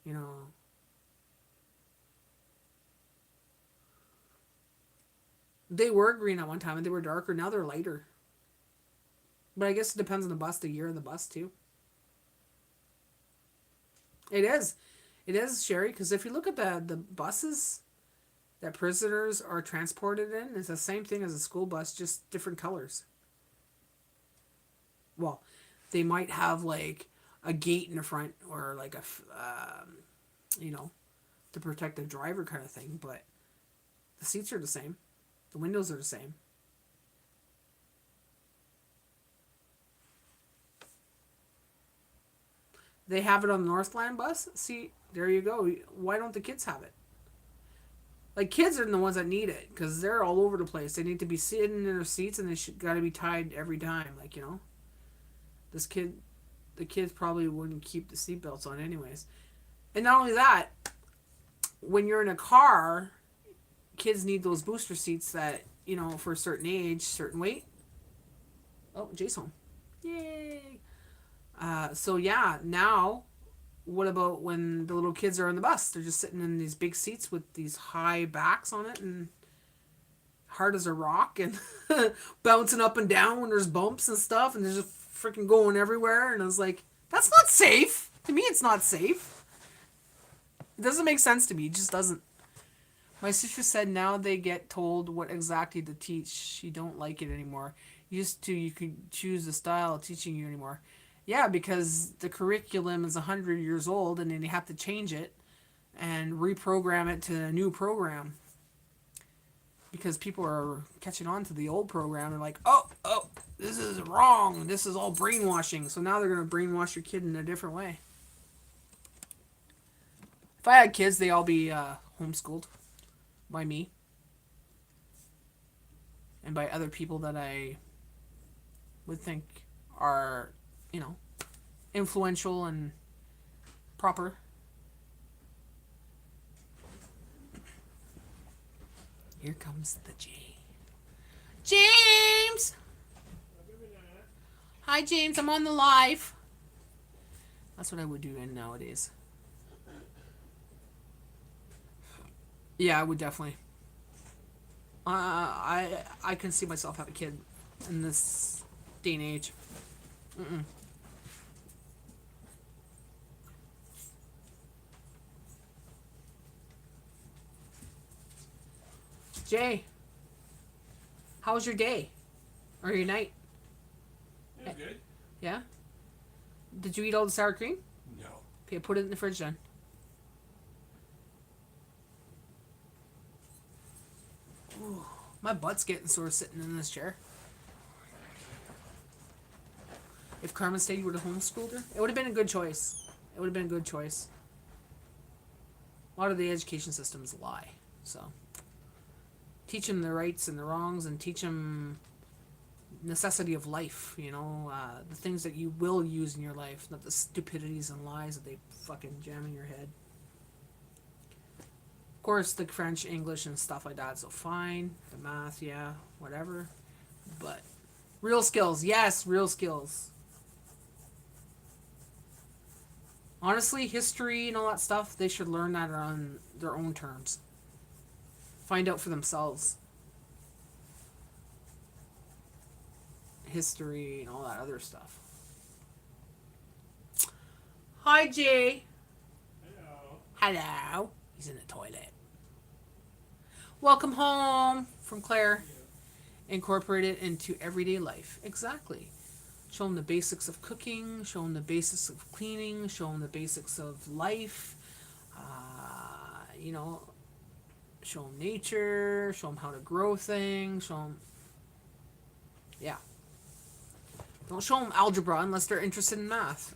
Speaker 1: You know. They were green at one time and they were darker. Now they're lighter. But I guess it depends on the bus, the year of the bus too. It is. It is, Sherry, because if you look at the buses that prisoners are transported in, it's the same thing as a school bus, just different colors. Well, they might have like a gate in the front or like you know, to protect the driver kind of thing, but the seats are the same. The windows are the same. They have it on the Northland bus. See, there you go. Why don't the kids have it? Like, kids are the ones that need it because they're all over the place. They need to be sitting in their seats and they got to be tied every time. Like, you know, the kids probably wouldn't keep the seatbelts on anyways. And not only that, when you're in a car, kids need those booster seats that, you know, for a certain age, certain weight. Oh, Jay's home. Yay. So yeah, now what about when the little kids are on the bus? They're just sitting in these big seats with these high backs on it and hard as a rock and bouncing up and down when there's bumps and stuff and they're just freaking going everywhere. And I was like, that's not safe. To me, it's not safe. It doesn't make sense to me. It just doesn't. My sister said now they get told what exactly to teach. She don't like it anymore. Used to, you could choose the style of teaching you anymore. Yeah, because the curriculum is 100 years old and then you have to change it and reprogram it to a new program. Because people are catching on to the old program and like, oh, this is wrong. This is all brainwashing. So now they're going to brainwash your kid in a different way. If I had kids, they'd all be homeschooled by me. And by other people that I would think are, you know, influential and proper. Here comes the J. James! Hi, James. I'm on the live. That's what I would do nowadays. Yeah, I would definitely. I can see myself have a kid in this day and age. Mm-mm. Jay, how was your day? Or your night?
Speaker 2: It was good.
Speaker 1: Yeah? Did you eat all the sour cream?
Speaker 2: No.
Speaker 1: Okay, put it in the fridge then. Ooh, my butt's getting sore sitting in this chair. If Carmen stayed, you would have homeschooled her? It would have been a good choice. It would have been a good choice. A lot of the education systems lie. So, teach them the rights and the wrongs and teach them necessity of life, the things that you will use in your life, not the stupidities and lies that they fucking jam in your head. Of course, the French, English, and stuff like that, so fine. The math, yeah, whatever. But real skills, yes, real skills. Honestly, history and all that stuff, they should learn that on their own terms. Find out for themselves. History and all that other stuff. Hi, Jay. Hello. He's in the toilet. Welcome home from Claire. Incorporate it into everyday life. Exactly. Show them the basics of cooking. Show them the basics of cleaning. Show them the basics of life. Show them nature. Show them how to grow things. Show them... Yeah. Don't show them algebra unless they're interested in math.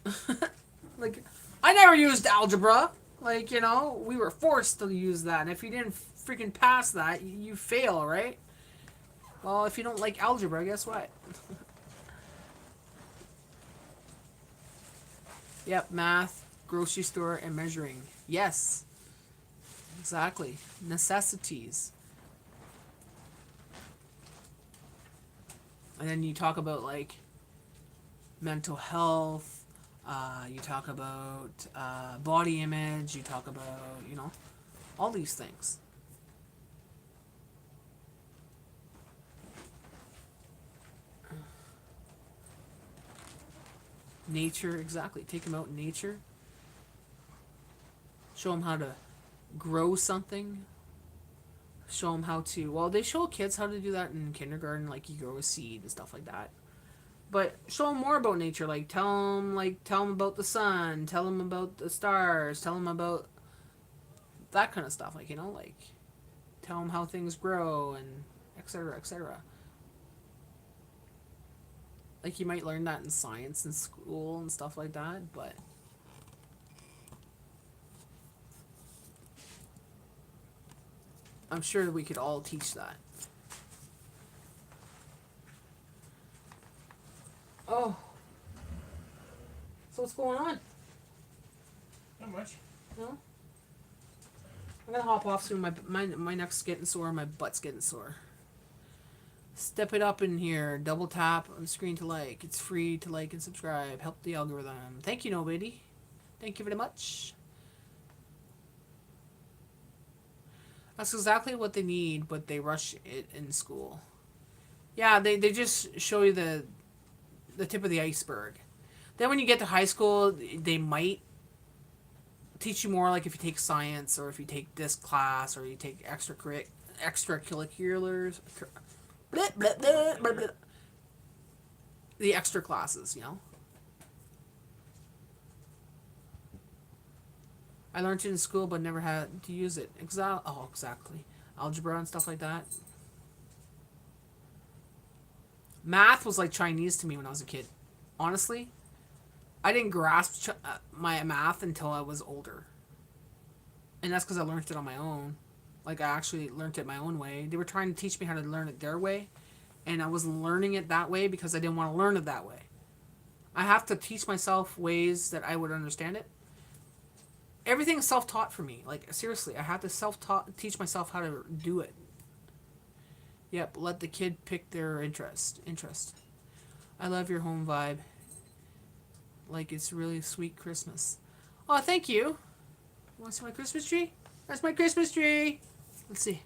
Speaker 1: Like, I never used algebra. Like, we were forced to use that. And if you didn't freaking pass that, you fail, right? Well, if you don't like algebra, guess what? Yep, math, grocery store, and measuring. Yes. Exactly. Necessities. And then you talk about, like, mental health. You talk about body image. You talk about, all these things. Nature, exactly. Take them out in nature. Show them how to grow something. Show them how to... Well, they show kids how to do that in kindergarten, like you grow a seed and stuff like that. But show them more about nature. Like, tell them about the sun. Tell them about the stars. Tell them about that kind of stuff. Like, tell them how things grow and etc., etc. Like, you might learn that in science in school and stuff like that, but... I'm sure that we could all teach that. Oh. So what's going on?
Speaker 2: Not much.
Speaker 1: No? I'm gonna hop off soon. My neck's getting sore, my butt's getting sore. Step it up in here. Double tap on the screen to like. It's free to like and subscribe. Help the algorithm. Thank you, nobody. Thank you very much. That's exactly what they need, but they rush it in school. Yeah, they just show you the tip of the iceberg. Then when you get to high school, they might teach you more, like if you take science or if you take this class or you take extracurriculars. Blah, blah, blah, blah, blah. The extra classes, I learned it in school but never had to use it. Exactly. Algebra and stuff like that. Math was like Chinese to me when I was a kid. Honestly, I didn't grasp my math until I was older. And that's because I learned it on my own. Like, I actually learned it my own way. They were trying to teach me how to learn it their way. And I wasn't learning it that way because I didn't want to learn it that way. I have to teach myself ways that I would understand it. Everything is self-taught for me. Like, seriously, I have to teach myself how to do it. Yep, let the kid pick their interest. I love your home vibe. Like, it's really sweet Christmas. Oh, thank you. You want to see my Christmas tree? That's my Christmas tree. Let's see.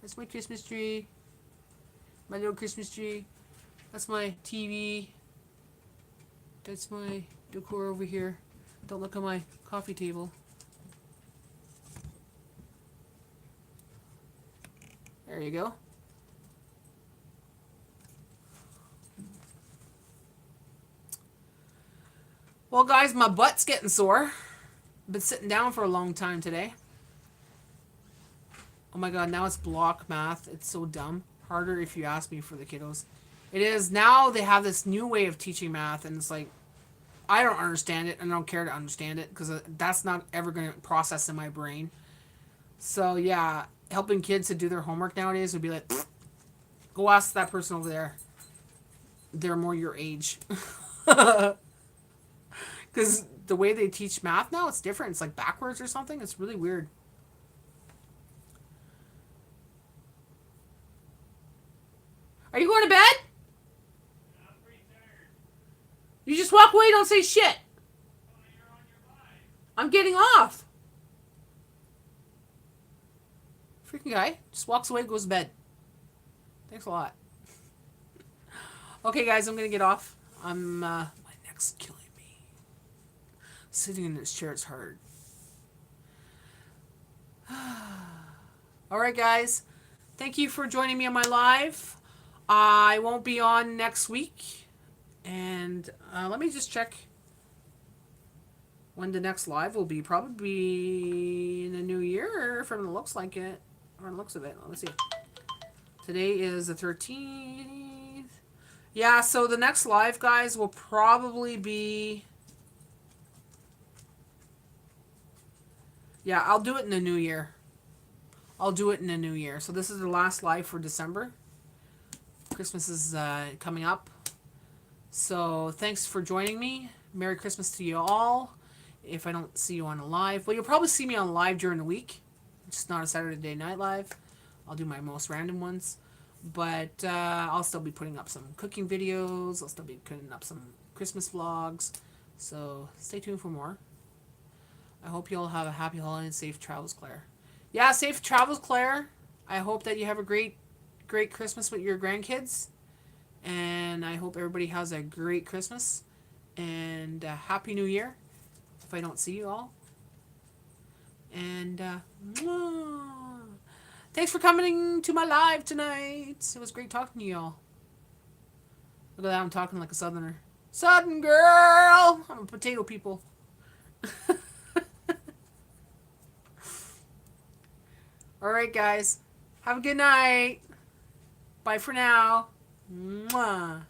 Speaker 1: That's my Christmas tree. My little Christmas tree. That's my TV. That's my decor over here. Don't look at my coffee table. There you go. Well, guys, my butt's getting sore. I've been sitting down for a long time today. Oh my god, now it's block math. It's so dumb. Harder if you ask me for the kiddos. It is. Now they have this new way of teaching math, and it's like, I don't understand it, and I don't care to understand it, because that's not ever going to process in my brain. So, yeah, helping kids to do their homework nowadays would be like, go ask that person over there. They're more your age. Because the way they teach math now, it's different. It's like backwards or something. It's really weird. Are you going to bed?
Speaker 2: I'm pretty tired.
Speaker 1: You just walk away, don't say shit.
Speaker 2: Oh, you're on your live.
Speaker 1: I'm getting off. Freaking guy just walks away, goes to bed. Thanks a lot. Okay, guys, I'm going to get off. My neck's killing me. Sitting in this chair is hard. Alright, guys. Thank you for joining me on my live. I won't be on next week. And let me just check when the next live will be. Probably in the new year, from the looks like it. Or the looks of it. Let's see. Today is the 13th. Yeah, so the next live, guys, will probably be... Yeah, I'll do it in the new year. I'll do it in the new year. So this is the last live for December. Christmas is coming up. So thanks for joining me. Merry Christmas to you all. If I don't see you on a live. Well, you'll probably see me on live during the week. It's not a Saturday night live. I'll do my most random ones. But I'll still be putting up some cooking videos. I'll still be putting up some Christmas vlogs. So stay tuned for more. I hope you all have a happy holiday and safe travels, Claire. Yeah, safe travels, Claire. I hope that you have a great Christmas with your grandkids. And I hope everybody has a great Christmas. And a Happy New Year, if I don't see you all. And thanks for coming to my live tonight. It was great talking to you all. Look at that, I'm talking like a southerner. Southern girl! I'm a potato people. Alright, guys. Have a good night. Bye for now. Mwah.